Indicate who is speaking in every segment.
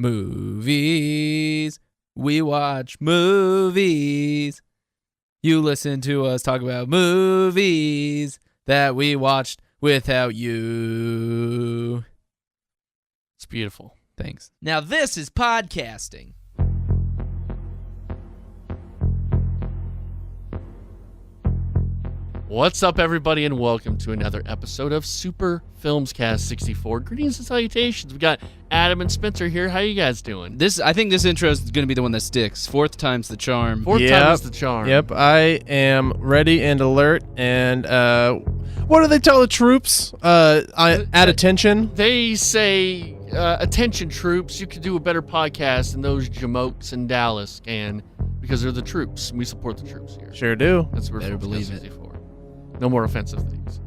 Speaker 1: Movies. We watch movies. You listen to us talk about movies that we watched without you.
Speaker 2: It's beautiful.
Speaker 1: Thanks. Now this is podcasting.
Speaker 2: What's up, everybody, and welcome to another episode of Super FilmsCast 64. Greetings and salutations. We got Adam and Spencer here. How you guys doing?
Speaker 1: I think this intro is going to be the one that sticks. Fourth time's the charm.
Speaker 2: Fourth time is the charm.
Speaker 3: Yep, I am ready and alert. And what do they tell the troops? At attention?
Speaker 2: They say, attention, troops, you could do a better podcast than those jamokes in Dallas can, because they're the troops. We support the troops here.
Speaker 3: Sure do.
Speaker 2: That's what
Speaker 1: Better
Speaker 2: FilmsCast
Speaker 1: believe it.
Speaker 2: 64. No more offensive things.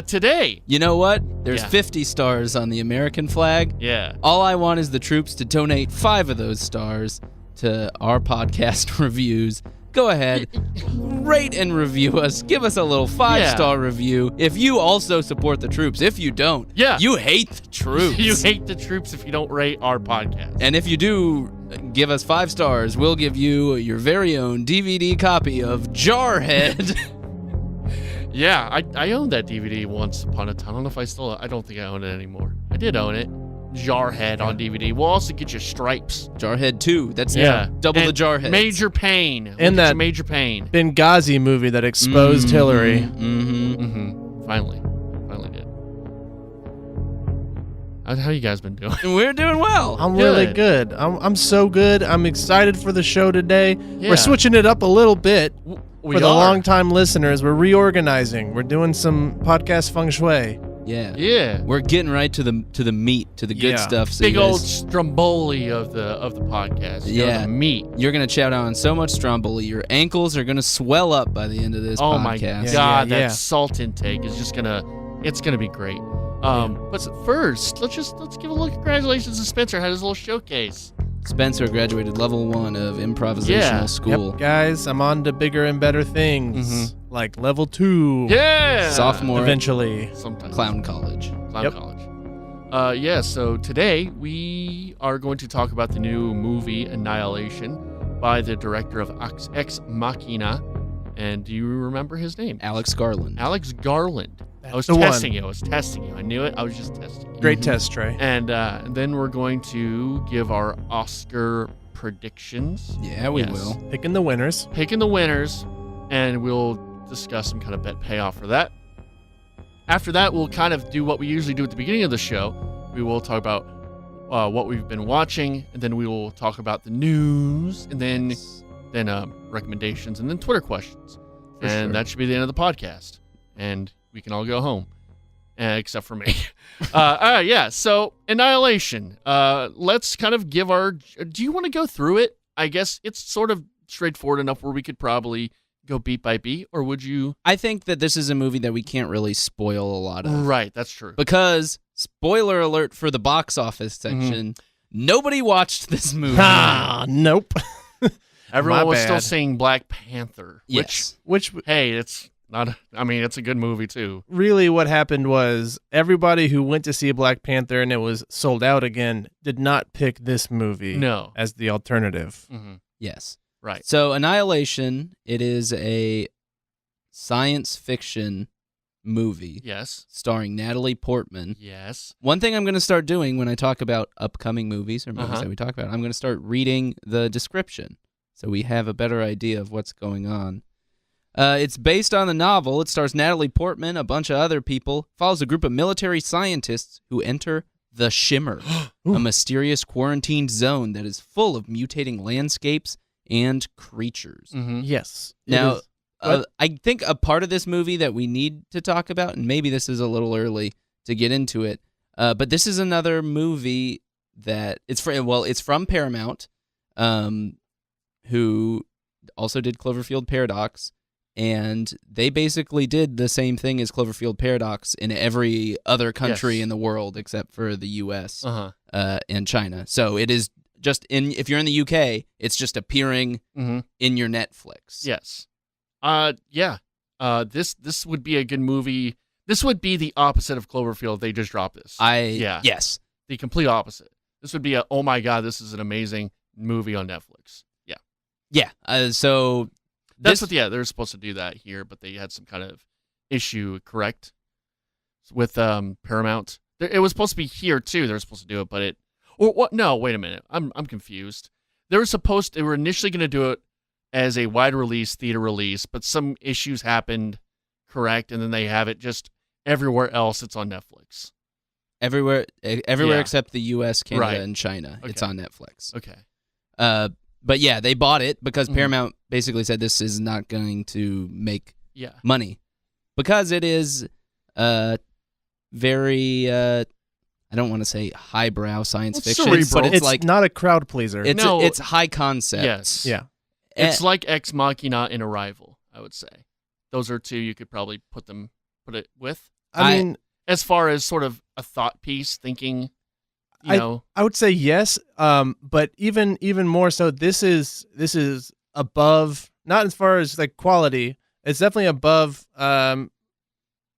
Speaker 2: Today.
Speaker 1: You know what? There's
Speaker 2: Yeah.
Speaker 1: 50 stars on the American flag.
Speaker 2: Yeah.
Speaker 1: All I want is the troops to donate 5 of those stars to our podcast reviews. Go ahead, rate and review us. Give us a little 5-star review. If you also support the troops, if you don't, you hate the troops.
Speaker 2: You hate the troops if you don't rate our podcast.
Speaker 1: And if you do give us 5 stars, we'll give you your very own DVD copy of Jarhead.
Speaker 2: Yeah, I owned that DVD once upon a time. I don't know if I don't think I own it anymore. I did own it. Jarhead on DVD. We'll also get you Stripes.
Speaker 1: Jarhead 2. That's double
Speaker 2: and
Speaker 1: the Jarhead.
Speaker 2: Major Pain.
Speaker 3: And that
Speaker 2: Major Pain.
Speaker 3: Benghazi movie that exposed Hillary.
Speaker 2: Finally did. How you guys been doing?
Speaker 1: We're doing well.
Speaker 3: I'm really good. I'm so good. I'm excited for the show today.
Speaker 2: Yeah.
Speaker 3: We're switching it up a little bit.
Speaker 2: We
Speaker 3: For the
Speaker 2: are.
Speaker 3: long-time listeners, we're reorganizing. We're doing some podcast feng shui.
Speaker 1: Yeah. We're getting right to the meat, to the good stuff. So
Speaker 2: Big
Speaker 1: you
Speaker 2: old
Speaker 1: guys,
Speaker 2: Stromboli of the podcast. The meat.
Speaker 1: You're gonna chow down on so much Stromboli, your ankles are gonna swell up by the end of this podcast.
Speaker 2: Oh my god, that salt intake is just gonna be great. But first, let's give a little congratulations to Spencer. Had his little showcase.
Speaker 1: Spencer graduated level 1 of improvisational school.
Speaker 3: Yep, guys, I'm on to bigger and better things, like level 2.
Speaker 2: Yeah,
Speaker 1: sophomore
Speaker 3: eventually.
Speaker 2: Sometimes.
Speaker 1: Clown college.
Speaker 2: So today we are going to talk about the new movie Annihilation by the director of Ex Machina. And do you remember his name?
Speaker 1: Alex Garland.
Speaker 2: Alex Garland. I was
Speaker 3: the
Speaker 2: testing you. I knew it. I was just testing you.
Speaker 3: Great test, Trey.
Speaker 2: And then we're going to give our Oscar predictions.
Speaker 1: Yeah, we will.
Speaker 3: Picking the winners.
Speaker 2: And we'll discuss some kind of bet payoff for that. After that, we'll kind of do what we usually do at the beginning of the show. We will talk about what we've been watching, and then we will talk about the news, and then recommendations, and then Twitter questions. That should be the end of the podcast. And we can all go home, except for me. So Annihilation. Let's kind of give our... Do you want to go through it? I guess it's sort of straightforward enough where we could probably go beat by beat, or would you...
Speaker 1: I think that this is a movie that we can't really spoil a lot of.
Speaker 2: Right, that's true.
Speaker 1: Because, spoiler alert for the box office section, nobody watched this movie.
Speaker 3: Nope.
Speaker 2: Everyone was still saying Black Panther.
Speaker 1: Yes.
Speaker 3: Which
Speaker 2: hey, it's not... it's a good movie, too.
Speaker 3: Really what happened was everybody who went to see Black Panther and it was sold out again did not pick this movie as the alternative.
Speaker 1: Yes.
Speaker 2: Right.
Speaker 1: So Annihilation, it is a science fiction movie.
Speaker 2: Yes.
Speaker 1: Starring Natalie Portman.
Speaker 2: Yes.
Speaker 1: One thing I'm going to start doing when I talk about upcoming movies or movies that we talk about, I'm going to start reading the description so we have a better idea of what's going on. It's based on the novel. It stars Natalie Portman, a bunch of other people, follows a group of military scientists who enter the Shimmer, a mysterious quarantined zone that is full of mutating landscapes and creatures.
Speaker 3: Yes.
Speaker 1: Now, I think a part of this movie that we need to talk about, and maybe this is a little early to get into it, but this is another movie that it's from Paramount, who also did Cloverfield Paradox, and they basically did the same thing as Cloverfield Paradox in every other country in the world except for the U.S. And China. So it is just if you're in the UK, it's just appearing in your Netflix.
Speaker 2: Yes. This would be a good movie. This would be the opposite of Cloverfield. They just dropped this.
Speaker 1: Yes.
Speaker 2: The complete opposite. This would be oh my God, this is an amazing movie on Netflix. Yeah.
Speaker 1: Yeah. So
Speaker 2: that's they're supposed to do that here, but they had some kind of issue, correct? With Paramount. It was supposed to be here too. They were supposed to do it, but what? No, wait a minute. I'm confused. They were initially going to do it as a wide release, theater release, but some issues happened, correct? And then they have it just everywhere else. It's on Netflix.
Speaker 1: Everywhere except the U.S., Canada, and China. Okay. It's on Netflix.
Speaker 2: Okay.
Speaker 1: But yeah, they bought it because Paramount basically said this is not going to make money because it is very I don't want to say highbrow science fiction, but it's like
Speaker 3: not a crowd pleaser.
Speaker 1: It's high concept.
Speaker 2: Yes.
Speaker 3: Yeah.
Speaker 2: It's like Ex Machina and Arrival, I would say. Those are two you could probably put it with.
Speaker 3: I mean,
Speaker 2: as far as sort of a thought piece, thinking, I
Speaker 3: would say yes, but even more so, this is above, not as far as like quality. It's definitely above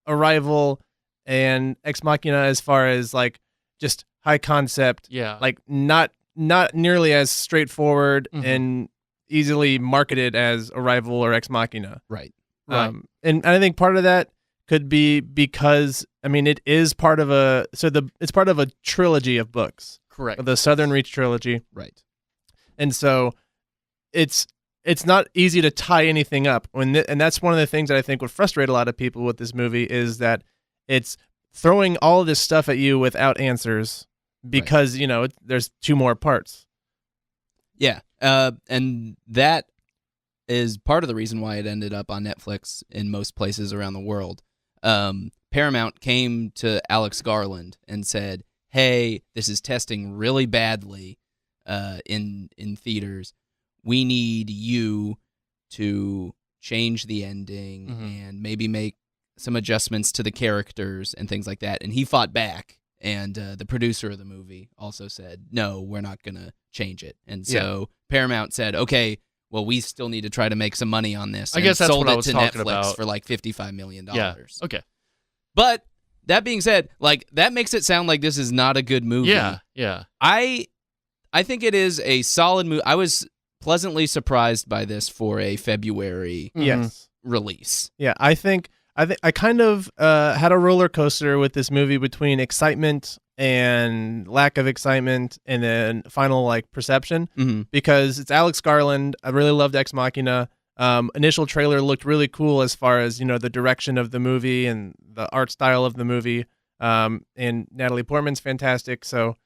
Speaker 3: Arrival and Ex Machina as far as like just high concept.
Speaker 2: Yeah.
Speaker 3: Like not nearly as straightforward and easily marketed as Arrival or Ex Machina.
Speaker 1: Right.
Speaker 3: And I think part of that could be because it is part of it's part of a trilogy of books.
Speaker 2: Correct.
Speaker 3: The Southern Reach trilogy.
Speaker 1: Right.
Speaker 3: And so it's not easy to tie anything up. And that's one of the things that I think would frustrate a lot of people with this movie is that it's throwing all of this stuff at you without answers because, there's two more parts.
Speaker 1: Yeah. And that is part of the reason why it ended up on Netflix in most places around the world. Paramount came to Alex Garland and said, hey, this is testing really badly in theaters. We need you to change the ending and maybe make some adjustments to the characters and things like that. And he fought back. And the producer of the movie also said, no, we're not going to change it. And so Paramount said, okay, well, we still need to try to make some money on this.
Speaker 2: I guess that's
Speaker 1: sold
Speaker 2: what I
Speaker 1: it
Speaker 2: was
Speaker 1: to
Speaker 2: talking
Speaker 1: Netflix
Speaker 2: about.
Speaker 1: for like $55 million.
Speaker 2: Yeah. Okay.
Speaker 1: But that being said, like that makes it sound like this is not a good movie.
Speaker 2: Yeah. Yeah.
Speaker 1: I think it is a solid movie. I was pleasantly surprised by this for a February release.
Speaker 3: Yeah, I think I kind of had a roller coaster with this movie between excitement and lack of excitement and then final like perception because it's Alex Garland. I really loved Ex Machina. Initial trailer looked really cool as far as, the direction of the movie and the art style of the movie. And Natalie Portman's fantastic. So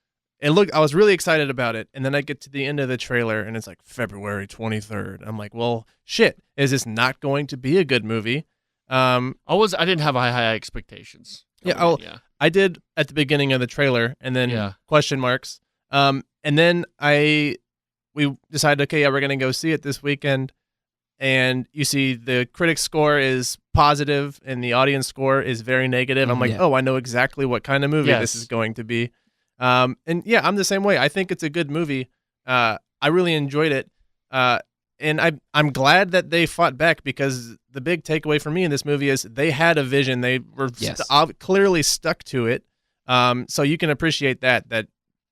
Speaker 3: I was really excited about it. And then I get to the end of the trailer and it's like February 23rd. I'm like, well, shit, is this not going to be a good movie?
Speaker 2: I didn't have high expectations.
Speaker 3: I did at the beginning of the trailer and then question marks. And then we decided, okay, we're going to go see it this weekend. And you see the critic score is positive and the audience score is very negative. I'm like, I know exactly what kind of movie this is going to be. I'm the same way. I think it's a good movie. I really enjoyed it. And I'm glad that they fought back because the big takeaway for me in this movie is they had a vision. They were clearly stuck to it. So you can appreciate that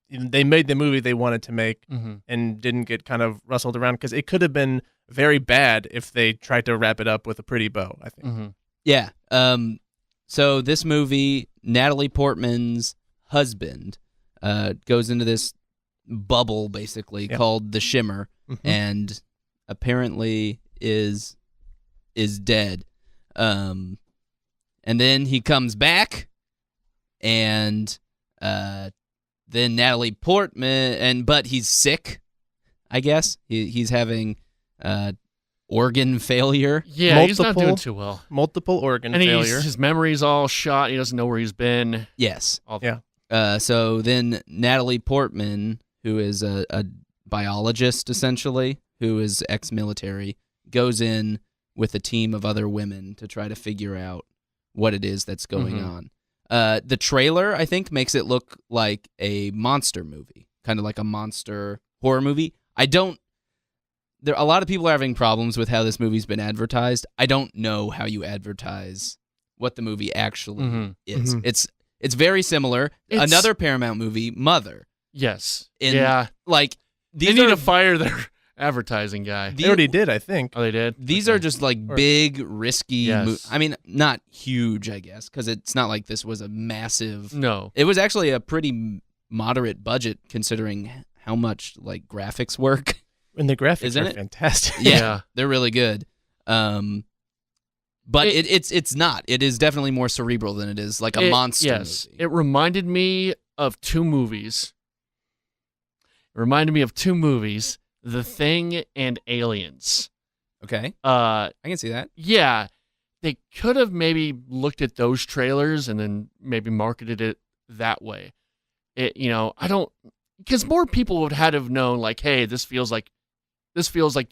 Speaker 3: they made the movie they wanted to make and didn't get kind of rustled around because it could have been very bad if they tried to wrap it up with a pretty bow, I think.
Speaker 1: Yeah. So this movie, Natalie Portman's husband goes into this bubble basically called the Shimmer and apparently is dead. And then he comes back and then Natalie Portman but he's sick, I guess. He's having organ failure.
Speaker 2: Yeah, he's not doing too well.
Speaker 3: Multiple organ failure.
Speaker 2: His memory's all shot. He doesn't know where he's been.
Speaker 1: Yes.
Speaker 3: Yeah.
Speaker 1: So then Natalie Portman, who is a biologist essentially, who is ex-military, goes in with a team of other women to try to figure out what it is that's going on. The trailer, I think, makes it look like a monster movie, kind of like a monster horror movie. A lot of people are having problems with how this movie's been advertised. I don't know how you advertise what the movie actually is. It's very similar. Another Paramount movie, Mother.
Speaker 2: Yes.
Speaker 1: Yeah. Like
Speaker 2: they need to fire their advertising guy.
Speaker 3: They already did, I think.
Speaker 2: Oh, they did?
Speaker 1: These are just like big, risky I mean, not huge, I guess, because it's not like this was a massive...
Speaker 2: No.
Speaker 1: It was actually a pretty moderate budget considering how much like graphics work.
Speaker 3: And the graphics are fantastic.
Speaker 1: Yeah, they're really good. But it's not. It is definitely more cerebral than it is like a monster movie.
Speaker 2: It reminded me of two movies. The Thing and Aliens.
Speaker 1: Okay. I can see that.
Speaker 2: Yeah. They could have maybe looked at those trailers and then maybe marketed it that way. Because more people would have known, like, hey, this feels like The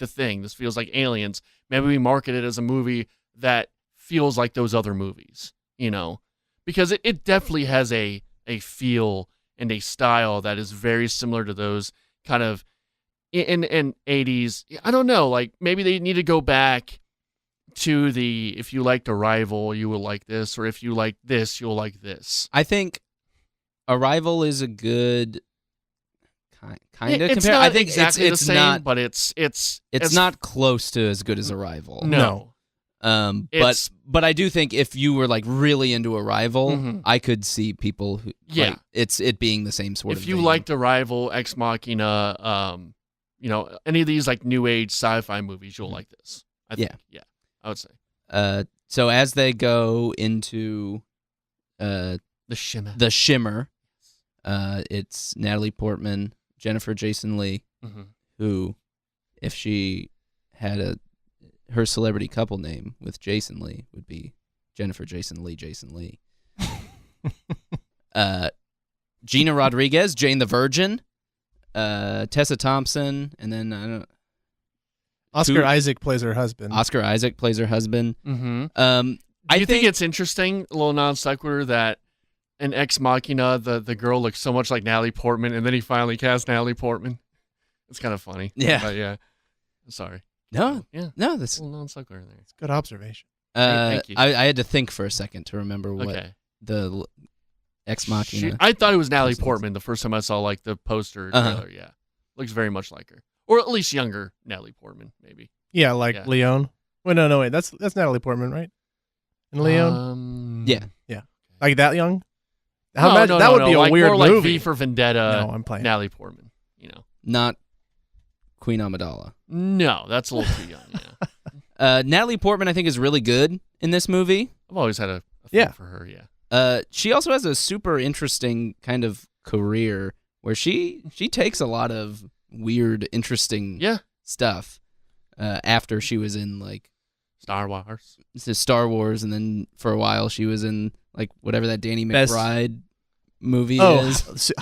Speaker 2: Thing. This feels like Aliens. Maybe we market it as a movie that feels like those other movies, because it definitely has a feel and a style that is very similar to those kind of in 80s. I don't know, like maybe they need to go back to if you liked Arrival, you will like this, or if you like this, you'll like this.
Speaker 1: I think Arrival is a good kind of
Speaker 2: it's
Speaker 1: compare.
Speaker 2: not
Speaker 1: I think
Speaker 2: exactly
Speaker 1: it's
Speaker 2: the same,
Speaker 1: not,
Speaker 2: but it's
Speaker 1: not close to as good as Arrival.
Speaker 2: No.
Speaker 1: But I do think if you were like really into Arrival,
Speaker 2: Mhm.
Speaker 1: I could see people who like, it being the same sort of
Speaker 2: If you
Speaker 1: thing.
Speaker 2: liked Arrival, Ex Machina, any of these like new age sci-fi movies, you'll like this. I think. Yeah, I would say.
Speaker 1: So as they go into
Speaker 2: The Shimmer.
Speaker 1: It's Natalie Portman, Jennifer Jason Leigh, who, if she had her celebrity couple name with Jason Leigh, would be Jennifer Jason Leigh, Jason Leigh. Gina Rodriguez, Jane the Virgin, Tessa Thompson, and then I don't know.
Speaker 3: Oscar Isaac plays her husband.
Speaker 2: Mm-hmm.
Speaker 1: I
Speaker 2: think it's interesting, a little non sequitur, that in Ex Machina, the girl looks so much like Natalie Portman, and then he finally cast Natalie Portman. It's kind of funny.
Speaker 1: Yeah.
Speaker 2: But yeah. Sorry.
Speaker 1: No.
Speaker 2: Yeah.
Speaker 1: No, that's
Speaker 2: a little non sequitur there.
Speaker 3: It's good observation.
Speaker 2: Thank you.
Speaker 1: I had to think for a second to remember what the Ex Machina.
Speaker 2: I thought it was Natalie Portman the first time I saw like the poster trailer. Yeah. Looks very much like her. Or at least younger Natalie Portman, maybe.
Speaker 3: Yeah, Leon. Wait, no, that's Natalie Portman, right? And Leon?
Speaker 1: Yeah.
Speaker 3: Like that young?
Speaker 2: That
Speaker 3: would be a
Speaker 2: like,
Speaker 3: weird
Speaker 2: more like
Speaker 3: movie.
Speaker 2: V for Vendetta.
Speaker 3: No, I'm playing.
Speaker 2: Natalie Portman,
Speaker 1: Not Queen Amidala.
Speaker 2: No, that's a little too young, yeah.
Speaker 1: Natalie Portman, I think, is really good in this movie.
Speaker 2: I've always had a thing for her, yeah.
Speaker 1: She also has a super interesting kind of career where she takes a lot of weird, interesting stuff after she was in, like,
Speaker 2: Star Wars,
Speaker 1: and then for a while she was in, like, whatever that Danny McBride movie is.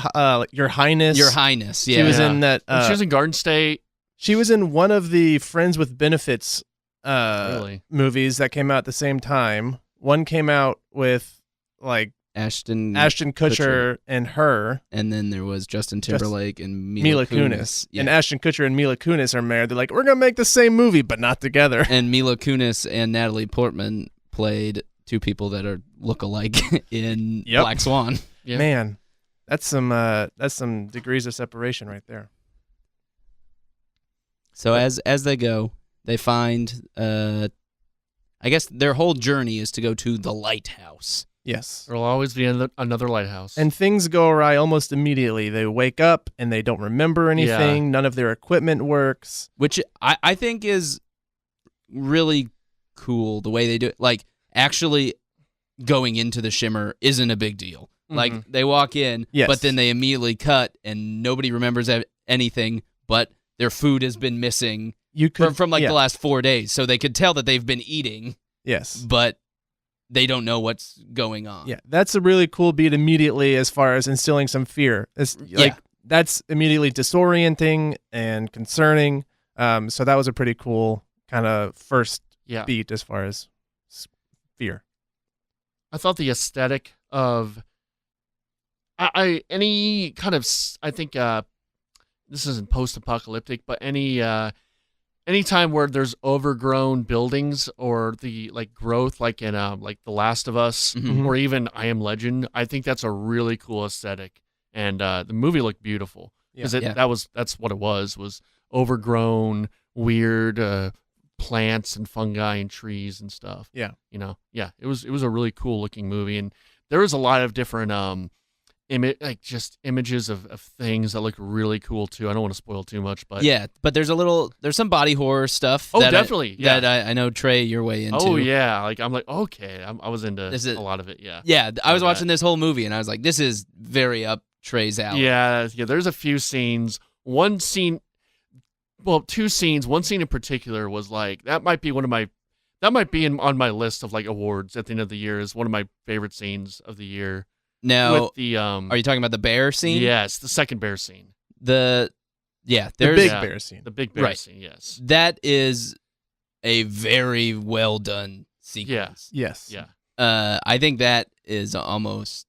Speaker 3: Your Highness.
Speaker 1: Your Highness, yeah.
Speaker 3: She was in that.
Speaker 2: She was in Garden State.
Speaker 3: She was in one of the Friends with Benefits movies that came out at the same time. One came out with, like,
Speaker 1: Ashton
Speaker 3: Kutcher and her.
Speaker 1: And then there was Justin Timberlake and Mila Kunis.
Speaker 3: Yeah. And Ashton Kutcher and Mila Kunis are married. They're like, we're going to make the same movie, but not together.
Speaker 1: And Mila Kunis and Natalie Portman played two people that look alike in Black Swan.
Speaker 3: Yep. Man, that's some degrees of separation right there.
Speaker 1: So as they go, they find, I guess their whole journey is to go to the lighthouse.
Speaker 3: Yes.
Speaker 2: There will always be another lighthouse.
Speaker 3: And things go awry almost immediately. They wake up and they don't remember anything. Yeah. None of their equipment works.
Speaker 1: Which I think is really cool, the way they do it. Like, actually going into the Shimmer isn't a big deal. Mm-hmm. Like, they walk in, but then they immediately cut and nobody remembers anything, but their food has been missing from the last 4 days. So they could tell that they've been eating.
Speaker 3: Yes.
Speaker 1: But they don't know what's going on.
Speaker 3: Yeah, that's a really cool beat immediately as far as instilling some fear. That's immediately disorienting and concerning. So that was a pretty cool kind of first beat as far as fear.
Speaker 2: I thought the aesthetic of any kind of, I think this isn't post-apocalyptic, but any time where there's overgrown buildings or the like growth, like in like The Last of Us, or even I Am Legend, I think that's a really cool aesthetic and the movie looked beautiful because that's what it was overgrown, weird plants and fungi and trees and stuff.
Speaker 3: Yeah,
Speaker 2: it was a really cool looking movie, and there was a lot of different images of things that look really cool too. I don't want to spoil too much, but
Speaker 1: but there's some body horror stuff.
Speaker 2: Oh, definitely.
Speaker 1: That I know Trey, you're way into.
Speaker 2: Oh yeah, I'm like okay, I was into a lot of it. Yeah.
Speaker 1: Yeah, I was watching this whole movie and I was like, this is very up Trey's alley.
Speaker 2: Yeah. There's a few scenes. Two scenes. One scene in particular was like that might be on my list of like awards at the end of the year is one of my favorite scenes of the year.
Speaker 1: Now,
Speaker 2: with the
Speaker 1: are you talking about the bear scene?
Speaker 2: Yes, the second bear scene.
Speaker 3: The big bear scene.
Speaker 2: The big bear scene, yes.
Speaker 1: That is a very well done sequence.
Speaker 3: Yeah. Yes.
Speaker 2: Yeah.
Speaker 1: I think that is almost,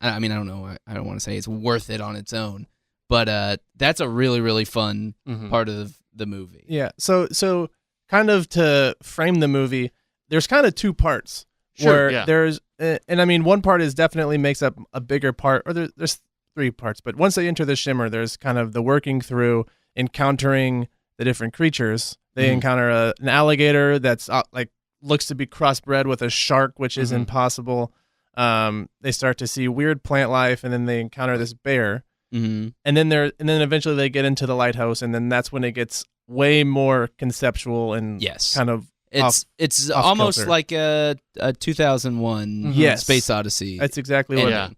Speaker 1: I mean, I don't know. I don't want to say it's worth it on its own, but that's a really, really fun part of the movie.
Speaker 3: Yeah. So kind of to frame the movie, there's kind of two parts.
Speaker 2: Sure,
Speaker 3: where there's, and I mean, one part is definitely makes up a bigger part, or there's three parts, but once they enter the shimmer, there's kind of the working through, encountering the different creatures. They encounter an alligator that's like looks to be crossbred with a shark, which is impossible. They start to see weird plant life, and then they encounter this bear, and then eventually they get into the lighthouse, and then that's when it gets way more conceptual and kind of.
Speaker 1: It's almost kilter. Like a 2001 Space Odyssey.
Speaker 3: That's exactly what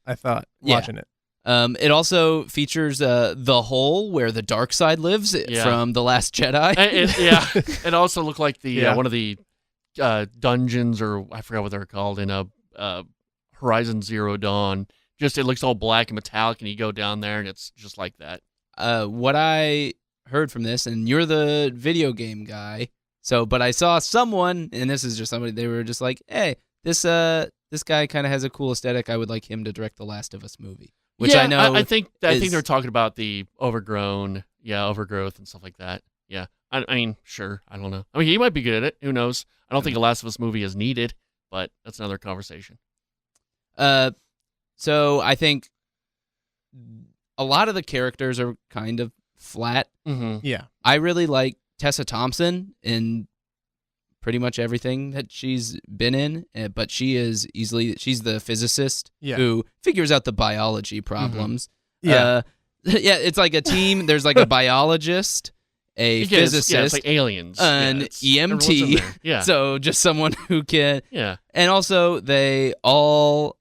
Speaker 3: I thought watching it.
Speaker 1: It also features the hole where the dark side lives from The Last Jedi.
Speaker 2: It also looked like the one of the dungeons, or I forgot what they're called, in Horizon Zero Dawn. Just it looks all black and metallic, and you go down there, and it's just like that.
Speaker 1: What I heard from this, and you're the video game guy. But I saw someone, and this is just somebody, they were just like, hey, this guy kind of has a cool aesthetic. I would like him to direct the Last of Us movie. Which I know
Speaker 2: I think they're talking about the overgrowth and stuff like that. Yeah. I mean, sure. I don't know. I mean, he might be good at it. Who knows? I don't think a Last of Us movie is needed, but that's another conversation.
Speaker 1: So I think a lot of the characters are kind of flat.
Speaker 3: Yeah.
Speaker 1: I really like Tessa Thompson in pretty much everything that she's been in, but she's the physicist who figures out the biology problems. It's like a team. There's like a biologist, a physicist,
Speaker 2: it's like aliens,
Speaker 1: an EMT. So just someone who can.
Speaker 2: Yeah.
Speaker 1: And also they all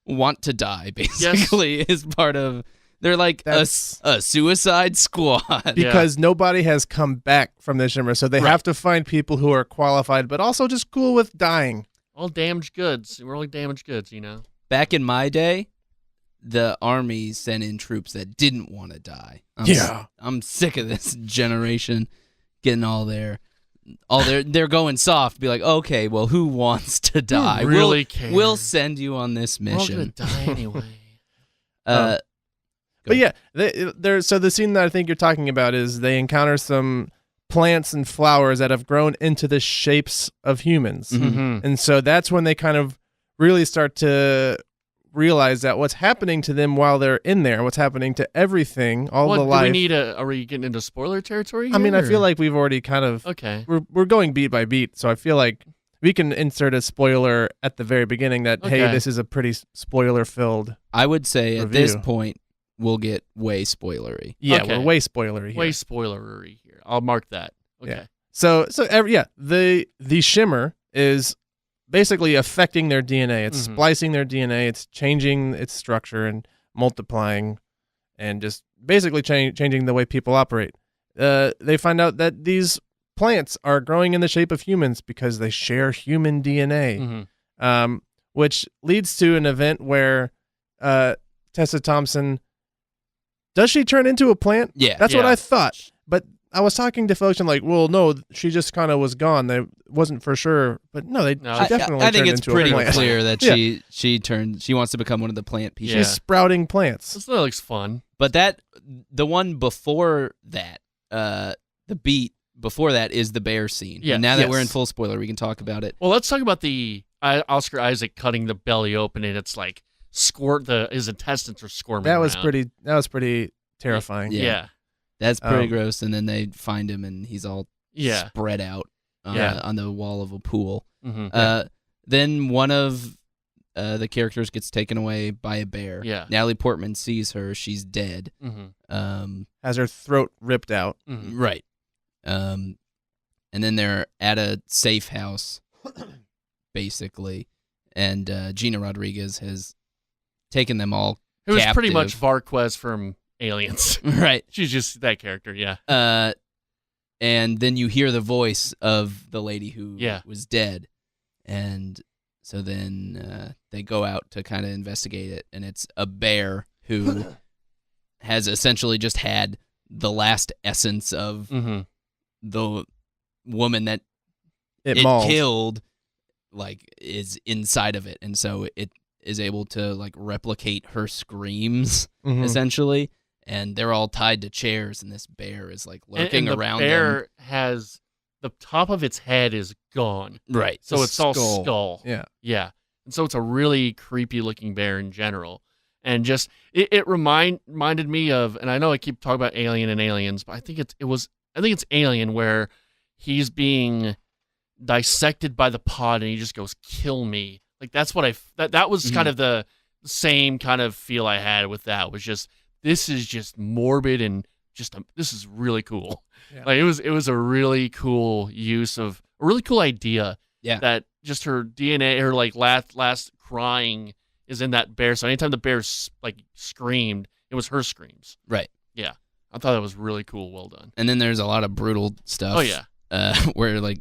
Speaker 1: want to die. Basically, is part of. They're like a suicide squad.
Speaker 3: Because nobody has come back from the shimmer, so they have to find people who are qualified, but also just cool with dying.
Speaker 2: All damaged goods. We're only damaged goods,
Speaker 1: Back in my day, the army sent in troops that didn't want to die. I'm sick of this generation getting they're going soft. Be like, okay, well, who wants to die?
Speaker 2: Who really cares?
Speaker 1: We'll send you on this mission.
Speaker 2: We're all gonna die anyway.
Speaker 3: But yeah, so the scene that I think you're talking about is they encounter some plants and flowers that have grown into the shapes of humans. And so that's when they kind of really start to realize that what's happening to them while they're in there, what's happening to everything, the life.
Speaker 2: Are we getting into spoiler territory here,
Speaker 3: I mean, I feel like we've already kind of...
Speaker 2: Okay.
Speaker 3: We're going beat by beat, so I feel like we can insert a spoiler at the very beginning that, hey, this is a pretty spoiler-filled
Speaker 1: I would say
Speaker 3: review.
Speaker 1: At this point, we'll get way spoilery.
Speaker 3: Yeah, we're way spoilery here.
Speaker 2: Way spoilery here. I'll mark that. Okay.
Speaker 3: Yeah. So the shimmer is basically affecting their DNA. It's splicing their DNA. It's changing its structure and multiplying, and just basically changing the way people operate. They find out that these plants are growing in the shape of humans because they share human DNA, which leads to an event where Tessa Thompson. Does she turn into a plant?
Speaker 1: Yeah.
Speaker 3: That's what I thought. But I was talking to folks and like, well, no, she just kind of was gone. They wasn't for sure. But no, she definitely
Speaker 1: I think it's pretty
Speaker 3: plant.
Speaker 1: clear that she wants to become one of the plant people.
Speaker 3: She's sprouting plants.
Speaker 2: This looks fun.
Speaker 1: But the one before that, the beat before that is the bear scene.
Speaker 2: Yeah.
Speaker 1: And now that we're in full spoiler, we can talk about it.
Speaker 2: Well, let's talk about the Oscar Isaac cutting the belly open, and it's like his intestines are squirming.
Speaker 3: That was
Speaker 2: around.
Speaker 3: pretty terrifying.
Speaker 2: Yeah.
Speaker 1: That's pretty gross. And then they find him, and he's all spread out on the wall of a pool.
Speaker 2: Mm-hmm.
Speaker 1: Then one of the characters gets taken away by a bear.
Speaker 2: Yeah.
Speaker 1: Natalie Portman sees her. She's dead.
Speaker 2: Mm-hmm.
Speaker 3: Has her throat ripped out.
Speaker 2: Mm-hmm.
Speaker 1: Right. And then they're at a safe house, basically, and Gina Rodriguez has taken them all
Speaker 2: It was
Speaker 1: captive.
Speaker 2: pretty much Varquez from Aliens.
Speaker 1: Right.
Speaker 2: She's just that character, yeah.
Speaker 1: And then you hear the voice of the lady who was dead. And so then they go out to kind of investigate it, and it's a bear who has essentially just had the last essence of the woman that it killed, like, is inside of it. And so it is able to, like, replicate her screams, essentially. And they're all tied to chairs, and this bear is, like, lurking around them.
Speaker 2: The bear has the top of its head is gone.
Speaker 1: Right.
Speaker 2: So it's all skull.
Speaker 3: Yeah.
Speaker 2: Yeah. And so it's a really creepy looking bear in general. And just it reminded me of, and I know I keep talking about Alien and Aliens, but I think it's Alien, where he's being dissected by the pod and he just goes, "Kill me." Like, that's what that was kind of the same kind of feel I had with that. Was just, this is just morbid and just this is really cool. Yeah. Like, it was a really cool use of a really cool idea.
Speaker 1: Yeah. That
Speaker 2: just her DNA, her, like, last crying is in that bear. So anytime the bear, like, screamed, it was her screams.
Speaker 1: Right.
Speaker 2: Yeah. I thought that was really cool. Well done.
Speaker 1: And then there's a lot of brutal stuff.
Speaker 2: Oh yeah.
Speaker 1: Where, like,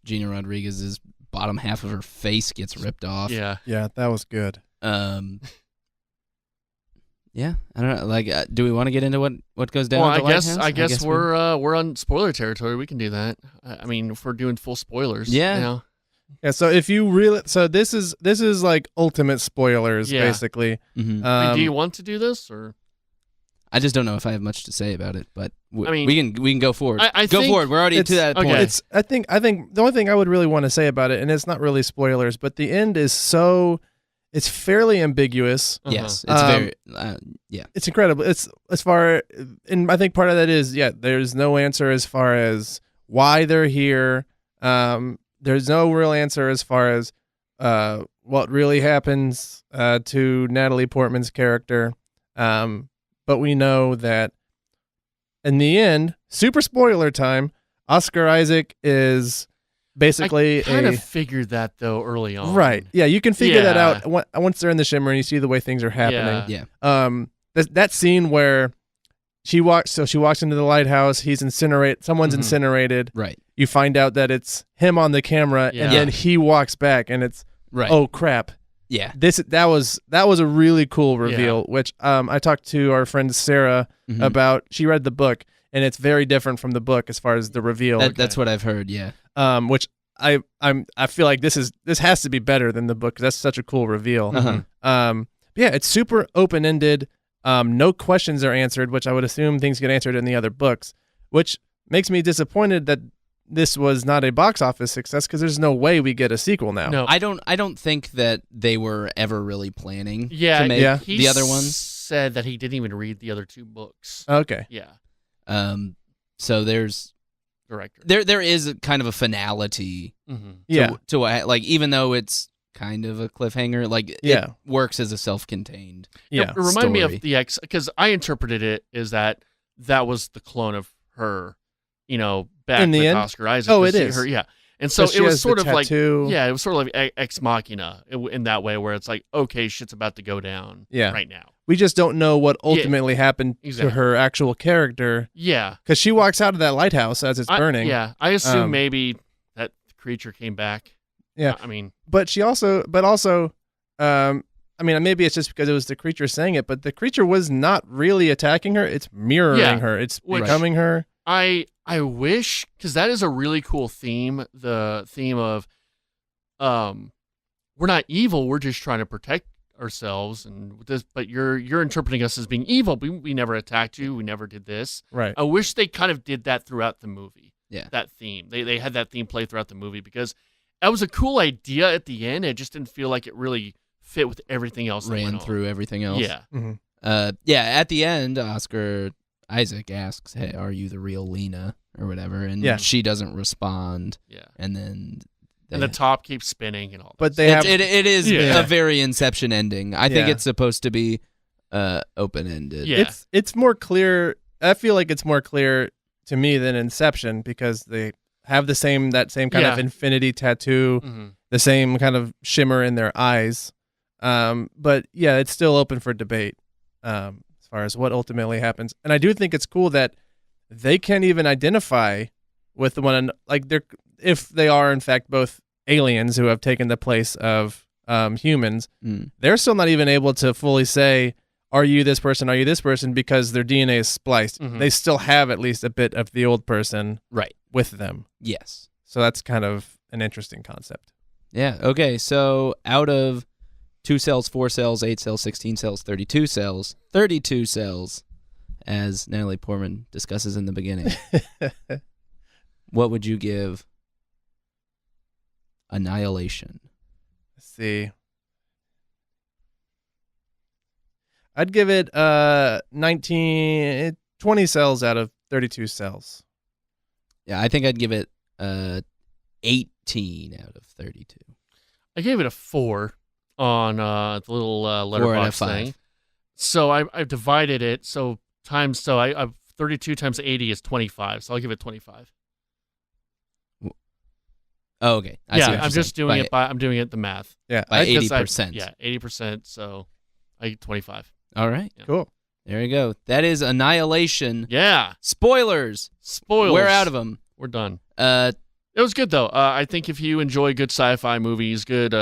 Speaker 1: Gina Rodriguez's bottom half of her face gets ripped off.
Speaker 2: Yeah.
Speaker 3: Yeah, that was good.
Speaker 1: Yeah, I don't know. Like, do we want to get into what goes down?
Speaker 2: Well,
Speaker 1: at the lighthouse?
Speaker 2: I guess we're on spoiler territory. We can do that. I mean, if we're doing full spoilers.
Speaker 1: Yeah.
Speaker 2: You know?
Speaker 3: Yeah. So if you really, this is like ultimate spoilers, basically.
Speaker 2: Mm-hmm. Do you want to do this, or?
Speaker 1: I just don't know if I have much to say about it, but
Speaker 2: I mean,
Speaker 1: we can go forward.
Speaker 2: Go
Speaker 1: forward. We're already to that point.
Speaker 2: Okay.
Speaker 3: I think the only thing I would really want to say about it, and it's not really spoilers, but the end is it's fairly ambiguous.
Speaker 1: Yes, it's very
Speaker 3: It's incredible. It's and I think part of that is there's no answer as far as why they're here. There's no real answer as far as what really happens to Natalie Portman's character. But we know that in the end, super spoiler time, Oscar Isaac is basically
Speaker 2: I kind of figured that, though, early on.
Speaker 3: Right. Yeah, you can figure that out once they're in the shimmer and you see the way things are happening.
Speaker 1: Yeah.
Speaker 3: That scene where she walks into the lighthouse, someone's incinerated.
Speaker 1: Right.
Speaker 3: You find out that it's him on the camera, and then he walks back, and it's oh crap.
Speaker 1: Yeah.
Speaker 3: That was a really cool reveal, which I talked to our friend Sarah about. She read the book, and it's very different from the book as far as the reveal.
Speaker 1: That's what I've heard. Yeah.
Speaker 3: Which I feel like this has to be better than the book, because that's such a cool reveal. Yeah, it's super open ended. No questions are answered, which I would assume things get answered in the other books, which makes me disappointed that this was not a box office success, because there's no way we get a sequel now.
Speaker 2: No,
Speaker 1: I don't think that they were ever really planning.
Speaker 2: To
Speaker 1: make the other ones.
Speaker 2: Said that he didn't even read the other two books.
Speaker 3: Okay.
Speaker 2: Yeah.
Speaker 1: So there's
Speaker 2: director.
Speaker 1: There is kind of a finality. To like, even though it's kind of a cliffhanger, like it works as a self-contained.
Speaker 2: Yeah. It reminded me of the because I interpreted it as that was the clone of her. Back in the end? Oscar Isaac.
Speaker 3: Oh, it is.
Speaker 2: Her, yeah. And so it was sort of like, it was sort of like Ex Machina in that way, where it's like, okay, shit's about to go down right now.
Speaker 3: We just don't know what ultimately happened to her actual character.
Speaker 2: Yeah.
Speaker 3: Because she walks out of that lighthouse as it's burning.
Speaker 2: I assume maybe that creature came back.
Speaker 3: Yeah.
Speaker 2: I mean.
Speaker 3: But also, maybe it's just because it was the creature saying it, but the creature was not really attacking her. It's mirroring her. It's becoming her.
Speaker 2: I wish, because that is a really cool theme. The theme of, we're not evil. We're just trying to protect ourselves, and this. But you're interpreting us as being evil. We never attacked you. We never did this.
Speaker 3: Right.
Speaker 2: I wish they kind of did that throughout the movie.
Speaker 1: Yeah.
Speaker 2: That theme. They had that theme play throughout the movie, because that was a cool idea at the end. It just didn't feel like it really fit with everything else.
Speaker 1: Ran through everything else.
Speaker 2: Yeah.
Speaker 3: Mm-hmm.
Speaker 1: At the end, Oscar Isaac asks, "Hey, are you the real Lena?" or whatever, and she doesn't respond.
Speaker 2: Yeah.
Speaker 1: And then
Speaker 2: the top keeps spinning and all that.
Speaker 3: But
Speaker 1: it is a very Inception ending. I think it's supposed to be open-ended.
Speaker 2: Yeah.
Speaker 3: It's more clear. I feel like it's more clear to me than Inception because they have that same kind of infinity tattoo, the same kind of shimmer in their eyes. But yeah, it's still open for debate as far as what ultimately happens. And I do think it's cool that they can't even identify with one, like if they are in fact both aliens who have taken the place of humans. They're still not even able to fully say, "Are you this person? Are you this person?" because their DNA is spliced. They still have at least a bit of the old person with them.
Speaker 1: Yes.
Speaker 3: So that's kind of an interesting concept.
Speaker 1: Yeah. Okay. So out of 2 cells, 4 cells, 8 cells, 16 cells, 32 cells, as Natalie Portman discusses in the beginning, what would you give Annihilation?
Speaker 3: Let's see. I'd give it 20 cells out of 32 cells.
Speaker 1: Yeah, I think I'd give it 18 out of 32.
Speaker 2: I gave it a 4 on the little letterbox thing. So I've divided it. So 32 times 80 is 25. So I'll give it 25.
Speaker 1: Oh, okay.
Speaker 2: I'm just doing it I'm doing it the math.
Speaker 3: Yeah,
Speaker 1: by 80%.
Speaker 2: 80%. So I get 25.
Speaker 1: All right.
Speaker 2: Yeah.
Speaker 3: Cool.
Speaker 1: There you go. That is Annihilation.
Speaker 2: Yeah.
Speaker 1: Spoilers. We're out of them.
Speaker 2: We're done. It was good though. I think if you enjoy good sci-fi movies, good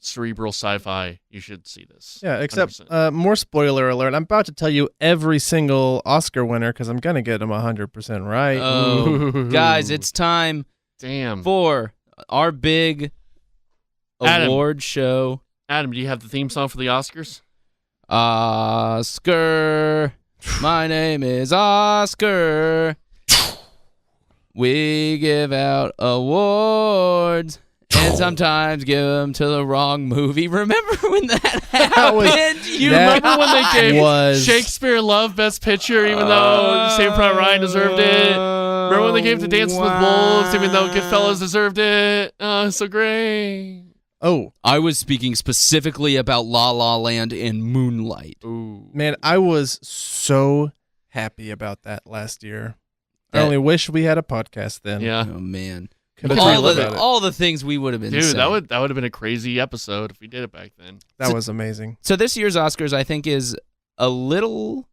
Speaker 2: cerebral sci-fi, you should see this.
Speaker 3: Yeah, except more spoiler alert. I'm about to tell you every single Oscar winner because I'm gonna get them 100% right.
Speaker 1: Oh, guys, it's time.
Speaker 2: Damn.
Speaker 1: For our big award show.
Speaker 2: Adam, do you have the theme song for the Oscars?
Speaker 1: Oscar, my name is Oscar. We give out awards and sometimes give them to the wrong movie. Remember when that happened?
Speaker 2: Remember when they gave Shakespeare Love Best Picture even though Saving Private Ryan deserved it? Remember when they gave to Dances with Wolves even though Goodfellas deserved it? Oh, so great.
Speaker 3: Oh,
Speaker 1: I was speaking specifically about La La Land and Moonlight.
Speaker 2: Ooh.
Speaker 3: Man, I was so happy about last year. I only wish we had a podcast then.
Speaker 2: Yeah.
Speaker 1: Oh man.
Speaker 3: All
Speaker 1: the things we would have been
Speaker 2: saying.
Speaker 1: Dude,
Speaker 2: that would have been a crazy episode if we did it back then.
Speaker 3: That was amazing.
Speaker 1: So this year's Oscars I think is a little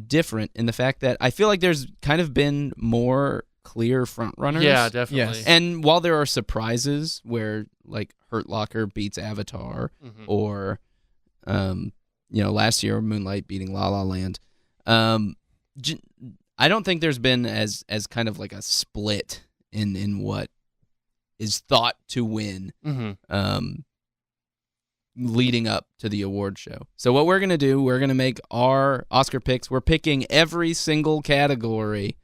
Speaker 1: different in the fact that I feel like there's kind of been more clear frontrunners.
Speaker 2: Yeah, definitely.
Speaker 3: Yes.
Speaker 1: And while there are surprises where like Hurt Locker beats Avatar or last year Moonlight beating La La Land, I don't think there's been as kind of like a split in what is thought to win leading up to the award show. So what we're going to do, we're going to make our Oscar picks. We're picking every single category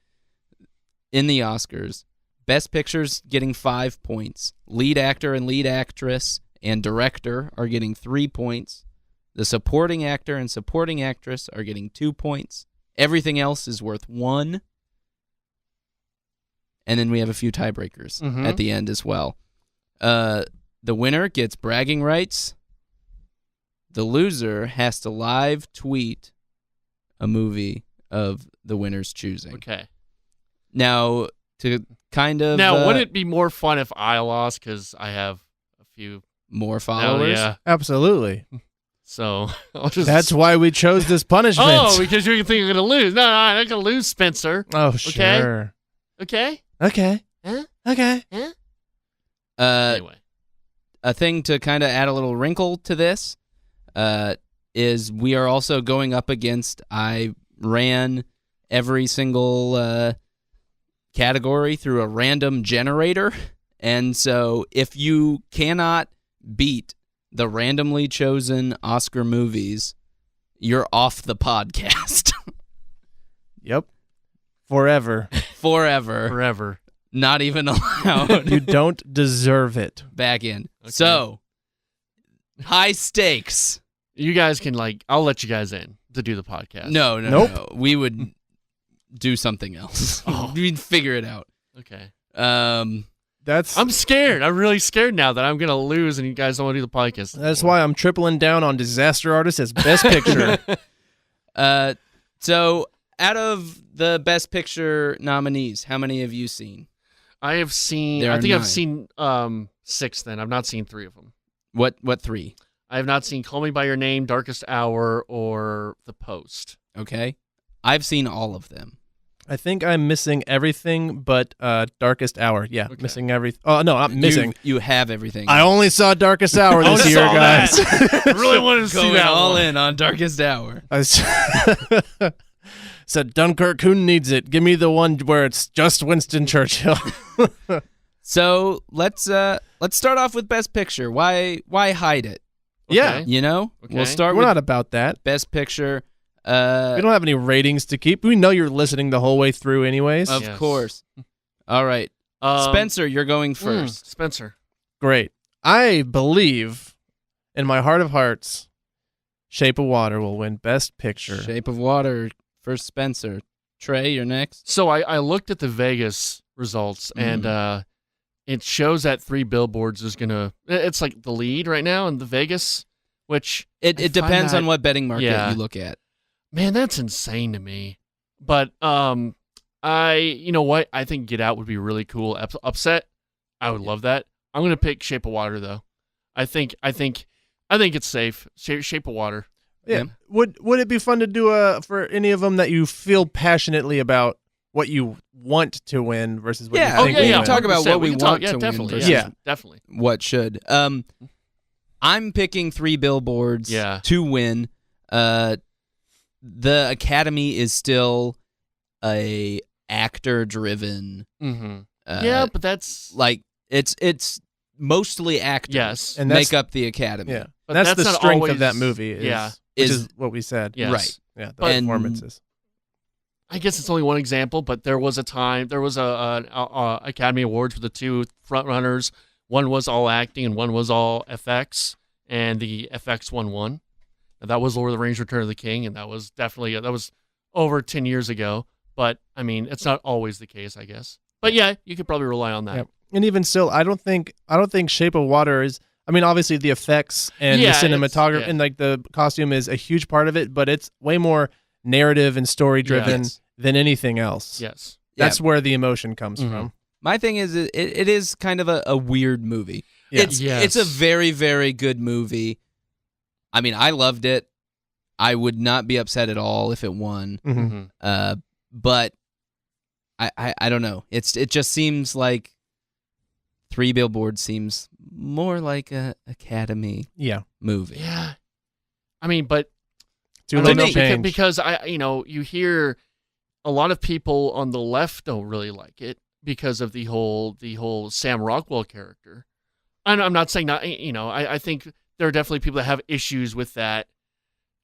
Speaker 1: in the Oscars. Best Picture's getting 5 points. Lead actor and lead actress and director are getting 3 points. The supporting actor and supporting actress are getting 2 points. Everything else is worth 1. And then we have a few tiebreakers at the end as well. The winner gets bragging rights. The loser has to live tweet a movie of the winner's choosing.
Speaker 2: Okay.
Speaker 1: Now, to kind of...
Speaker 2: Now, wouldn't it be more fun if I lost because I have a few...
Speaker 1: More followers?
Speaker 2: Yeah.
Speaker 3: Absolutely.
Speaker 2: So I'll just...
Speaker 3: That's why we chose this punishment.
Speaker 2: Oh, because you think you're going to lose. No, I'm not going to lose, Spencer.
Speaker 3: Oh, sure.
Speaker 2: Okay?
Speaker 3: Okay.
Speaker 2: Huh?
Speaker 3: Okay.
Speaker 2: Huh?
Speaker 1: Anyway. A thing to kind of add a little wrinkle to this is we are also going up against... I ran every single category through a random generator. And so if you cannot beat the randomly chosen Oscar movies, you're off the podcast.
Speaker 3: Yep. Forever.
Speaker 1: Forever. Not even allowed.
Speaker 3: You don't deserve it.
Speaker 1: Back in.
Speaker 2: Okay.
Speaker 1: So, High stakes.
Speaker 2: You guys can I'll let you guys in to do the podcast.
Speaker 1: No. We would do something else. We'd figure it out.
Speaker 2: Okay.
Speaker 3: I'm
Speaker 2: scared. I'm really scared now that I'm gonna lose, and you guys don't want to do the podcast.
Speaker 3: That's why I'm tripling down on Disaster Artist as Best Picture.
Speaker 1: So out of the Best Picture nominees, how many have you seen?
Speaker 2: I have seen. I think I've seen 6. Then I've not seen 3 of them.
Speaker 1: What 3?
Speaker 2: I have not seen Call Me by Your Name, Darkest Hour, or The Post.
Speaker 1: Okay, I've seen all of them.
Speaker 3: I think I'm missing everything but Darkest Hour. Yeah, okay. Missing everything. Oh, no, I'm missing.
Speaker 1: You have everything.
Speaker 3: I only saw Darkest Hour this year, guys.
Speaker 2: I really wanted to see that
Speaker 1: all in on Darkest Hour.
Speaker 3: Said Dunkirk, who needs it? Give me the one where it's just Winston Churchill.
Speaker 1: So let's start off with Best Picture. Why hide it?
Speaker 2: Okay.
Speaker 3: Yeah,
Speaker 1: Okay. We'll start.
Speaker 3: We're not about that.
Speaker 1: Best Picture.
Speaker 3: We don't have any ratings to keep. We know you're listening the whole way through, anyways.
Speaker 1: Of course. All right, Spencer, you're going first.
Speaker 2: Spencer.
Speaker 3: Great. I believe, in my heart of hearts, Shape of Water will win Best Picture.
Speaker 1: Shape of Water for Spencer. Trey, you're next.
Speaker 2: So I looked at the Vegas results, and it shows that 3 Billboards is gonna. It's like the lead right now in the Vegas, which
Speaker 1: it depends on what betting market you look at.
Speaker 2: Man, that's insane to me. But you know what? I think Get Out would be really cool. Upset, I would love that. I'm gonna pick Shape of Water though. I think it's safe. Shape of Water.
Speaker 3: Yeah. Would it be fun to do for any of them that you feel passionately about what you want to win versus what you think
Speaker 1: we
Speaker 3: will
Speaker 1: can
Speaker 3: win?
Speaker 1: talk about what we want to
Speaker 2: definitely,
Speaker 1: win versus
Speaker 2: definitely.
Speaker 1: What should. I'm picking 3 Billboards to win. The Academy is still a actor-driven.
Speaker 2: But that's
Speaker 1: it's mostly actors.
Speaker 2: Yes,
Speaker 3: and
Speaker 1: make up the Academy.
Speaker 3: Yeah, but that's the strength of that movie. Which is what we said.
Speaker 2: Yes.
Speaker 1: Right.
Speaker 3: Yeah, the performances.
Speaker 2: I guess it's only one example, but there was a Academy Awards with the 2 front runners. One was all acting and one was all FX, and the FX won. And that was Lord of the Rings: Return of the King, and that was definitely over 10 years ago. But I mean, it's not always the case, I guess. But yeah, you could probably rely on that.
Speaker 3: Yep. And even still, I don't think Shape of Water is. I mean, obviously the effects and the cinematography and the costume is a huge part of it, but it's way more narrative and story driven than anything else.
Speaker 2: Yes,
Speaker 3: that's where the emotion comes from.
Speaker 1: My thing is, it is kind of a weird movie.
Speaker 3: Yeah.
Speaker 1: It's a very, very good movie. I mean, I loved it. I would not be upset at all if it won. But I don't know. It just seems like 3 Billboards seems more like a Academy movie.
Speaker 2: Yeah. I mean, but because you hear a lot of people on the left don't really like it because of the whole Sam Rockwell character. And I'm not saying not, I think there are definitely people that have issues with that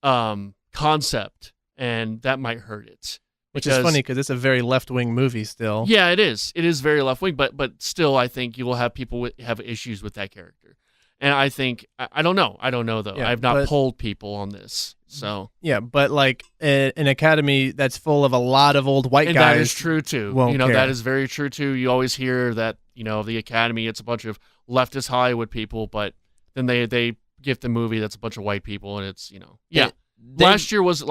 Speaker 2: concept, and that might hurt it.
Speaker 3: Which is funny because it's a very left-wing movie still.
Speaker 2: Yeah, it is. It is very left-wing, but still, I think you will have people have issues with that character. And I think, I don't know. I don't know, though.
Speaker 3: Yeah,
Speaker 2: I've not polled people on this, so.
Speaker 3: Yeah, but like an Academy that's full of a lot of old white guys.
Speaker 2: And that is true, too.
Speaker 3: Care.
Speaker 2: That is very true, too. You always hear that, the Academy, it's a bunch of leftist Hollywood people, but then they gift the movie that's a bunch of white people, and it's, last year was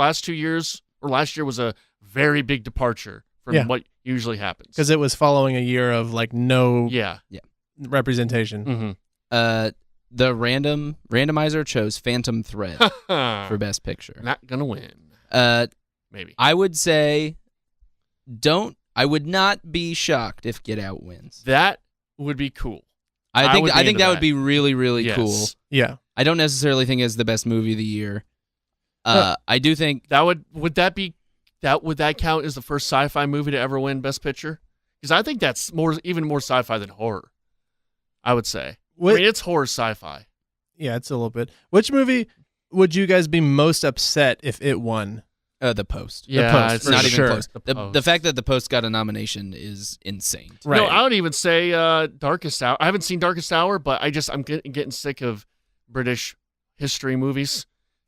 Speaker 2: a very big departure from what usually happens.
Speaker 3: Because it was following a year of like no
Speaker 2: Mm-hmm.
Speaker 3: representation.
Speaker 1: The randomizer chose Phantom Thread for Best Picture.
Speaker 2: Not gonna win. Maybe.
Speaker 1: I would say I would not be shocked if Get Out wins.
Speaker 2: That would be cool.
Speaker 1: I think that would be really, really cool.
Speaker 3: Yeah.
Speaker 1: I don't necessarily think it's the best movie of the year. I do think
Speaker 2: would that count as the first sci-fi movie to ever win Best Picture? Because I think that's even more sci-fi than horror, I would say. I mean, it's horror sci-fi.
Speaker 3: Yeah, it's a little bit. Which movie would you guys be most upset if it won?
Speaker 1: The Post.
Speaker 2: Yeah,
Speaker 3: The Post,
Speaker 2: it's
Speaker 1: not even close.
Speaker 2: Post.
Speaker 1: The fact that The Post got a nomination is insane.
Speaker 3: Right.
Speaker 2: No, I would even say Darkest Hour. I haven't seen Darkest Hour, but I'm getting sick of British history movies.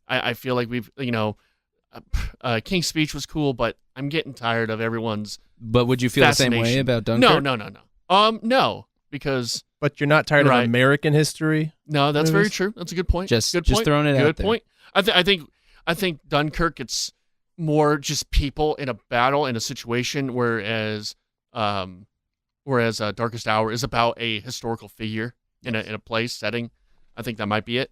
Speaker 2: I feel like we've, King's Speech was cool, but I'm getting tired of everyone's.
Speaker 1: But would you feel the same way about Dunkirk?
Speaker 2: No. No, because.
Speaker 3: But you're not tired of American history?
Speaker 2: No, that's
Speaker 3: movies?
Speaker 2: very true. That's a good point.
Speaker 1: Just
Speaker 2: point.
Speaker 1: throwing it out there.
Speaker 2: Good point. I think Dunkirk, it's more just people in a battle in a situation, whereas Darkest Hour is about a historical figure in a place setting. I think that might be it.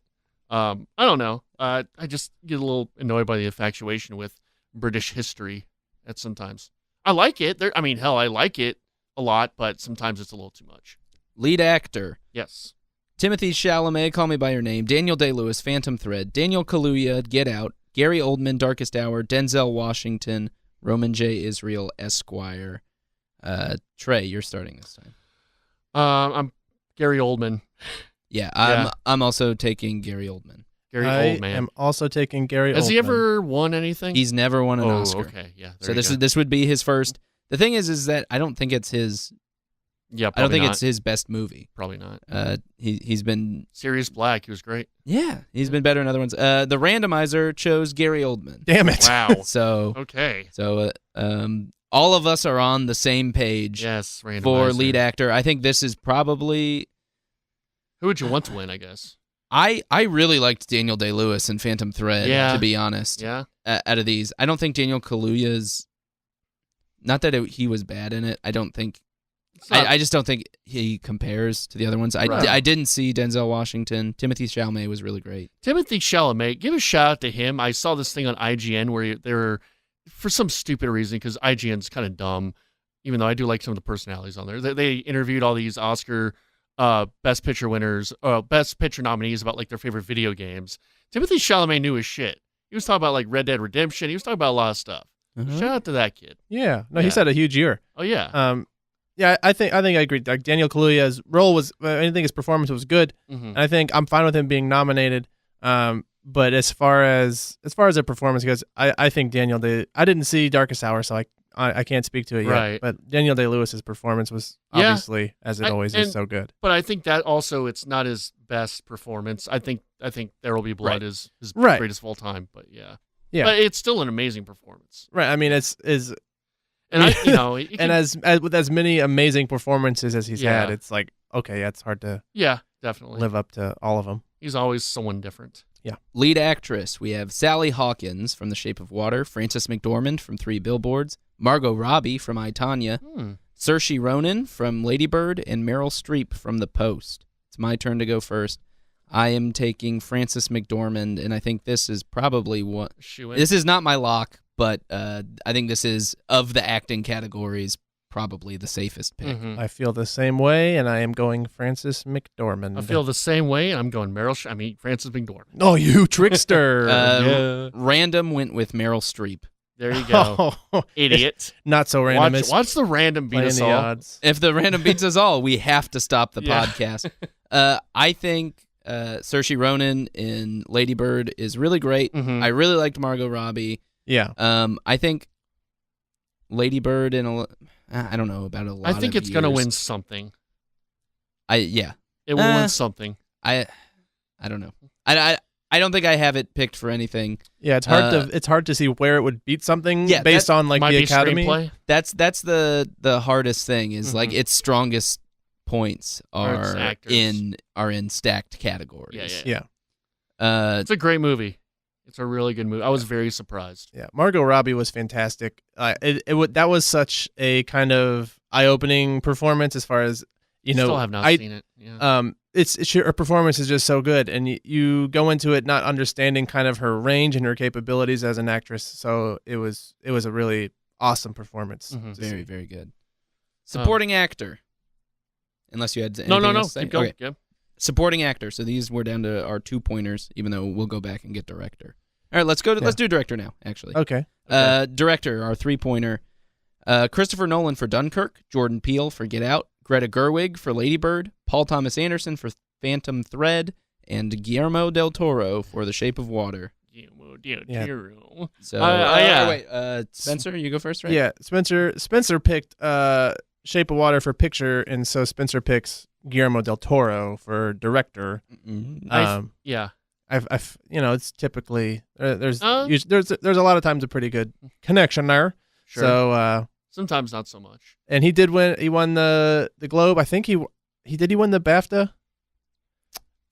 Speaker 2: I don't know. I just get a little annoyed by the infatuation with British history at sometimes. I like it. I like it a lot, but sometimes it's a little too much.
Speaker 1: Lead actor.
Speaker 2: Yes.
Speaker 1: Timothée Chalamet, Call Me By Your Name. Daniel Day-Lewis, Phantom Thread. Daniel Kaluuya, Get Out. Gary Oldman, Darkest Hour. Denzel Washington, Roman J. Israel, Esquire. Trey, you're starting this time.
Speaker 2: I'm Gary Oldman.
Speaker 1: Yeah, I'm also taking Gary Oldman.
Speaker 3: I am also taking Gary Oldman.
Speaker 2: Has he ever won anything?
Speaker 1: He's never won an Oscar.
Speaker 2: Okay, yeah.
Speaker 1: So this would be his first. The thing is that I don't think it's his.
Speaker 2: Yeah,
Speaker 1: I don't think it's his best movie.
Speaker 2: Probably not.
Speaker 1: He's been
Speaker 2: Sirius Black. He was great.
Speaker 1: Yeah, he's been better in other ones. The randomizer chose Gary Oldman.
Speaker 3: Damn it!
Speaker 2: Wow.
Speaker 1: So
Speaker 2: okay.
Speaker 1: So all of us are on the same page.
Speaker 2: Yes, randomizer.
Speaker 1: For lead actor. I think this is probably.
Speaker 2: Who would you want to win? I guess.
Speaker 1: I really liked Daniel Day-Lewis in Phantom Thread.
Speaker 2: Yeah.
Speaker 1: To be honest.
Speaker 2: Yeah.
Speaker 1: Out of these, I don't think Daniel Kaluuya's. Not that he was bad in it. I don't think. I just don't think he compares to the other ones. I didn't see Denzel Washington. Timothée Chalamet was really great.
Speaker 2: Timothée Chalamet, give a shout out to him. I saw this thing on IGN where they were, for some stupid reason, because IGN's kind of dumb, even though I do like some of the personalities on there. They interviewed all these Oscar Best Picture winners, Best Picture nominees about like their favorite video games. Timothée Chalamet knew his shit. He was talking about like Red Dead Redemption. He was talking about a lot of stuff. Shout out to that kid.
Speaker 3: Yeah. No, he's had a huge year.
Speaker 2: Oh yeah.
Speaker 3: Yeah, I think I agree. Like Daniel Kaluuya's role was, I think his performance was good.
Speaker 2: Mm-hmm.
Speaker 3: And I think I'm fine with him being nominated. But as far as a performance goes, I think I didn't see Darkest Hour, so I can't speak to it yet. But Daniel Day-Lewis's performance was obviously, as it always is, so good.
Speaker 2: But I think that also it's not his best performance. I think There Will Be Blood is his greatest of all time. But yeah. But it's still an amazing performance.
Speaker 3: Right. I mean, it's
Speaker 2: and
Speaker 3: and with as many amazing performances as he's had, it's like, okay, it's hard to
Speaker 2: definitely
Speaker 3: live up to all of them.
Speaker 2: He's always someone different.
Speaker 3: Yeah.
Speaker 1: Lead actress, we have Sally Hawkins from The Shape of Water, Frances McDormand from 3 Billboards, Margot Robbie from I, Tonya, Saoirse Ronan from Lady Bird, and Meryl Streep from The Post. It's my turn to go first. I am taking Frances McDormand, and I think this is probably what... This is not my lock, but I think this is, of the acting categories, probably the safest pick.
Speaker 2: Mm-hmm.
Speaker 3: I feel the same way, and I am going Frances McDormand.
Speaker 2: I feel the same way, and I'm going Frances McDormand.
Speaker 3: Oh, you trickster.
Speaker 1: Random went with Meryl Streep.
Speaker 2: There you go. Idiot.
Speaker 3: Not so random.
Speaker 2: Watch the random beat us all.
Speaker 3: Odds.
Speaker 1: If the random beats us all, we have to stop the podcast. I think Saoirse Ronan in Lady Bird is really great.
Speaker 2: Mm-hmm.
Speaker 1: I really liked Margot Robbie.
Speaker 3: Yeah.
Speaker 1: I think Lady Bird I don't know about a lot.
Speaker 2: I think it's
Speaker 1: going
Speaker 2: to win something.
Speaker 1: It
Speaker 2: will win something.
Speaker 1: I don't know. I don't think I have it picked for anything.
Speaker 3: Yeah, it's hard to see where it would beat something based on like the Academy.
Speaker 2: Screenplay.
Speaker 1: That's the hardest thing is like its strongest points are in stacked categories.
Speaker 2: Yeah. It's a great movie. It's a really good movie. I was very surprised.
Speaker 3: Yeah, Margot Robbie was fantastic. That was such a kind of eye-opening performance as far as
Speaker 2: Still have not seen it. Yeah.
Speaker 3: Her performance is just so good, and you go into it not understanding kind of her range and her capabilities as an actress. So it was a really awesome performance.
Speaker 2: Mm-hmm.
Speaker 1: Very, very good. Supporting actor. Unless you had anything else to say.
Speaker 2: Keep going.
Speaker 1: Okay.
Speaker 2: Yeah.
Speaker 1: Supporting actor. So these were down to our 2-pointers, even though we'll go back and get director. All right, let's do director now, actually.
Speaker 3: Okay.
Speaker 1: Director, our 3-pointer. Christopher Nolan for Dunkirk, Jordan Peele for Get Out, Greta Gerwig for Lady Bird, Paul Thomas Anderson for Phantom Thread, and Guillermo del Toro for The Shape of Water.
Speaker 2: Guillermo del Toro.
Speaker 1: So, wait, Spencer, you go first, right?
Speaker 3: Yeah, Spencer picked Shape of Water for picture, and so Spencer picks Guillermo del Toro for director.
Speaker 1: Mm-hmm.
Speaker 3: it's typically there's a lot of times a pretty good connection there.
Speaker 2: Sure.
Speaker 3: So
Speaker 2: sometimes not so much.
Speaker 3: And he did win. He won the Globe. I think he win the BAFTA.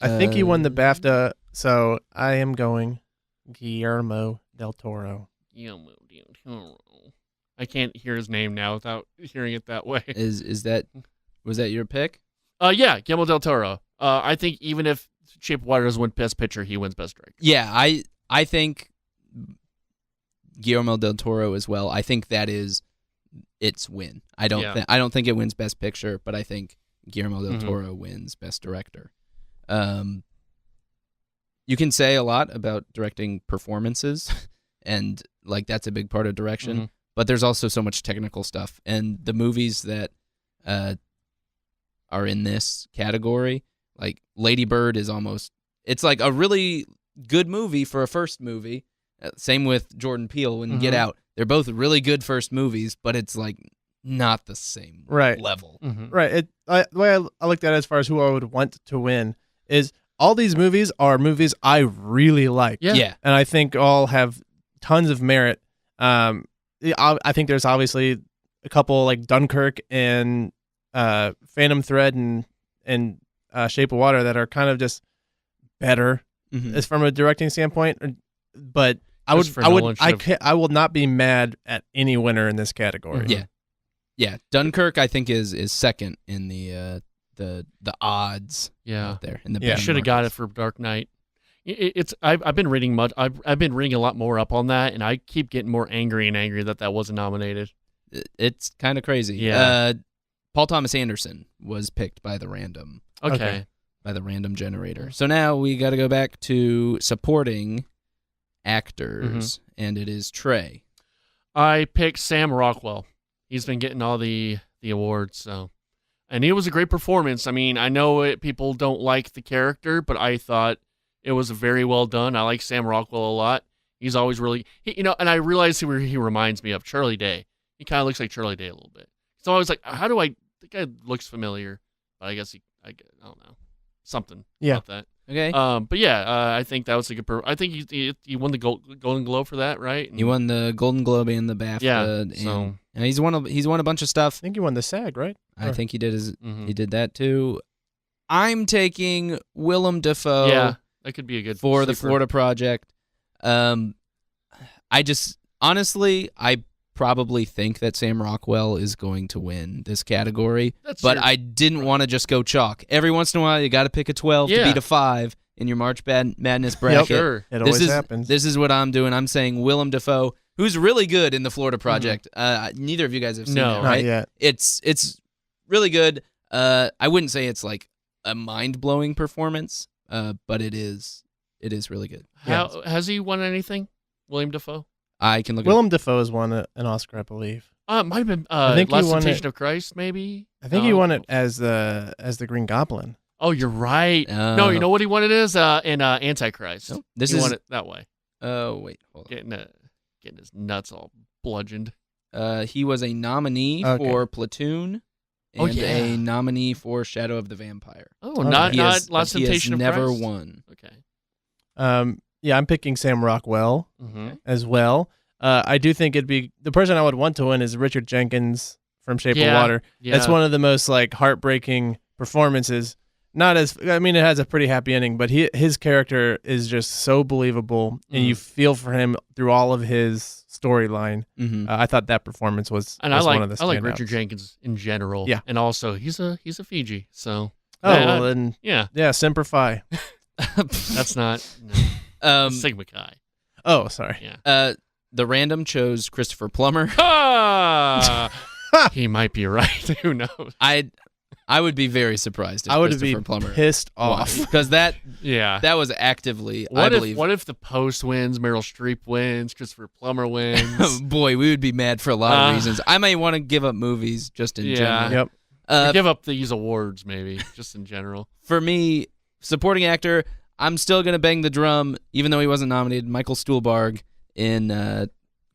Speaker 3: I think he won the BAFTA. So I am going Guillermo del Toro.
Speaker 2: Guillermo del Toro. I can't hear his name now without hearing it that way.
Speaker 1: Was that your pick?
Speaker 2: Yeah, Guillermo del Toro. I think even if Shape of Water doesn't win Best Picture, he wins Best Director.
Speaker 1: Yeah, I think Guillermo del Toro as well. I think that is its win. I don't think it wins Best Picture, but I think Guillermo del Toro wins Best Director. You can say a lot about directing performances, and like that's a big part of direction. But there's also so much technical stuff, and the movies that are in this category, like Lady Bird it's like a really good movie for a first movie. Same with Jordan Peele and Get Out. They're both really good first movies, but it's like not the same level.
Speaker 3: Right. The way I looked at it as far as who I would want to win is all these movies are movies I really like.
Speaker 1: Yeah.
Speaker 3: And I think all have tons of merit. I think there's obviously a couple like Dunkirk and Phantom Thread and Shape of Water that are kind of just better as from a directing standpoint. But I will not be mad at any winner in this category.
Speaker 1: Yeah. Dunkirk I think is second in the odds out there. In the
Speaker 2: should have got it for Dark Knight. I've been reading I've been reading a lot more up on that, and I keep getting more angry and angry that wasn't nominated.
Speaker 1: It's kind of crazy.
Speaker 2: Yeah.
Speaker 1: Paul Thomas Anderson was picked by the random.
Speaker 2: Okay.
Speaker 1: By the random generator. So now we got to go back to supporting actors, and it is Trey.
Speaker 2: I picked Sam Rockwell. He's been getting all the awards, so. And it was a great performance. I mean, I know people don't like the character, but I thought it was very well done. I like Sam Rockwell a lot. He's always really, and I realized he reminds me of Charlie Day. He kind of looks like Charlie Day a little bit. So I was like, the guy looks familiar, but I guess I don't know, something about that.
Speaker 1: Okay.
Speaker 2: But yeah, I think that was a good. I think he won the Golden Globe for that, right?
Speaker 1: He won the Golden Globe and the BAFTA.
Speaker 2: Yeah.
Speaker 1: And he's won a bunch of stuff.
Speaker 3: I think he won the SAG, right?
Speaker 1: I think he did he did that too. I'm taking Willem Dafoe.
Speaker 2: Yeah, that could be a good
Speaker 1: for
Speaker 2: sleeper.
Speaker 1: the Florida Project. I probably think that Sam Rockwell is going to win this category, I didn't want to just go chalk. Every once in a while, you got to pick a 12 to beat a 5 in your March Madness bracket.
Speaker 2: Sure.
Speaker 3: It always happens.
Speaker 1: This is what I'm doing. I'm saying Willem Dafoe, who's really good in the Florida Project. Neither of you guys have seen it, right?
Speaker 3: Not yet.
Speaker 1: It's really good. I wouldn't say it's like a mind-blowing performance, but it is really good.
Speaker 2: Has he won anything, William Dafoe?
Speaker 1: I can look.
Speaker 3: Willem Dafoe has won an Oscar, I believe.
Speaker 2: It might have been Last Temptation of Christ, maybe.
Speaker 3: I think he won it as the Green Goblin.
Speaker 2: Oh, you're right. No, you know what he won it as in Antichrist.
Speaker 1: Nope.
Speaker 2: He won it that way.
Speaker 1: Oh wait, hold on.
Speaker 2: Getting his nuts all bludgeoned.
Speaker 1: He was a nominee for Platoon and a nominee for Shadow of the Vampire.
Speaker 2: Oh, not Last Temptation of Christ.
Speaker 1: Never won.
Speaker 2: Okay.
Speaker 3: Yeah, I'm picking Sam Rockwell as well. I do think it'd be the person I would want to win is Richard Jenkins from Shape of Water.
Speaker 2: Yeah.
Speaker 3: That's one of the most heartbreaking performances. It has a pretty happy ending, but his character is just so believable, and you feel for him through all of his storyline. I thought that performance was one of the standouts.
Speaker 2: I like Richard Jenkins in general.
Speaker 3: Yeah,
Speaker 2: and also he's a Fiji, so
Speaker 3: Semper Fi.
Speaker 2: That's not Sigma Chi.
Speaker 3: Oh, sorry.
Speaker 2: Yeah.
Speaker 1: The random chose Christopher Plummer.
Speaker 2: He might be right. Who knows?
Speaker 1: I would be very surprised if Christopher Plummer
Speaker 3: pissed off
Speaker 1: because that was actively.
Speaker 2: What if the Post wins, Meryl Streep wins, Christopher Plummer wins?
Speaker 1: Boy, we would be mad for a lot of reasons. I may want to give up movies just in general.
Speaker 3: Yep.
Speaker 2: Give up these awards maybe just in general.
Speaker 1: For me, supporting actor, I'm still gonna bang the drum, even though he wasn't nominated. Michael Stuhlbarg in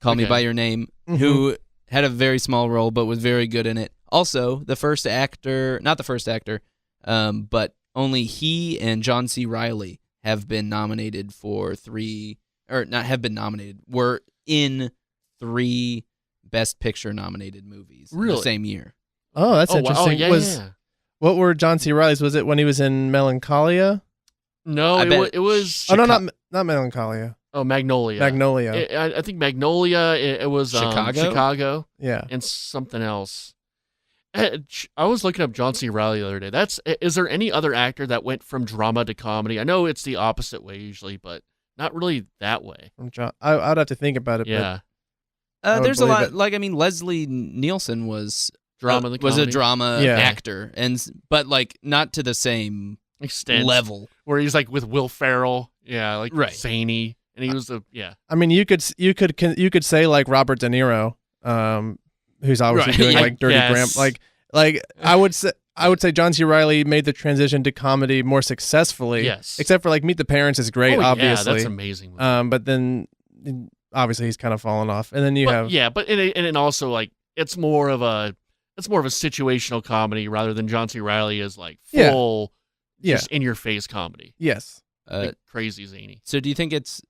Speaker 1: Call Me by Your Name, who had a very small role but was very good in it. Also, not the first actor, but only he and John C. Reilly have been nominated for were in 3 Best Picture nominated movies
Speaker 2: Really?
Speaker 1: the same year.
Speaker 3: Oh, that's interesting.
Speaker 2: Wow. Oh, yeah.
Speaker 3: What were John C. Reilly's? Was it when he was in Melancholia?
Speaker 2: No, it was.
Speaker 3: Oh, no, not Melancholia.
Speaker 2: Oh, Magnolia. I think Magnolia. It was Chicago.
Speaker 3: Yeah,
Speaker 2: and something else. I was looking up John C. Reilly the other day. Is there any other actor that went from drama to comedy? I know it's the opposite way usually, but not really that way.
Speaker 3: From John, I'd have to think about it.
Speaker 2: Yeah.
Speaker 1: There's a lot. Like, I mean, Leslie Nielsen was a drama actor, but like not to the same
Speaker 2: extent
Speaker 1: level.
Speaker 2: Where he's like with Will Ferrell, zany, and he was
Speaker 3: I mean, you could say like Robert De Niro, who's obviously doing like Dirty Grandpa. Like I would say John C. Reilly made the transition to comedy more successfully.
Speaker 2: Yes.
Speaker 3: Except for like Meet the Parents is great, obviously.
Speaker 2: Yeah, that's amazing.
Speaker 3: But then obviously he's kind of fallen off, and then
Speaker 2: but also like it's more of a situational comedy rather than John C. Reilly is like full, just in your face comedy.
Speaker 3: Yes.
Speaker 2: Like crazy zany.
Speaker 1: So do you think it's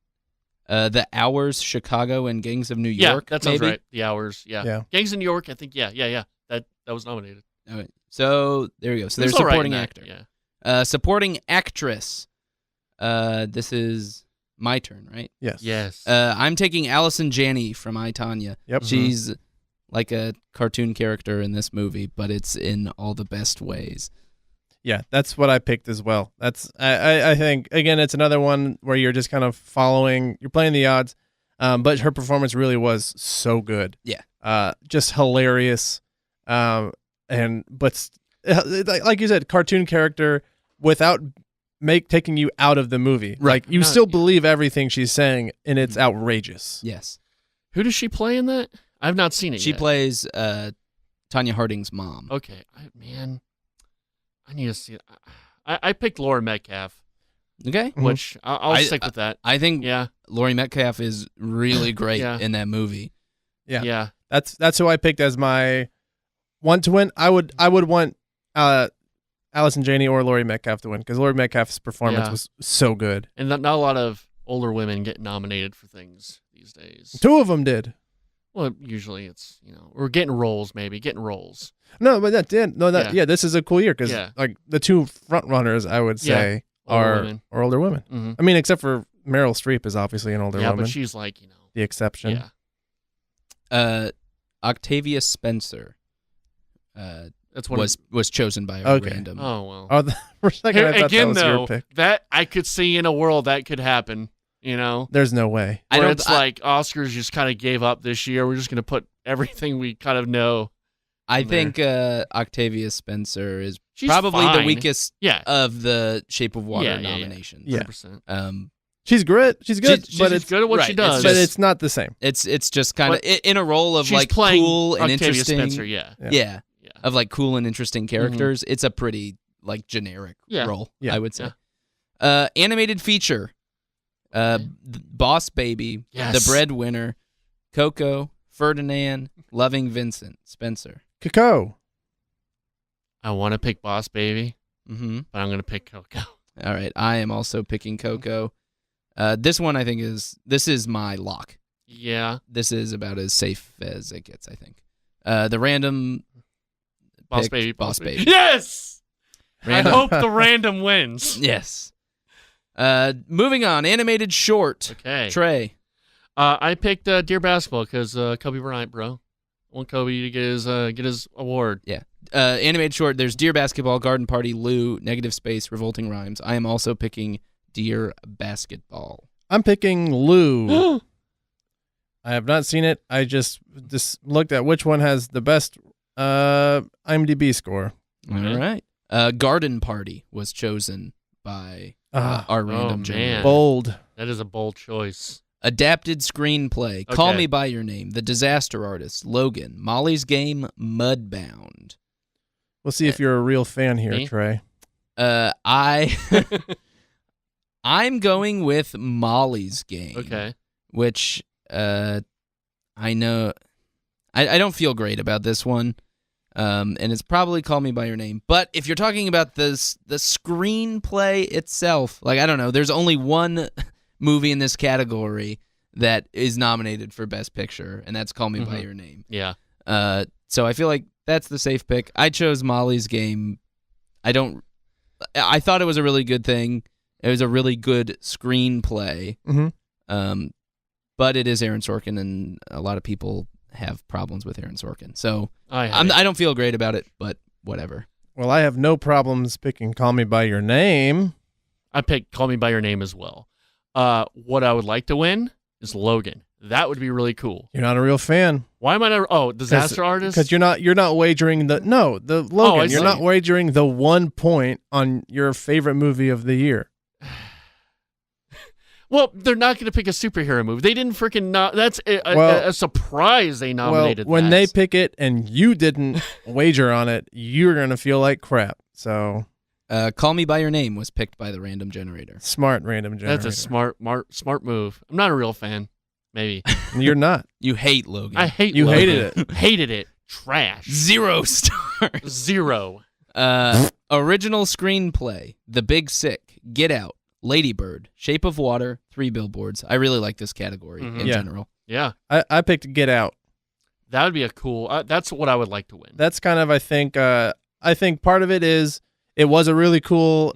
Speaker 1: The Hours, Chicago, and Gangs of New York?
Speaker 2: Yeah, that sounds
Speaker 1: maybe?
Speaker 2: right. The Hours, yeah. Gangs of New York, I think, yeah. That was nominated.
Speaker 1: All right. So there we go. So there's supporting actor.
Speaker 2: Yeah.
Speaker 1: Supporting actress. This is my turn, right?
Speaker 3: Yes.
Speaker 1: I'm taking Allison Janney from I, Tonya.
Speaker 3: Yep.
Speaker 1: She's like a cartoon character in this movie, but it's in all the best ways.
Speaker 3: Yeah, that's what I picked as well. I think, again, it's another one where you're just kind of you're playing the odds, but her performance really was so good.
Speaker 1: Yeah.
Speaker 3: Just hilarious. But like you said, cartoon character without taking you out of the movie.
Speaker 1: Right.
Speaker 3: Like you still believe everything she's saying, and it's outrageous.
Speaker 1: Yes.
Speaker 2: Who does she play in that? I've not seen it
Speaker 1: She
Speaker 2: yet.
Speaker 1: plays Tonya Harding's mom.
Speaker 2: Okay. I need to see it. I picked Laura Metcalf.
Speaker 1: Okay.
Speaker 2: Which I'll stick with that.
Speaker 1: I think Laurie Metcalf is really great in that movie.
Speaker 3: Yeah. That's who I picked as my one to win. I would want Allison Janney or Laurie Metcalf to win, because Laurie Metcalf's performance was so good.
Speaker 2: And not a lot of older women get nominated for things these days.
Speaker 3: 2 of them did.
Speaker 2: Well, usually it's, we're getting roles,
Speaker 3: No, but this is a cool year, because like the 2 front runners, I would say, are older women.
Speaker 2: Mm-hmm.
Speaker 3: I mean, except for Meryl Streep is obviously an older woman.
Speaker 2: Yeah, but she's like,
Speaker 3: the exception.
Speaker 2: Yeah.
Speaker 1: Octavia Spencer
Speaker 2: That's
Speaker 1: was chosen by a random.
Speaker 2: Oh, well.
Speaker 3: For a second, I thought
Speaker 2: again,
Speaker 3: that was your pick.
Speaker 2: That I could see in a world that could happen,
Speaker 3: There's no way.
Speaker 2: Like Oscars just kind of gave up this year. We're just going to put everything we kind of know.
Speaker 1: I think Octavia Spencer is probably the weakest of the Shape of Water nominations.
Speaker 3: Yeah.
Speaker 2: 100%.
Speaker 3: She's great. She's good, but it's
Speaker 2: good at what she does.
Speaker 3: But it's not the same.
Speaker 1: It's just kind of in a role of like cool and
Speaker 2: Octavia
Speaker 1: interesting.
Speaker 2: Spencer,
Speaker 1: yeah. Of like cool and interesting characters. Mm-hmm. It's a pretty like generic role, I would say. Animated feature. Boss Baby, The Breadwinner, Coco, Ferdinand, Loving Vincent, Spencer.
Speaker 3: Coco.
Speaker 2: I want to pick Boss Baby,
Speaker 1: but
Speaker 2: I'm going to pick Coco.
Speaker 1: All right, I am also picking Coco. This one I think is my lock.
Speaker 2: Yeah.
Speaker 1: This is about as safe as it gets, I think. The random
Speaker 2: Boss Baby.
Speaker 1: Yes!
Speaker 2: I hope the random wins.
Speaker 1: Yes. Moving on, animated short.
Speaker 2: Okay.
Speaker 1: Trey.
Speaker 2: I picked Dear Basketball because Kobe Bryant, bro. I want Kobe to get his award.
Speaker 1: Yeah. Animated short, there's Dear Basketball, Garden Party, Lou, Negative Space, Revolting Rhymes. I am also picking Dear Basketball.
Speaker 3: I'm picking Lou. I have not seen it. I just looked at which one has the best IMDb score.
Speaker 1: All right. Garden Party was chosen by our random
Speaker 2: man.
Speaker 3: Bold.
Speaker 2: That is a bold choice.
Speaker 1: Adapted screenplay.
Speaker 2: Okay.
Speaker 1: Call Me by Your Name. The Disaster Artist. Logan. Molly's Game. Mudbound.
Speaker 3: We'll see if you're a real fan here, Trey.
Speaker 1: I'm going with Molly's Game.
Speaker 2: Okay.
Speaker 1: Which I know I don't feel great about this one. and it's probably Call Me by Your Name. But if you're talking about the screenplay itself, like I don't know, there's only one movie in this category that is nominated for Best Picture, and that's Call Me by Your Name.
Speaker 2: Yeah.
Speaker 1: So I feel like that's the safe pick. I chose Molly's Game. I thought it was a really good thing. It was a really good screenplay. But it is Aaron Sorkin, and a lot of people have problems with Aaron Sorkin. So I don't feel great about it, but whatever.
Speaker 3: Well, I have no problems picking Call Me by Your Name.
Speaker 2: I picked Call Me by Your Name as well. What I would like to win is Logan. That would be really cool.
Speaker 3: You're not a real fan.
Speaker 2: Why am I not? Oh, Disaster Artist?
Speaker 3: Because you're not wagering the Logan. You're not wagering the 1 point on your favorite movie of the year.
Speaker 2: Well, they're not going to pick a superhero movie. They didn't freaking that's a surprise they nominated
Speaker 3: when they pick it and you didn't wager on it, you're going to feel like crap. So,
Speaker 1: Call Me by Your Name was picked by the random generator.
Speaker 3: Smart random generator.
Speaker 2: That's a smart move. I'm not a real fan. Maybe.
Speaker 3: You're not.
Speaker 1: You hate Logan.
Speaker 2: I hate
Speaker 3: you
Speaker 2: Logan.
Speaker 3: hated it.
Speaker 2: Hated it. Trash.
Speaker 1: 0 stars.
Speaker 2: 0.
Speaker 1: Original screenplay: The Big Sick, Get Out, Lady Bird, Shape of Water, 3 Billboards. I really like this category in general.
Speaker 2: Yeah.
Speaker 3: I picked Get Out.
Speaker 2: That would be a cool. That's what I would like to win.
Speaker 3: That's kind of I think part of it is it was a really cool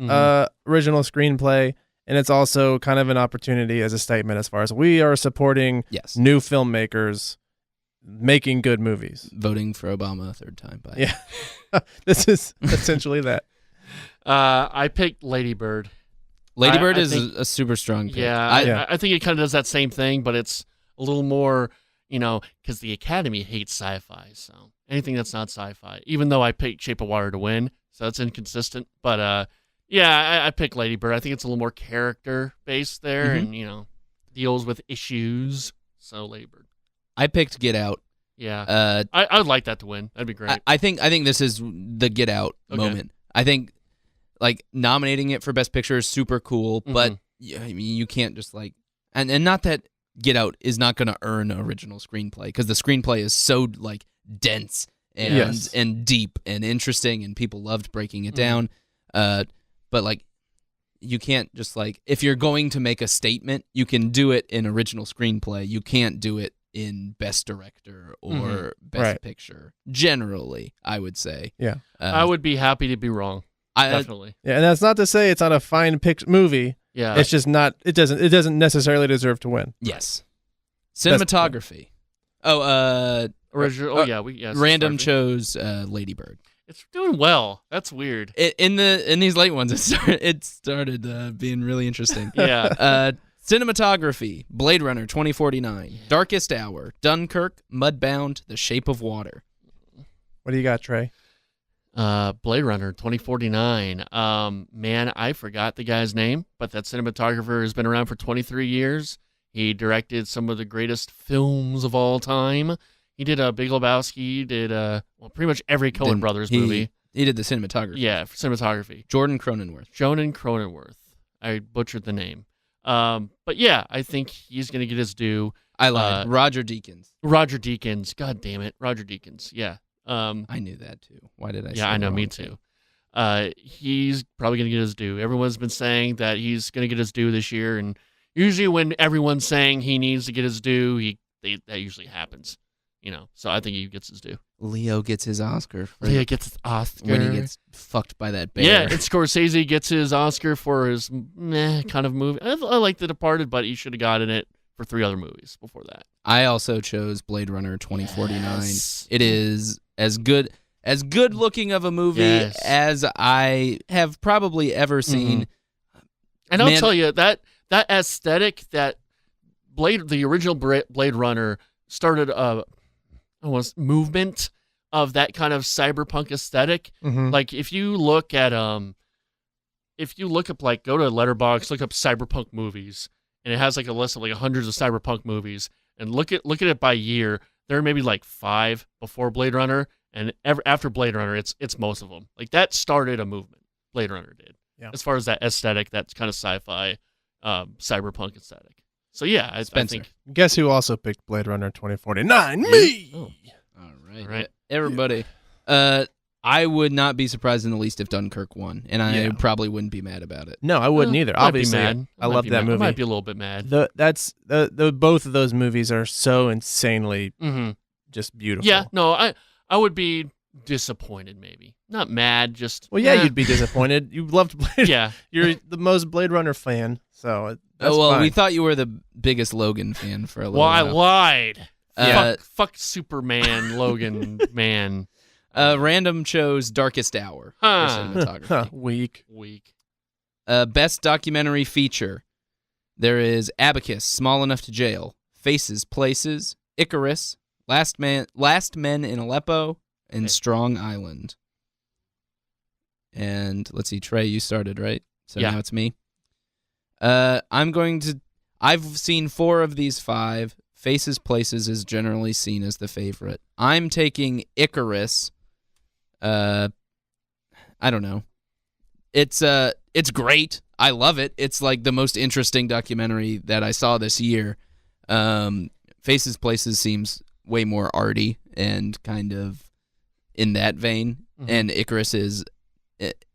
Speaker 3: original screenplay. And it's also kind of an opportunity as a statement as far as we are supporting new filmmakers making good movies.
Speaker 1: Voting for Obama a third time. But
Speaker 3: yeah, this is essentially that.
Speaker 2: I picked Lady Bird.
Speaker 1: Lady Bird is a super strong pick.
Speaker 2: Yeah, I think it kind of does that same thing, but it's a little more, because the Academy hates sci-fi. So anything that's not sci-fi, even though I picked Shape of Water to win, so that's inconsistent. But yeah, I picked Lady Bird. I think it's a little more character-based there and, deals with issues. So Lady Bird.
Speaker 1: I picked Get Out.
Speaker 2: Yeah. I would like that to win. That'd be great.
Speaker 1: I think this is the Get Out moment. I think, nominating it for Best Picture is super cool, but you can't just, and not that Get Out is not going to earn original screenplay, because the screenplay is so, dense and deep and interesting, and people loved breaking it down. But you can't just if you're going to make a statement, you can do it in original screenplay. You can't do it in Best Director or Best Picture. Generally, I would say.
Speaker 3: Yeah,
Speaker 2: I would be happy to be wrong. Definitely.
Speaker 3: Yeah, and that's not to say it's not a fine movie.
Speaker 2: Yeah,
Speaker 3: it's just not. It doesn't necessarily deserve to win.
Speaker 1: Yes. Cinematography. Random chose Lady Bird.
Speaker 2: It's doing well. That's weird.
Speaker 1: In these late ones, it started being really interesting.
Speaker 2: Yeah.
Speaker 1: Cinematography: Blade Runner 2049, Darkest Hour, Dunkirk, Mudbound, The Shape of Water.
Speaker 3: What do you got, Trey?
Speaker 2: Blade Runner 2049. Man, I forgot the guy's name, but that cinematographer has been around for 23 years. He directed some of the greatest films of all time. He did Big Lebowski. He did pretty much every Coen Brothers movie.
Speaker 1: He did the cinematography.
Speaker 2: Yeah, for cinematography.
Speaker 1: Jordan Cronenworth. I butchered the name.
Speaker 2: But yeah, I think he's gonna get his due.
Speaker 1: I lied. Roger Deakins.
Speaker 2: God damn it, Roger Deakins. Yeah.
Speaker 1: I knew that too. Why did I?
Speaker 2: Yeah, I know. Me too. He's probably gonna get his due. Everyone's been saying that he's gonna get his due this year, and usually when everyone's saying he needs to get his due, that usually happens. So I think he gets his due.
Speaker 1: Leo gets his Oscar.
Speaker 2: Leo gets his Oscar.
Speaker 1: When he gets fucked by that bear.
Speaker 2: Yeah, and Scorsese gets his Oscar for his kind of movie. I like The Departed, but he should have gotten it for 3 other movies before that.
Speaker 1: I also chose Blade Runner 2049.
Speaker 2: Yes.
Speaker 1: It is as good looking of a movie as I have probably ever seen.
Speaker 2: And I'll tell you, that aesthetic, that the original Blade Runner started almost movement of that kind of cyberpunk aesthetic. Like if you look up go to Letterboxd, look up cyberpunk movies, and it has a list of hundreds of cyberpunk movies, and look at it by year. There are maybe 5 before Blade Runner, and after Blade Runner, it's most of them. That started a movement. Blade Runner did. Yeah. As far as that aesthetic, that's kind of sci-fi, cyberpunk aesthetic. So yeah, I think.
Speaker 3: Guess who also picked Blade Runner 2049? Me.
Speaker 1: Oh. All right. Everybody. I would not be surprised in the least if Dunkirk won, and I probably wouldn't be mad about it.
Speaker 3: No, I wouldn't either. Obviously,
Speaker 2: I'd be mad.
Speaker 3: I love that movie.
Speaker 2: I might be a little bit mad.
Speaker 3: Both of those movies are so insanely just beautiful.
Speaker 2: Yeah, no, I would be disappointed, maybe not mad. Just
Speaker 3: you'd be disappointed. You loved Blade.
Speaker 2: Yeah,
Speaker 3: you're the most Blade Runner fan, so that's
Speaker 1: well,
Speaker 3: fine.
Speaker 1: we thought you were the biggest Logan fan for a little while.
Speaker 2: I lied.
Speaker 1: Yeah.
Speaker 2: Fuck Superman, Logan, man.
Speaker 1: Random chose Darkest Hour for cinematography.
Speaker 2: Weak.
Speaker 1: Best documentary feature. There is Abacus, Small Enough to Jail, Faces, Places, Icarus, Last Men in Aleppo, and Strong Island. And let's see, Trey, you started, right? So now it's me. I've seen 4 of these 5. Faces, Places is generally seen as the favorite. I'm taking Icarus. I don't know. It's great. I love it. It's like the most interesting documentary that I saw this year. Faces, Places seems way more arty and kind of in that vein. Mm-hmm. And Icarus is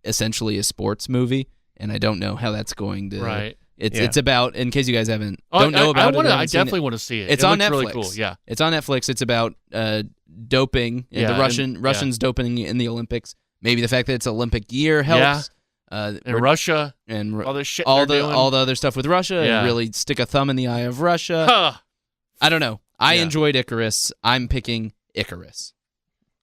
Speaker 1: essentially a sports movie, and I don't know how that's going to.
Speaker 2: Right.
Speaker 1: It's about, in case you guys don't know about it.
Speaker 2: I definitely want to see it.
Speaker 1: It's on Netflix.
Speaker 2: Really cool. Yeah.
Speaker 1: It's on Netflix. It's about doping, the Russians doping in the Olympics. Maybe the fact that it's Olympic year helps.
Speaker 2: And Russia
Speaker 1: and
Speaker 2: all this shit.
Speaker 1: All the other stuff with Russia.
Speaker 2: Yeah.
Speaker 1: And really stick a thumb in the eye of Russia.
Speaker 2: Huh.
Speaker 1: I don't know. I enjoyed Icarus. I'm picking Icarus.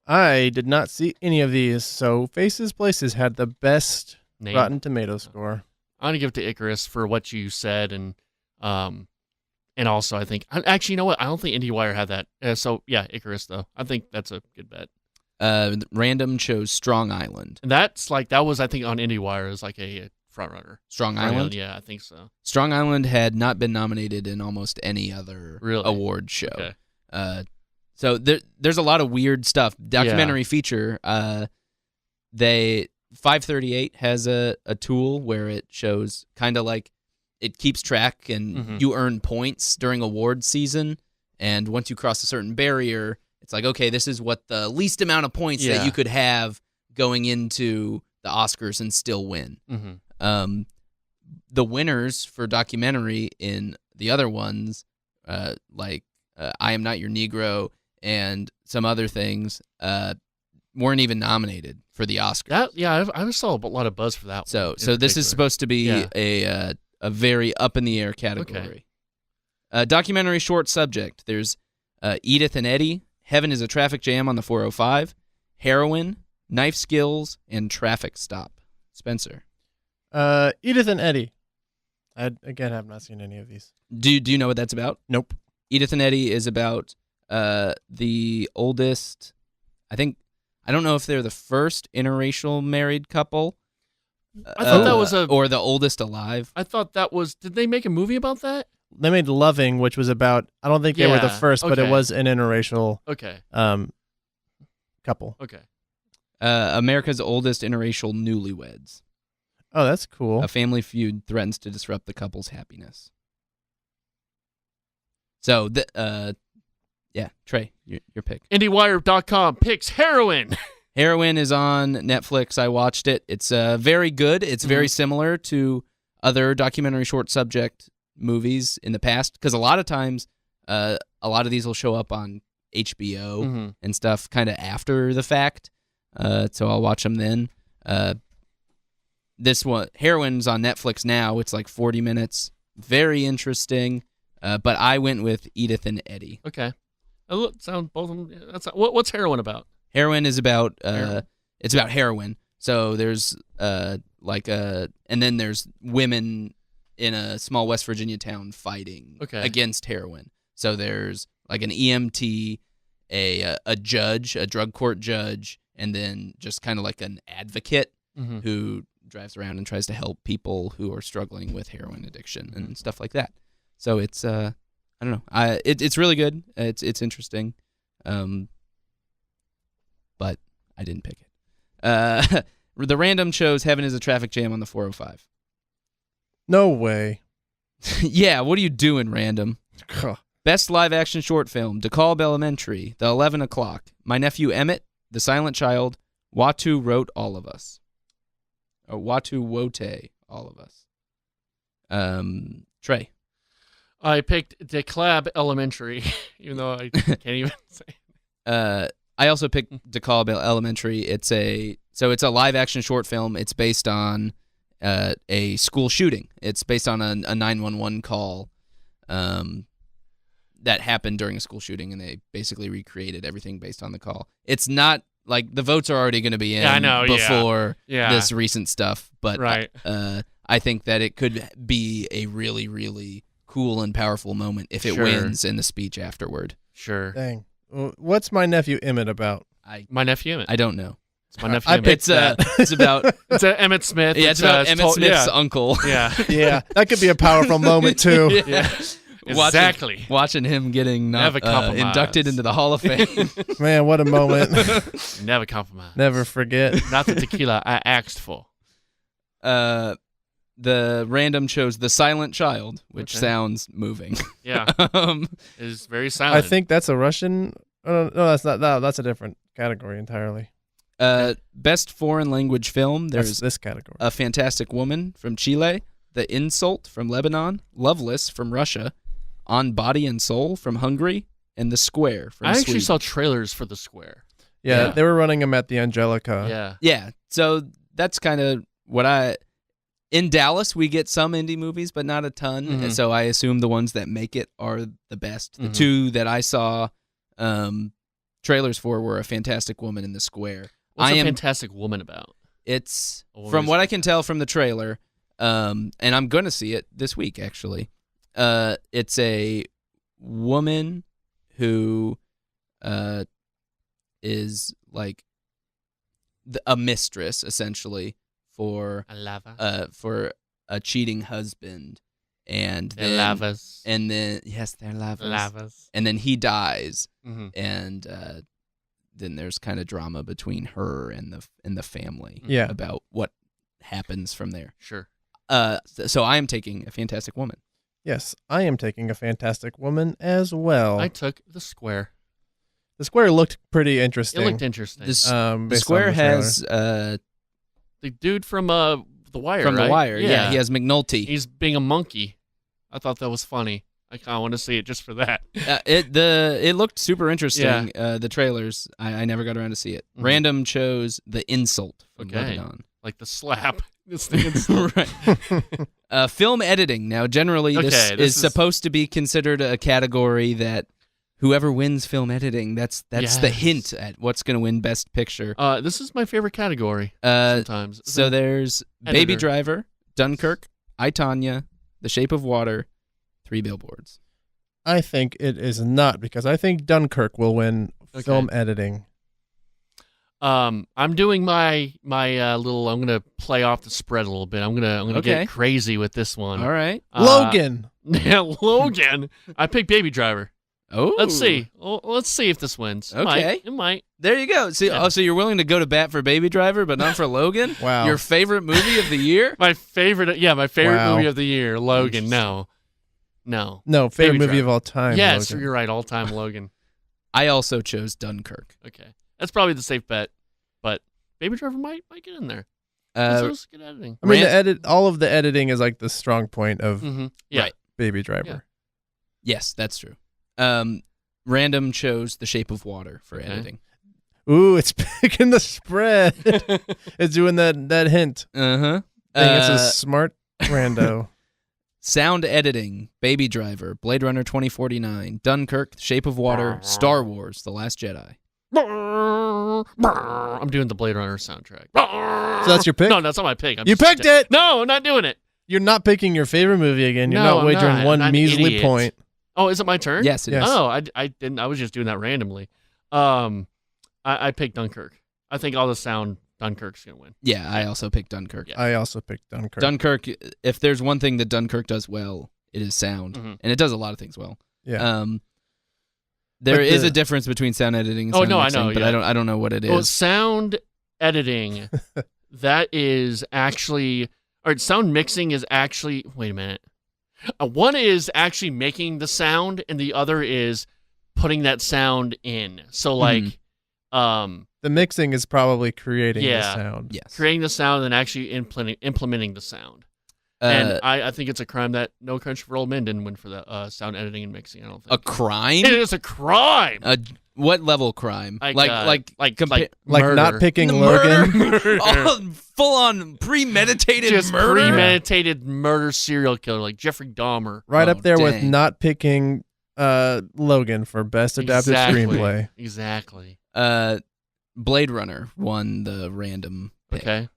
Speaker 3: I did not see any of these, so Faces, Places had the best Rotten Tomato score.
Speaker 2: I'm gonna give it to Icarus for what you said, and also I think actually, you know what? I don't think IndieWire had that. So yeah, Icarus though. I think that's a good bet.
Speaker 1: Random chose Strong Island.
Speaker 2: And that was I think on IndieWire as like a front runner.
Speaker 1: Strong Island?
Speaker 2: Yeah, I think so.
Speaker 1: Strong Island had not been nominated in almost any other award show.
Speaker 2: Okay.
Speaker 1: So there's a lot of weird stuff. Documentary feature. 538 has a tool where it shows kind of like it keeps track and you earn points during award season. And once you cross a certain barrier, it's like, okay, this is what the least amount of points that you could have going into the Oscars and still win.
Speaker 2: Mm-hmm.
Speaker 1: The winners for documentary in the other ones, like I Am Not Your Negro and some other things, weren't even nominated for the Oscars.
Speaker 2: I saw a lot of buzz for that one.
Speaker 1: So this is supposed to be a very up in the air category. Okay. Documentary short subject. There's Edith and Eddie, Heaven is a Traffic Jam on the 405, Heroin, Knife Skills, and Traffic Stop. Spencer.
Speaker 3: Edith and Eddie. I again have not seen any of these.
Speaker 1: Do you know what that's about?
Speaker 3: Nope.
Speaker 1: Edith and Eddie is about the oldest, I don't know if they're the first interracial married couple.
Speaker 2: I thought that was
Speaker 1: or the oldest alive.
Speaker 2: I thought that was. Did they make a movie about that?
Speaker 3: They made Loving, which was about. I don't think they were the first, but it was an interracial. Couple.
Speaker 2: Okay.
Speaker 1: America's oldest interracial newlyweds.
Speaker 3: Oh, that's cool.
Speaker 1: A family feud threatens to disrupt the couple's happiness. So, Trey, your pick.
Speaker 2: IndieWire.com picks Heroin.
Speaker 1: Heroin is on Netflix. I watched it. It's very good. It's very similar to other documentary short subject movies in the past, because a lot of times, a lot of these will show up on HBO and stuff kind of after the fact. So I'll watch them then. This one, Heroin's on Netflix now. It's like 40 minutes. Very interesting. But I went with Edith and Eddie.
Speaker 2: Okay. Sound both of them. What's Heroin about?
Speaker 1: Heroin is about it's about heroin. So there's and then there's women in a small West Virginia town fighting against heroin. So there's like an EMT, a judge, a drug court judge, and then just kind of like an advocate who drives around and tries to help people who are struggling with heroin addiction and stuff like that. So it's I don't know. It's really good. It's interesting. But I didn't pick it. The random chose Heaven is a Traffic Jam on the 405.
Speaker 3: No way.
Speaker 1: Yeah, what are you doing, random? Best live action short film: DeKalb Elementary, The 11 O'Clock, My Nephew Emmett, The Silent Child, Watu Wrote All of Us. Or Watu Wote All of Us. Trey.
Speaker 2: I picked DeKalb Elementary, even though I can't even say.
Speaker 1: I also picked DeKalb Elementary. It's a live-action short film. It's based on a school shooting. It's based on a 911 call that happened during a school shooting, and they basically recreated everything based on the call. It's not like the votes are already going to be in before this recent stuff, but
Speaker 2: right.
Speaker 1: I think that it could be a really, really cool and powerful moment if it wins in the speech afterward.
Speaker 2: Sure.
Speaker 3: Dang. What's my nephew Emmett about?
Speaker 2: My nephew Emmett.
Speaker 1: I don't know.
Speaker 2: It's my nephew Emmett.
Speaker 1: It's about
Speaker 2: it's Emmett Smith.
Speaker 1: Yeah, it's about Emmett Smith's uncle.
Speaker 2: Yeah.
Speaker 3: Yeah, that could be a powerful moment too.
Speaker 2: Yeah. Exactly.
Speaker 1: Watching him getting inducted into the Hall of Fame.
Speaker 3: Man, what a moment.
Speaker 2: Never compromise.
Speaker 3: Never forget.
Speaker 2: Not the tequila I asked for.
Speaker 1: The random chose The Silent Child, which sounds moving.
Speaker 2: Yeah. It is very silent.
Speaker 3: I think that's a Russian. No, that's not. No, that's a different category entirely.
Speaker 1: Best foreign language film. There's
Speaker 3: this category.
Speaker 1: A Fantastic Woman from Chile, The Insult from Lebanon, Loveless from Russia, On Body and Soul from Hungary, and The Square from Sweden.
Speaker 2: I actually saw trailers for The Square.
Speaker 3: Yeah, they were running them at the Angelica.
Speaker 2: Yeah.
Speaker 1: Yeah, so that's kind of what in Dallas, we get some indie movies, but not a ton. And so I assume the ones that make it are the best. The two that I saw trailers for were A Fantastic Woman and The Square.
Speaker 2: What's A Fantastic Woman about?
Speaker 1: It's, from what I can tell from the trailer, and I'm going to see it this week, actually. It's a woman who is like a mistress, essentially, for a cheating husband, and
Speaker 2: they're lavas.
Speaker 1: And then they're lavas. And then he dies, and then there's kind of drama between her and the family about what happens from there.
Speaker 2: Sure.
Speaker 1: So I am taking A Fantastic Woman.
Speaker 3: Yes, I am taking A Fantastic Woman as well.
Speaker 2: I took The Square.
Speaker 3: The Square looked pretty interesting.
Speaker 2: It looked interesting.
Speaker 1: The Square has
Speaker 2: the dude from The Wire,
Speaker 1: From
Speaker 2: right?
Speaker 1: The Wire, yeah. He has McNulty.
Speaker 2: He's being a monkey. I thought that was funny. I kind of want to see it just for that.
Speaker 1: It looked super interesting. The trailers. I never got around to see it. Random chose The Insult from Lebanon.
Speaker 2: Like the slap. It's the insult.
Speaker 1: Right. Film editing. Now, generally, this is supposed to be considered a category that whoever wins film editing, that's the hint at what's going to win Best Picture.
Speaker 2: This is my favorite category sometimes.
Speaker 1: So there's Baby Driver, Dunkirk, I, Tonya, The Shape of Water, 3 Billboards.
Speaker 3: I think it is not, because I think Dunkirk will win film editing.
Speaker 2: I'm doing my little. I'm gonna play off the spread a little bit. I'm gonna get crazy with this one.
Speaker 1: All right,
Speaker 3: Logan.
Speaker 2: Yeah, Logan. I picked Baby Driver.
Speaker 1: Oh,
Speaker 2: let's see. Let's see if this wins. It might.
Speaker 1: There you go. See, so you're willing to go to bat for Baby Driver, but not for Logan?
Speaker 3: Wow.
Speaker 1: Your favorite movie of the year?
Speaker 2: My favorite movie of the year. Logan. No,
Speaker 3: favorite movie of all time.
Speaker 2: Yes,
Speaker 3: Logan.
Speaker 2: You're right. All time Logan.
Speaker 1: I also chose Dunkirk.
Speaker 2: Okay. That's probably the safe bet, but Baby Driver might get in there. It's good editing.
Speaker 3: I mean, all of the editing is like the strong point of Baby Driver.
Speaker 2: Yeah.
Speaker 1: Yes, that's true. Random chose The Shape of Water for editing.
Speaker 3: Ooh, it's picking the spread. It's doing that hint.
Speaker 1: Uh-huh.
Speaker 3: It's a smart rando.
Speaker 1: Sound editing, Baby Driver, Blade Runner 2049, Dunkirk, The Shape of Water, Star Wars, The Last Jedi.
Speaker 2: I'm doing the Blade Runner soundtrack.
Speaker 3: So that's your pick?
Speaker 2: No, that's not my pick.
Speaker 3: You picked it!
Speaker 2: No, I'm not doing it.
Speaker 3: You're not picking your favorite movie again. You're not wagering one measly point.
Speaker 2: Oh, is it my turn?
Speaker 1: Yes, it is.
Speaker 2: Oh, I didn't. I was just doing that randomly. I picked Dunkirk. I think all the sound, Dunkirk's going to win.
Speaker 1: Yeah, I also picked Dunkirk.
Speaker 3: Yeah. I also picked Dunkirk.
Speaker 1: Dunkirk, if there's one thing that Dunkirk does well, it is sound. And it does a lot of things well.
Speaker 3: Yeah.
Speaker 1: There is a difference between sound editing and sound mixing,
Speaker 2: I know,
Speaker 1: but I don't know what it is.
Speaker 2: Well, sound editing, that is actually, or sound mixing is actually, wait a minute. One is actually making the sound, and the other is putting that sound in. So, like,
Speaker 3: The mixing is probably creating the
Speaker 2: Yeah.
Speaker 3: sound.
Speaker 1: Yes.
Speaker 2: creating the sound and actually implementing the sound. And I think it's a crime that No Country for Old Men didn't win for the sound editing and mixing. I don't think
Speaker 1: a crime?
Speaker 2: it is a crime.
Speaker 1: What level crime?
Speaker 2: Like
Speaker 3: Like
Speaker 2: murder.
Speaker 3: not picking
Speaker 1: Murder.
Speaker 3: Logan.
Speaker 1: Full on premeditated
Speaker 2: Just
Speaker 1: murder.
Speaker 2: premeditated murder serial killer like Jeffrey Dahmer.
Speaker 3: Right
Speaker 1: Oh,
Speaker 3: up there with
Speaker 1: dang.
Speaker 3: not picking Logan for best adapted screenplay.
Speaker 2: Exactly.
Speaker 1: Blade Runner won the random pick.
Speaker 2: Okay.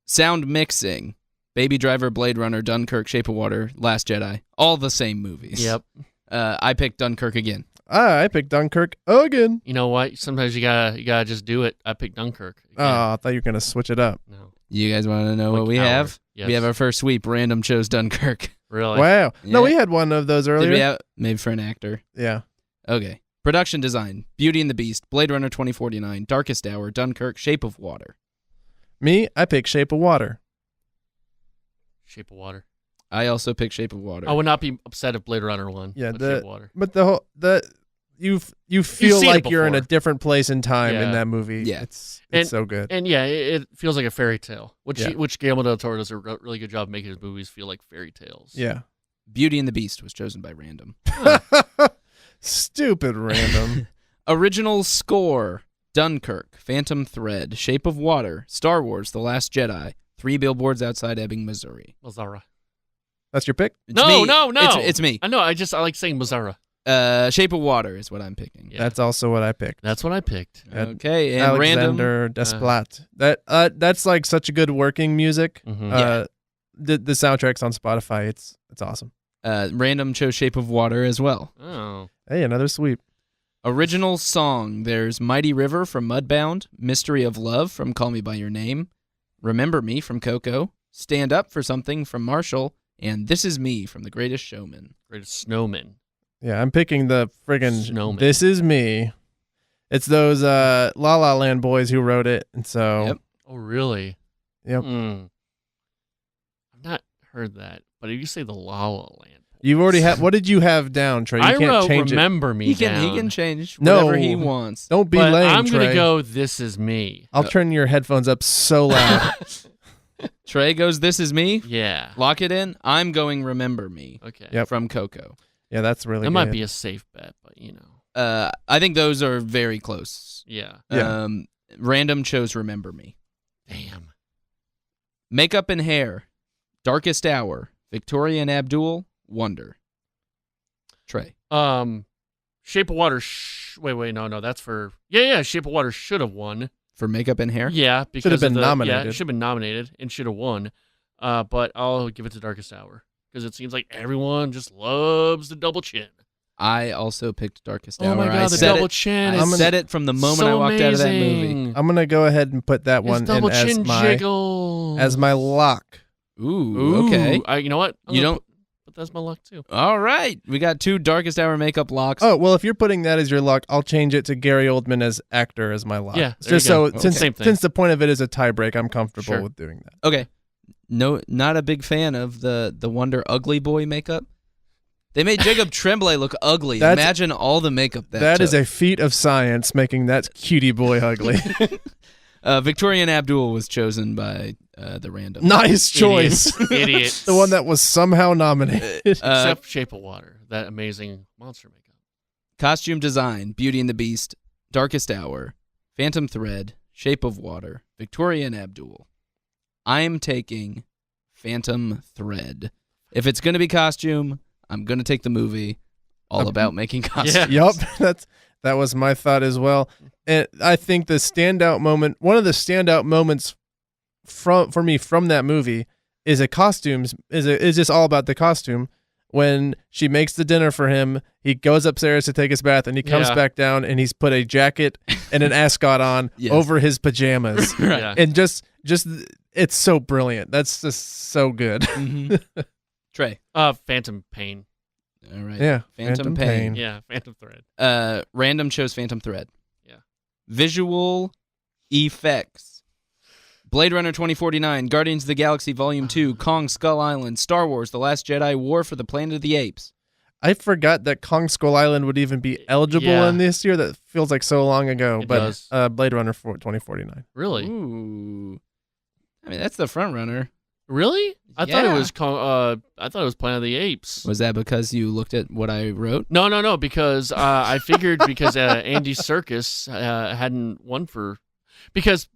Speaker 1: Sound mixing. Baby Driver, Blade Runner, Dunkirk, Shape of Water, Last Jedi. All the same movies.
Speaker 2: Yep.
Speaker 1: I picked Dunkirk again.
Speaker 3: I picked Dunkirk again.
Speaker 2: You know what? Sometimes you gotta just do it. I picked Dunkirk.
Speaker 3: Oh, I thought you were gonna switch it up.
Speaker 2: No.
Speaker 1: You guys want to know
Speaker 2: Like
Speaker 1: what we
Speaker 2: Howard.
Speaker 1: have?
Speaker 2: Yes.
Speaker 1: We have our first sweep. Random chose Dunkirk.
Speaker 2: Really?
Speaker 3: Wow. No,
Speaker 1: Yeah.
Speaker 3: we had one of those
Speaker 1: Did
Speaker 3: earlier.
Speaker 1: we have maybe for an actor?
Speaker 3: Yeah.
Speaker 1: Okay. Production design: Beauty and the Beast, Blade Runner 2049, Darkest Hour, Dunkirk, Shape of Water.
Speaker 3: Me, I picked Shape of Water.
Speaker 2: Shape of Water.
Speaker 1: I also picked Shape of Water.
Speaker 2: I would not be upset if Blade Runner won.
Speaker 3: Yeah,
Speaker 2: with Shape of Water.
Speaker 3: But you feel
Speaker 2: seen it
Speaker 3: like you're in a
Speaker 2: before.
Speaker 3: different place in time in
Speaker 2: Yeah.
Speaker 3: that movie.
Speaker 1: Yeah.
Speaker 3: It's
Speaker 2: And-
Speaker 3: so good.
Speaker 2: And yeah, it feels like a fairy tale, which
Speaker 3: Yeah.
Speaker 2: which Guillermo del Toro does a really good job making his movies feel like fairy tales.
Speaker 3: Yeah.
Speaker 1: Beauty and the Beast was chosen by random.
Speaker 3: Stupid random.
Speaker 1: Original score: Dunkirk, Phantom Thread, Shape of Water, Star Wars: The Last Jedi, 3 Billboards Outside Ebbing, Missouri.
Speaker 2: Mazzara.
Speaker 3: That's your pick?
Speaker 1: It's
Speaker 2: No,
Speaker 1: me.
Speaker 2: no.
Speaker 1: It's me.
Speaker 2: I know. I like saying Mazzara.
Speaker 1: Shape of Water is what I'm picking.
Speaker 2: Yeah.
Speaker 3: That's also what I picked.
Speaker 2: That's what I picked.
Speaker 1: Okay, and random.
Speaker 3: Alexander Desplat. That's like such a good working music.
Speaker 2: Mhm.
Speaker 1: Yeah.
Speaker 3: The soundtrack's on Spotify. It's awesome.
Speaker 1: Random chose Shape of Water as well.
Speaker 2: Oh.
Speaker 3: Hey, another sweep.
Speaker 1: Original song: There's Mighty River from Mudbound, Mystery of Love from Call Me by Your Name, Remember Me from Coco, Stand Up for Something from Marshall, and This Is Me from The Greatest Showman.
Speaker 2: Greatest Snowman.
Speaker 3: Yeah, I'm picking the friggin'
Speaker 2: Snowman.
Speaker 3: This Is Me. It's those La La Land boys who wrote it, and so
Speaker 1: Yep.
Speaker 2: Oh, really?
Speaker 3: Yep.
Speaker 2: I've not heard that, but if you say the La La Land.
Speaker 3: You've already had. What did you have down, Trey? You
Speaker 2: I
Speaker 3: can't
Speaker 2: wrote
Speaker 3: change
Speaker 2: Remember Me
Speaker 1: He
Speaker 2: down.
Speaker 1: can change
Speaker 3: No.
Speaker 1: whatever he wants.
Speaker 3: it. Don't be
Speaker 2: But
Speaker 3: lame,
Speaker 2: I'm
Speaker 3: Trey.
Speaker 2: gonna go This Is Me.
Speaker 3: I'll turn your headphones up so loud.
Speaker 1: Trey goes, This Is Me.
Speaker 2: Yeah.
Speaker 1: Lock it in. I'm going Remember Me
Speaker 2: Okay.
Speaker 3: Yep.
Speaker 1: from Coco.
Speaker 3: Yeah, that's really
Speaker 2: That
Speaker 3: good.
Speaker 2: might be a safe bet, but you know.
Speaker 1: I think those are very close.
Speaker 2: Yeah.
Speaker 3: Yeah.
Speaker 1: Random chose Remember Me.
Speaker 2: Damn.
Speaker 1: Makeup and Hair, Darkest Hour, Victoria and Abdul, Wonder. Trey.
Speaker 2: Shape of Water. Wait, no, that's for. Yeah. Shape of Water should have won.
Speaker 1: For Makeup and Hair?
Speaker 2: Yeah, because
Speaker 3: Should have been
Speaker 2: of the-
Speaker 3: nominated.
Speaker 2: Yeah, it should have been nominated and should have won. But I'll give it to Darkest Hour because it seems like everyone just loves the double chin.
Speaker 1: I also picked Darkest
Speaker 2: Oh
Speaker 1: Hour.
Speaker 2: my
Speaker 1: I
Speaker 2: god, the
Speaker 1: said
Speaker 2: double
Speaker 1: it.
Speaker 2: chin!
Speaker 1: I
Speaker 2: is
Speaker 1: said it from the moment
Speaker 2: so
Speaker 1: I walked out of that movie.
Speaker 2: amazing.
Speaker 3: I'm gonna go ahead and put that
Speaker 2: His
Speaker 3: one
Speaker 2: double
Speaker 3: in as
Speaker 2: chin
Speaker 3: my
Speaker 2: jiggle.
Speaker 3: lock.
Speaker 1: Ooh, okay.
Speaker 2: You know what?
Speaker 1: You don't-
Speaker 2: But that's my luck too.
Speaker 1: All right. We got 2 Darkest Hour makeup locks.
Speaker 3: Oh well, if you're putting that as your lock, I'll change it to Gary Oldman as actor as my lock.
Speaker 2: Yeah, there
Speaker 3: just
Speaker 2: you go.
Speaker 3: so since
Speaker 2: Same thing.
Speaker 3: since the point of it is a tie break, I'm comfortable
Speaker 2: Sure.
Speaker 3: with doing that.
Speaker 1: Okay. No, not a big fan of the Wonder Ugly Boy makeup. They made Jacob Tremblay look ugly.
Speaker 3: That's-
Speaker 1: Imagine all the makeup
Speaker 3: That is
Speaker 1: took.
Speaker 3: a feat of science, making that cutie boy ugly.
Speaker 1: Victoria and Abdul was chosen by the random.
Speaker 3: Nice choice.
Speaker 2: Idiots.
Speaker 3: The one that was somehow nominated.
Speaker 2: Except Shape of Water, that amazing monster makeup.
Speaker 1: Costume design: Beauty and the Beast, Darkest Hour, Phantom Thread, Shape of Water, Victoria and Abdul. I'm taking Phantom Thread. If it's going to be costume, I'm going to take the movie. All about making costumes.
Speaker 2: Yeah.
Speaker 3: Yup, that was my thought as well. And I think the standout moment, one of the standout moments for me from that movie is is just all about the costume. When she makes the dinner for him, he goes upstairs to take his bath, and he comes
Speaker 2: Yeah.
Speaker 3: back down, and he's put a jacket and an ascot on
Speaker 1: Yes.
Speaker 3: over his pajamas,
Speaker 2: Yeah.
Speaker 3: and just it's so brilliant. That's just so good.
Speaker 1: Mhm. Trey.
Speaker 2: Phantom Pain.
Speaker 1: All right.
Speaker 3: Yeah,
Speaker 1: Phantom Pain.
Speaker 2: Yeah, Phantom Thread.
Speaker 1: Random chose Phantom Thread.
Speaker 2: Yeah.
Speaker 1: Visual effects: Blade Runner 2049, Guardians of the Galaxy Volume 2, Kong Skull Island, Star Wars: The Last Jedi, War for the Planet of the Apes.
Speaker 3: I forgot that Kong Skull Island would even be eligible in this year. That feels like so long ago.
Speaker 2: It does.
Speaker 3: Blade Runner 2049.
Speaker 2: Really?
Speaker 1: Ooh. I mean, that's the front runner.
Speaker 2: Really? I thought it
Speaker 1: Yeah.
Speaker 2: was. I thought it was Planet of the Apes.
Speaker 1: Was that because you looked at what I wrote?
Speaker 2: No. Because I figured because Andy Serkis hadn't won because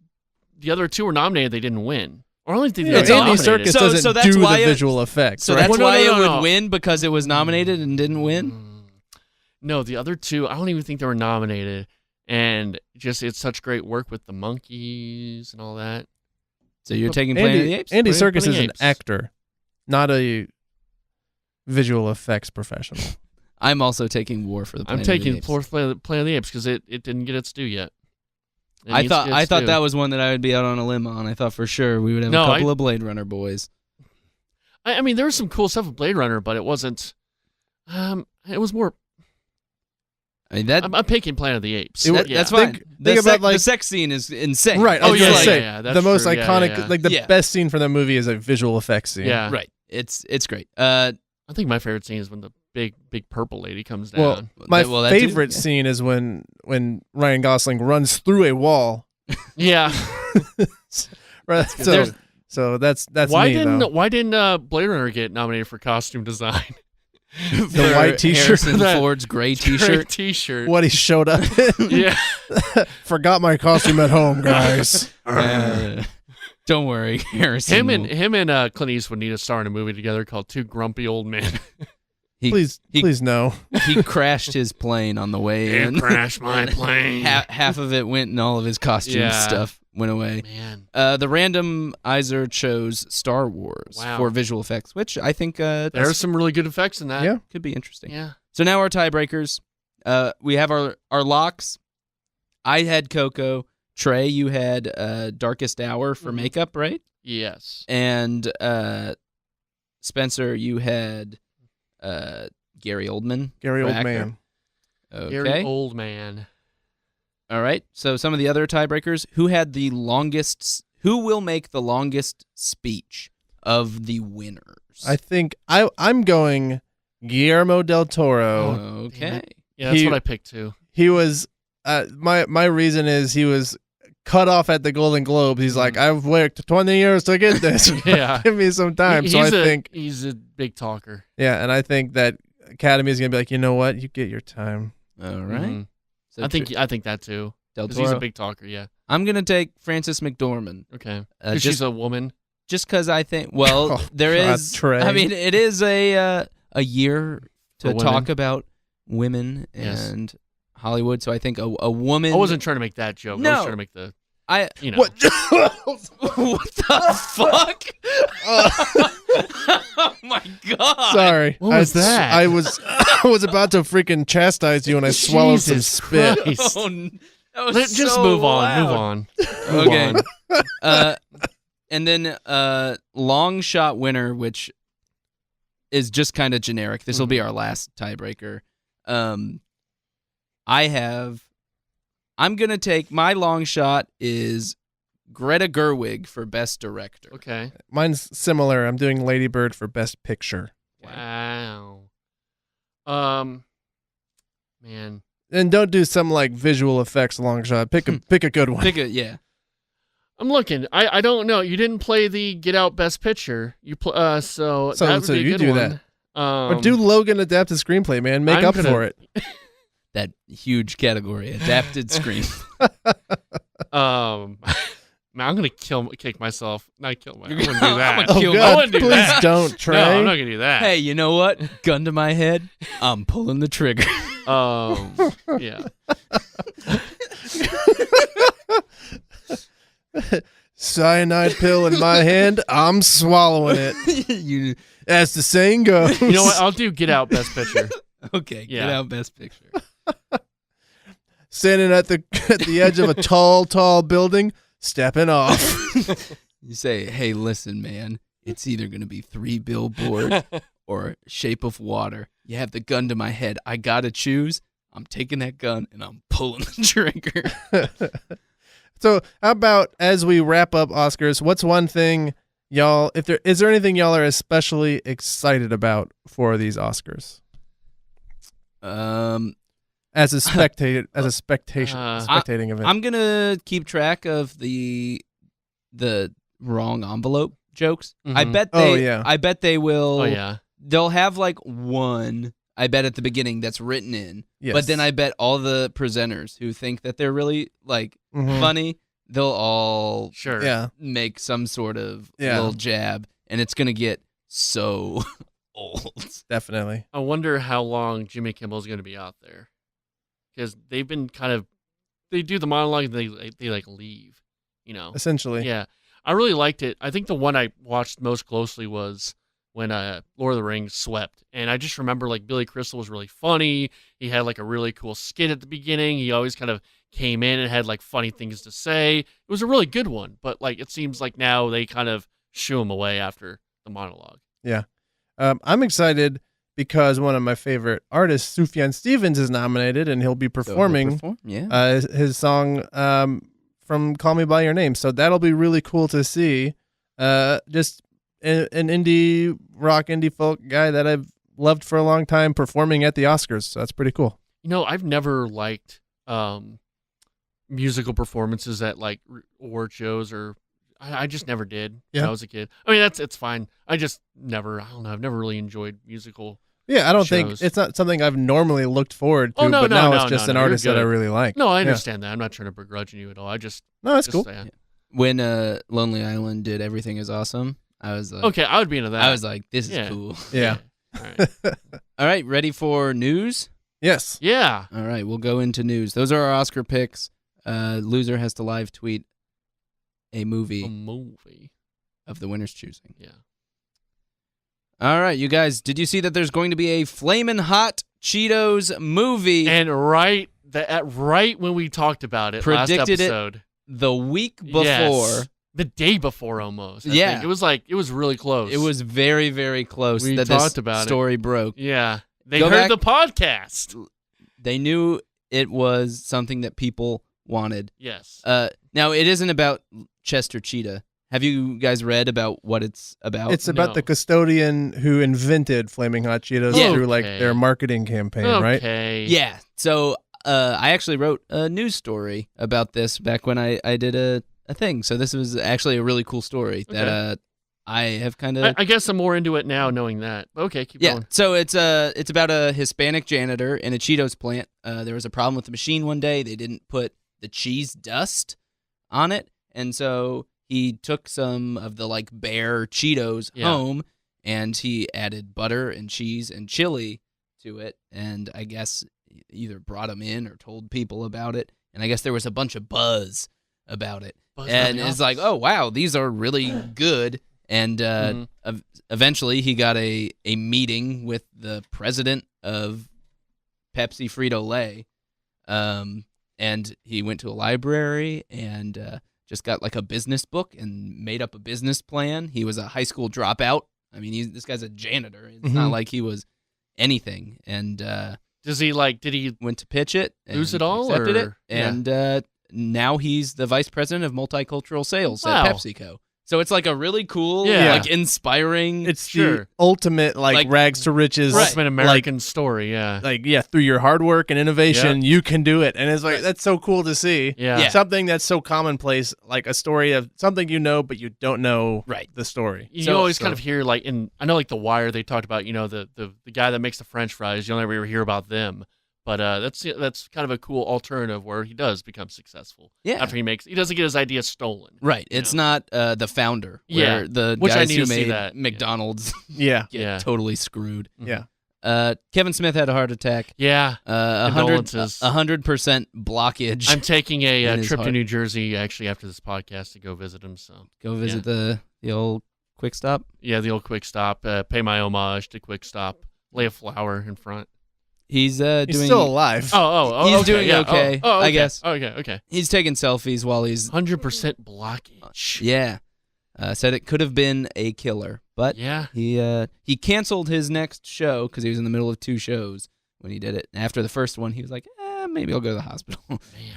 Speaker 2: the other two were nominated, they didn't win. Or only did they
Speaker 3: Andy
Speaker 2: nominated.
Speaker 3: Serkis doesn't
Speaker 1: so that's
Speaker 3: do the
Speaker 1: why
Speaker 3: visual effects.
Speaker 1: So
Speaker 3: right?
Speaker 1: that's
Speaker 2: Well, no,
Speaker 1: why
Speaker 2: no,
Speaker 1: it
Speaker 2: no.
Speaker 1: would win because it was nominated and didn't win?
Speaker 2: No, the other two, I don't even think they were nominated. And just it's such great work with the monkeys and all that.
Speaker 1: So you're taking Planet of the Apes?
Speaker 3: Andy
Speaker 2: Planet
Speaker 3: Serkis
Speaker 2: of
Speaker 3: is
Speaker 2: the
Speaker 3: an
Speaker 2: Apes.
Speaker 3: actor, not a visual effects professional.
Speaker 1: I'm also taking War for the
Speaker 2: I'm
Speaker 1: Planet of the
Speaker 2: taking
Speaker 1: Apes.
Speaker 2: Planet of the Apes because it didn't get its due yet. It
Speaker 1: I
Speaker 2: needs to
Speaker 1: thought
Speaker 2: get its due.
Speaker 1: that was one that I would be out on a limb on. I thought for sure we would have
Speaker 2: No,
Speaker 1: a couple of Blade Runner boys.
Speaker 2: I mean, there was some cool stuff with Blade Runner, but it wasn't. It was more.
Speaker 1: I mean that
Speaker 2: I'm picking Planet of the Apes.
Speaker 1: that's fine.
Speaker 3: Think
Speaker 1: The
Speaker 3: about, like-
Speaker 1: sex scene is insane.
Speaker 3: Right. I
Speaker 2: Oh,
Speaker 3: was
Speaker 2: yeah,
Speaker 3: gonna
Speaker 2: yeah,
Speaker 3: say
Speaker 2: yeah, that's
Speaker 3: the most
Speaker 2: true. Yeah,
Speaker 3: iconic,
Speaker 2: yeah.
Speaker 3: like the
Speaker 1: Yeah.
Speaker 3: best scene from the movie is a visual effects scene.
Speaker 2: Yeah.
Speaker 1: Right. It's great.
Speaker 2: I think my favorite scene is when the big purple lady comes down.
Speaker 3: Well, my
Speaker 1: that too,
Speaker 3: favorite
Speaker 1: yeah.
Speaker 3: scene is when Ryan Gosling runs through a wall.
Speaker 2: yeah.
Speaker 3: Right.
Speaker 2: There's-
Speaker 3: So that's
Speaker 2: why
Speaker 3: me,
Speaker 2: didn't
Speaker 3: though.
Speaker 2: Blade Runner get nominated for costume design?
Speaker 3: The white T-shirt,
Speaker 1: Harrison
Speaker 2: That-
Speaker 1: Ford's gray
Speaker 2: Great
Speaker 1: T-shirt.
Speaker 2: T-shirt.
Speaker 3: what he showed up in.
Speaker 2: Yeah.
Speaker 3: Forgot my costume at home, guys.
Speaker 1: Don't worry, Harrison.
Speaker 2: Him and Clint Eastwood need to star in a movie together called Two Grumpy Old Men.
Speaker 3: Please no.
Speaker 1: He crashed his plane on the way in.
Speaker 2: Crash my plane.
Speaker 1: Half of it went, and all of his costume
Speaker 2: Yeah.
Speaker 1: stuff went away.
Speaker 2: Man.
Speaker 1: The randomizer chose Star Wars
Speaker 2: Wow.
Speaker 1: for visual effects, which I think
Speaker 2: There's some really good effects in that.
Speaker 3: Yeah.
Speaker 1: could be interesting.
Speaker 2: Yeah.
Speaker 1: So now our tiebreakers. We have our locks. I had Coco. Trey, you had Darkest Hour for
Speaker 2: Mhm.
Speaker 1: makeup, right?
Speaker 2: Yes.
Speaker 1: And Spencer, you had Gary Oldman.
Speaker 3: Gary
Speaker 1: for
Speaker 3: Oldman.
Speaker 1: actor. Okay.
Speaker 2: Gary Old Man.
Speaker 1: All right. So some of the other tiebreakers. Who will make the longest speech of the winners?
Speaker 3: I think I'm going Guillermo del Toro.
Speaker 1: Okay.
Speaker 2: Yeah, that's
Speaker 3: He-
Speaker 2: what I picked too.
Speaker 3: He was my reason is he was cut off at the Golden Globes. He's like, I've worked 20 years to get this.
Speaker 2: Yeah.
Speaker 3: Give me some time. So I think
Speaker 2: he's a big talker.
Speaker 3: yeah, and I think that Academy is gonna be like, you know what, you get your time.
Speaker 1: All right.
Speaker 2: Mhm.
Speaker 1: So
Speaker 2: I think that too.
Speaker 1: Del
Speaker 2: Because he's a
Speaker 1: Toro.
Speaker 2: big talker. Yeah.
Speaker 1: I'm gonna take Frances McDormand.
Speaker 2: Okay. 'Cause
Speaker 1: Just
Speaker 2: she's a woman.
Speaker 1: just because I think. Well,
Speaker 3: Oh,
Speaker 1: there
Speaker 3: God,
Speaker 1: is.
Speaker 3: Trey.
Speaker 1: I mean, it is a year to
Speaker 2: For women.
Speaker 1: talk about women
Speaker 2: Yes.
Speaker 1: and Hollywood. So I think a woman.
Speaker 2: I wasn't trying to make that joke. I
Speaker 1: No.
Speaker 2: was trying to make the you know.
Speaker 3: What?
Speaker 1: What the fuck? Oh my god!
Speaker 3: Sorry.
Speaker 2: What was that?
Speaker 3: I was about to freaking chastise you and I swallowed some
Speaker 2: Jesus
Speaker 3: spit.
Speaker 2: Christ.
Speaker 1: Oh, that was
Speaker 2: Just
Speaker 1: so
Speaker 2: move on.
Speaker 1: loud.
Speaker 2: Move on.
Speaker 1: Okay.
Speaker 2: Move on.
Speaker 1: And then long shot winner, which is just kind of generic. This will be our last tiebreaker. I'm gonna take my long shot is Greta Gerwig for best director.
Speaker 2: Okay.
Speaker 3: Mine's similar. I'm doing Lady Bird for Best Picture.
Speaker 2: Wow. Man.
Speaker 3: And don't do some like visual effects long shot. Pick a good one.
Speaker 1: Pick it, yeah.
Speaker 2: I'm looking. I don't know. You didn't play the Get Out Best Picture. You so that would
Speaker 3: so
Speaker 2: be a
Speaker 3: you
Speaker 2: good
Speaker 3: do
Speaker 2: one.
Speaker 3: Or do Logan adapted screenplay, man. Make
Speaker 2: I'm
Speaker 3: up
Speaker 2: gonna-
Speaker 3: for it.
Speaker 1: That huge category, adapted screen.
Speaker 2: Man, I'm gonna kick myself. Not kill myself. I wouldn't do that.
Speaker 1: I'm
Speaker 3: Oh
Speaker 1: gonna kill
Speaker 2: I
Speaker 3: God!
Speaker 2: wouldn't do
Speaker 3: Please
Speaker 2: that.
Speaker 3: don't, Trey.
Speaker 2: No, I'm not gonna do that.
Speaker 1: Hey, you know what? Gun to my head, I'm pulling the trigger.
Speaker 2: Yeah.
Speaker 3: Cyanide pill in my hand. I'm swallowing it. As the saying goes.
Speaker 2: You know what? I'll do Get Out Best Picture.
Speaker 1: Okay,
Speaker 2: Yeah.
Speaker 1: get out best picture.
Speaker 3: Standing at the edge of a tall building, stepping off.
Speaker 1: You say, hey, listen, man, it's either going to be 3 billboards or Shape of Water. You have the gun to my head. I got to choose. I'm taking that gun and I'm pulling the trigger.
Speaker 3: So, how about as we wrap up Oscars, what's one thing y'all, is there anything y'all are especially excited about for these Oscars? As a spectating event.
Speaker 1: I'm gonna keep track of the wrong envelope jokes.
Speaker 2: Mhm.
Speaker 1: I bet they will.
Speaker 2: Oh yeah.
Speaker 1: They'll have like one. I bet at the beginning that's written in.
Speaker 3: Yes.
Speaker 1: But then I bet all the presenters who think that they're really like funny, they'll all make some sort of little jab, and it's gonna get so old.
Speaker 3: Definitely.
Speaker 2: I wonder how long Jimmy Kimmel's going to be out there, because they've been they do the monologue and they like leave,
Speaker 3: Essentially.
Speaker 2: Yeah, I really liked it. I think the one I watched most closely was when Lord of the Rings swept, and I just remember like Billy Crystal was really funny. He had like a really cool skit at the beginning. He always kind of came in and had like funny things to say. It was a really good one, but like it seems like now they kind of shoo him away after the monologue.
Speaker 3: Yeah. I'm excited because one of my favorite artists, Sufjan Stevens, is nominated, and he'll be performing his song from Call Me By Your Name. So that'll be really cool to see. Just an indie rock, indie folk guy that I've loved for a long time performing at the Oscars. So that's pretty cool.
Speaker 2: I've never liked musical performances at like award shows, or I just never did when I was a kid. I mean, it's fine. I don't know. I've never really enjoyed musical
Speaker 3: I don't
Speaker 2: shows.
Speaker 3: think it's not something I've normally looked forward to, but now it's just an artist that I really like.
Speaker 2: No, I understand that. I'm not trying to begrudge you at all.
Speaker 3: No, it's cool.
Speaker 1: When Lonely Island did Everything Is Awesome, I was like,
Speaker 2: okay, I would be into that.
Speaker 1: I was like, this is cool.
Speaker 3: Yeah.
Speaker 2: All right.
Speaker 1: All right, ready for news?
Speaker 3: Yes.
Speaker 2: Yeah.
Speaker 1: All right, we'll go into news. Those are our Oscar picks. Loser has to live tweet a movie of the winner's choosing.
Speaker 2: Yeah.
Speaker 1: All right, you guys, did you see that there's going to be a Flamin' Hot Cheetos movie?
Speaker 2: And right when we talked about it last episode.
Speaker 1: The week before.
Speaker 2: Yes. The day before almost. I think. It was really close.
Speaker 1: It was very, very close
Speaker 2: we
Speaker 1: that
Speaker 2: talked
Speaker 1: this
Speaker 2: about
Speaker 1: story broke.
Speaker 2: Yeah. They heard the podcast.
Speaker 1: They knew it was something that people wanted.
Speaker 2: Yes.
Speaker 1: Now, it isn't about Chester Cheetah. Have you guys read about what it's about?
Speaker 3: It's about the custodian who invented Flaming Hot Cheetos through like their marketing campaign, right?
Speaker 2: Okay.
Speaker 1: Yeah. So I actually wrote a news story about this back when I did a thing. So this was actually a really cool story that I have kind of...
Speaker 2: I guess I'm more into it now knowing that. Okay, keep going.
Speaker 1: So it's about a Hispanic janitor in a Cheetos plant. There was a problem with the machine one day. They didn't put the cheese dust on it, and so he took some of the like bare Cheetos home, and he added butter and cheese and chili to it, and I guess either brought them in or told people about it, and I guess there was a bunch of buzz about it. And it's like, oh, wow, these are really good. And eventually he got a meeting with the president of Pepsi Frito-Lay, and he went to a library and just got like a business book and made up a business plan. He was a high school dropout. I mean, this guy's a janitor. It's not like he was anything. And
Speaker 2: did he
Speaker 1: went to pitch it,
Speaker 2: lose it all,
Speaker 1: accepted it, and now he's the vice president of multicultural sales at PepsiCo. So it's like a really cool, like inspiring.
Speaker 3: It's the ultimate like rags to riches,
Speaker 2: ultimate American story. Yeah,
Speaker 3: through your hard work and innovation, you can do it, and it's like that's so cool to see.
Speaker 2: Yeah,
Speaker 3: something that's so commonplace, like a story of something you know, but you don't know the story.
Speaker 2: You always kind of hear like I know like The Wire, they talked about the guy that makes the French fries. You'll never hear about them. But that's kind of a cool alternative where he does become successful.
Speaker 1: Yeah.
Speaker 2: After he doesn't get his idea stolen.
Speaker 1: Right. It's not the founder. Where the
Speaker 2: Which
Speaker 1: guys
Speaker 2: I need
Speaker 1: who
Speaker 2: to see
Speaker 1: made
Speaker 2: that.
Speaker 1: McDonald's
Speaker 2: get
Speaker 1: totally screwed.
Speaker 3: Yeah.
Speaker 1: Kevin Smith had a heart attack.
Speaker 2: Yeah.
Speaker 1: 100% blockage.
Speaker 2: I'm taking a trip to New Jersey actually after this podcast to go visit him. So
Speaker 1: go visit the old Quick Stop.
Speaker 2: Yeah, the old Quick Stop. Pay my homage to Quick Stop. Lay a flower in front.
Speaker 3: He's still alive.
Speaker 1: He's doing okay.
Speaker 2: Okay.
Speaker 1: I guess.
Speaker 2: Okay.
Speaker 1: He's taking selfies while he's
Speaker 2: 100% blockage.
Speaker 1: Yeah. Said it could have been a killer, but he canceled his next show because he was in the middle of 2 shows when he did it. After the first one, he was like, maybe I'll go to the hospital.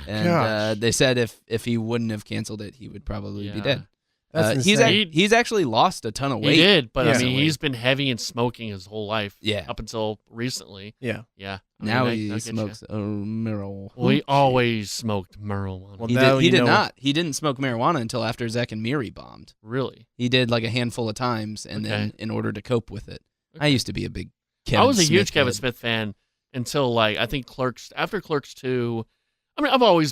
Speaker 1: And they said if he wouldn't have canceled it, he would probably be dead.
Speaker 3: That's
Speaker 1: he's actually lost a ton of weight.
Speaker 2: He did, but I
Speaker 1: recently.
Speaker 2: mean, he's been heavy and smoking his whole life.
Speaker 1: Yeah.
Speaker 2: Up until recently.
Speaker 3: Yeah.
Speaker 2: Yeah.
Speaker 1: Now
Speaker 2: I
Speaker 1: he
Speaker 2: get
Speaker 1: smokes marijuana.
Speaker 2: Well, he always smoked marijuana.
Speaker 3: Well,
Speaker 1: He did not. He didn't smoke marijuana until after Zack and Miri bombed.
Speaker 2: Really?
Speaker 1: He did like a handful of times, and then in order to cope with it, I used to be a big Kevin
Speaker 2: I was a
Speaker 1: Smith
Speaker 2: huge Kevin
Speaker 1: head.
Speaker 2: Smith fan until like I think after Clerks 2. I mean,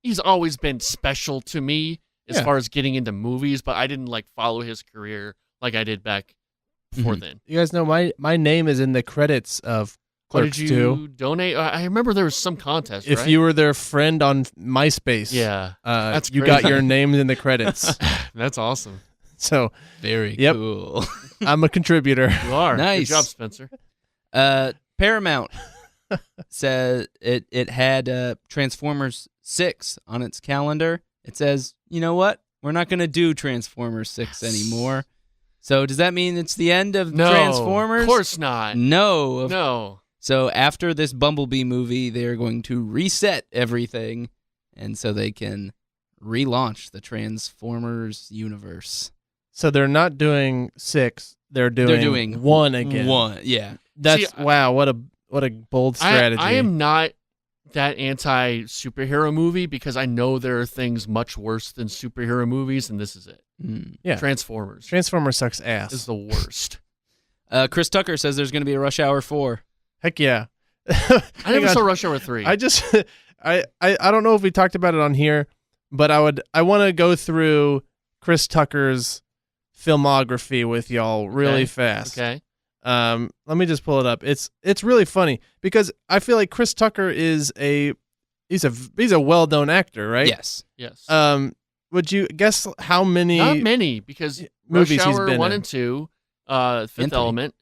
Speaker 2: he's always been special to me as far as getting into movies, but I didn't like follow his career like I did back before then.
Speaker 3: You guys know my name is in the credits of Clerks 2.
Speaker 2: Did you donate? I remember there was some contest,
Speaker 3: If
Speaker 2: right?
Speaker 3: you were their friend on MySpace,
Speaker 2: that's
Speaker 3: you
Speaker 2: crazy.
Speaker 3: got your name in the credits.
Speaker 2: That's awesome.
Speaker 3: So
Speaker 1: Very
Speaker 3: Yep.
Speaker 1: cool.
Speaker 3: I'm a contributor.
Speaker 2: You are.
Speaker 1: Nice.
Speaker 2: Good job, Spencer.
Speaker 1: Paramount says it had Transformers 6 on its calendar. It says, you know what? We're not going to do Transformers 6 anymore. So does that mean it's the end of
Speaker 2: No,
Speaker 1: Transformers?
Speaker 2: of course not.
Speaker 1: No.
Speaker 2: No.
Speaker 1: So after this Bumblebee movie, they're going to reset everything, and so they can relaunch the Transformers universe.
Speaker 3: So they're not doing 6. They're doing 1 again.
Speaker 1: 1, yeah.
Speaker 3: That's wow. What a bold strategy.
Speaker 2: I am not that anti-superhero movie because I know there are things much worse than superhero movies, and this is it.
Speaker 3: Yeah.
Speaker 2: Transformers
Speaker 3: sucks ass.
Speaker 2: is the worst.
Speaker 1: Chris Tucker says there's going to be a Rush Hour 4.
Speaker 3: Heck yeah.
Speaker 2: I never saw Rush Hour 3.
Speaker 3: I just I don't know if we talked about it on here, but I want to go through Chris Tucker's filmography with y'all really fast.
Speaker 2: Okay.
Speaker 3: Let me just pull it up. It's really funny because I feel like Chris Tucker is he's a well-known actor, right?
Speaker 1: Yes.
Speaker 3: Would you guess how many?
Speaker 2: Not many because
Speaker 3: movies
Speaker 2: Rush
Speaker 3: he's
Speaker 2: Hour
Speaker 3: been
Speaker 2: 1
Speaker 3: in.
Speaker 2: and 2, Fifth
Speaker 1: And 3.
Speaker 2: Element.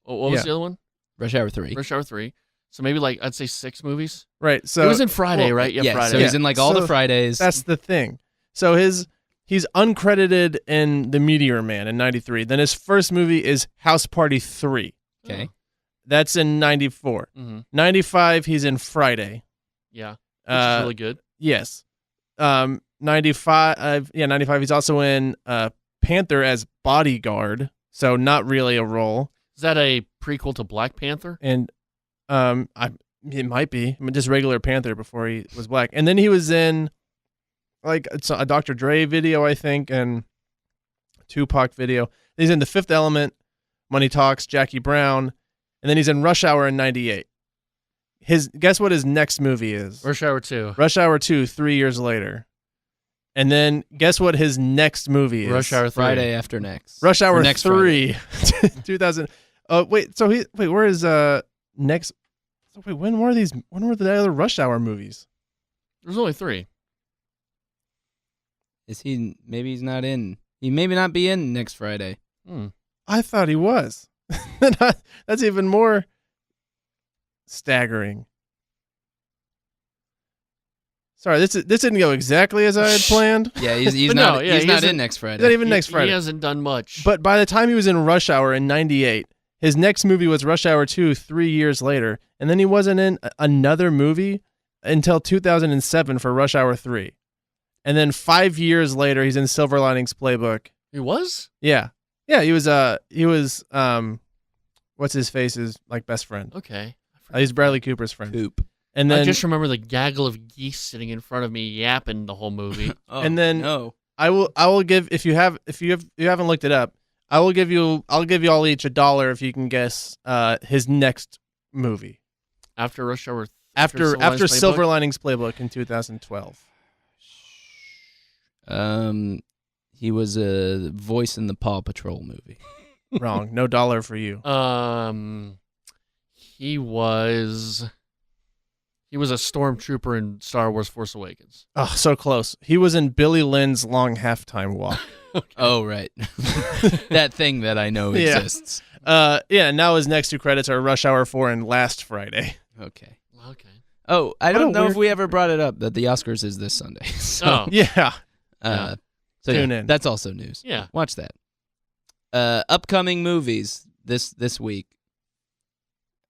Speaker 2: What was the other one?
Speaker 1: Rush Hour 3.
Speaker 2: Rush Hour 3. So maybe like I'd say 6 movies.
Speaker 3: Right. So
Speaker 2: it was in Friday, right? Yeah, Friday.
Speaker 1: So he's in like all
Speaker 3: So
Speaker 1: the Fridays.
Speaker 3: That's the thing. So he's uncredited in The Meteor Man in 93. Then his first movie is House Party 3.
Speaker 1: Okay.
Speaker 3: That's in 94.
Speaker 2: Mm-hmm.
Speaker 3: 95, he's in Friday.
Speaker 2: Yeah. Which is really good.
Speaker 3: Yes. 95, 95, he's also in Panther as bodyguard. So not really a role.
Speaker 2: Is that a prequel to Black Panther?
Speaker 3: And it might be. I mean, just regular Panther before he was black. And then he was in like it's a Dr. Dre video, I think, and Tupac video. He's in The Fifth Element, Money Talks, Jackie Brown, and then he's in Rush Hour in 98. Guess what his next movie is?
Speaker 2: Rush Hour 2.
Speaker 3: Rush Hour 2, 3 years later. And then guess what his next movie is?
Speaker 2: Rush Hour 3.
Speaker 1: Friday after next.
Speaker 3: Rush Hour
Speaker 1: Or next
Speaker 3: 3. 2000. Wait, where is next? So wait, when were the other Rush Hour movies?
Speaker 2: There's only 3.
Speaker 1: Is he? Maybe he's not in. He maybe not be in next Friday.
Speaker 3: I thought he was. That's even more staggering. Sorry, this didn't go exactly as I had planned.
Speaker 1: Yeah, he's
Speaker 2: But
Speaker 1: not.
Speaker 2: no, yeah,
Speaker 1: he's
Speaker 2: he
Speaker 1: not
Speaker 2: hasn't-
Speaker 1: in next Friday.
Speaker 3: Not even next Friday.
Speaker 2: He hasn't done much.
Speaker 3: But by the time he was in Rush Hour in 98, his next movie was Rush Hour 2 3 years later. And then he wasn't in another movie until 2007 for Rush Hour 3. And then 5 years later, he's in Silver Linings Playbook.
Speaker 2: He was?
Speaker 3: Yeah. Yeah, he was what's his face's like best friend.
Speaker 2: Okay.
Speaker 3: He's Bradley Cooper's friend.
Speaker 1: Coop.
Speaker 3: And then
Speaker 2: I just remember the gaggle of geese sitting in front of me yapping the whole movie.
Speaker 3: And then-
Speaker 1: no.
Speaker 3: I will give if you haven't looked it up, I'll give you all each $1 if you can guess his next movie.
Speaker 2: After Rush Hour.
Speaker 3: After Silver
Speaker 2: Playbook?
Speaker 3: Linings Playbook in 2012.
Speaker 1: He was a voice in the Paw Patrol movie.
Speaker 3: Wrong. No dollar for you.
Speaker 2: He was a stormtrooper in Star Wars Force Awakens.
Speaker 3: Oh, so close. He was in Billy Lynn's Long Halftime Walk.
Speaker 1: Oh, right. That thing that I know
Speaker 3: Yeah.
Speaker 1: exists.
Speaker 3: Now his next 2 credits are Rush Hour 4 and Last Friday.
Speaker 1: Okay.
Speaker 2: Okay.
Speaker 1: Oh, I
Speaker 3: What
Speaker 1: don't
Speaker 3: a
Speaker 1: know
Speaker 3: weird-
Speaker 1: if we ever brought it up that the Oscars is this Sunday. So,
Speaker 2: Oh.
Speaker 3: Yeah.
Speaker 1: so
Speaker 3: Tune
Speaker 1: yeah,
Speaker 3: in.
Speaker 1: that's also news.
Speaker 2: Yeah.
Speaker 1: Watch that. Upcoming movies this week.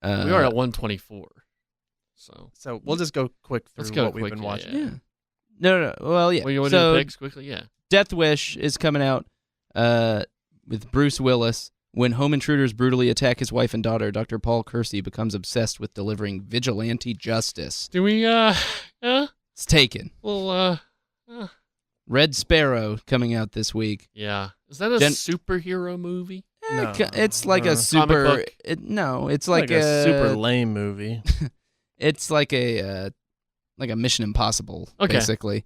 Speaker 2: We are at 124. So
Speaker 3: So we'll just go quick through
Speaker 2: Let's go
Speaker 3: what we've
Speaker 2: quick,
Speaker 3: been
Speaker 2: yeah,
Speaker 3: watching.
Speaker 1: Yeah. No. Well, yeah.
Speaker 2: Well, you want to do the picks quickly? Yeah.
Speaker 1: Death Wish is coming out with Bruce Willis. When home intruders brutally attack his wife and daughter, Dr. Paul Kersey becomes obsessed with delivering vigilante justice.
Speaker 2: Do we,
Speaker 1: It's taken.
Speaker 2: Well,
Speaker 1: Red Sparrow coming out this week.
Speaker 2: Yeah. Is that a superhero movie?
Speaker 3: No.
Speaker 1: It's like a super... it's like
Speaker 3: a super lame movie.
Speaker 1: It's like a Mission Impossible, basically.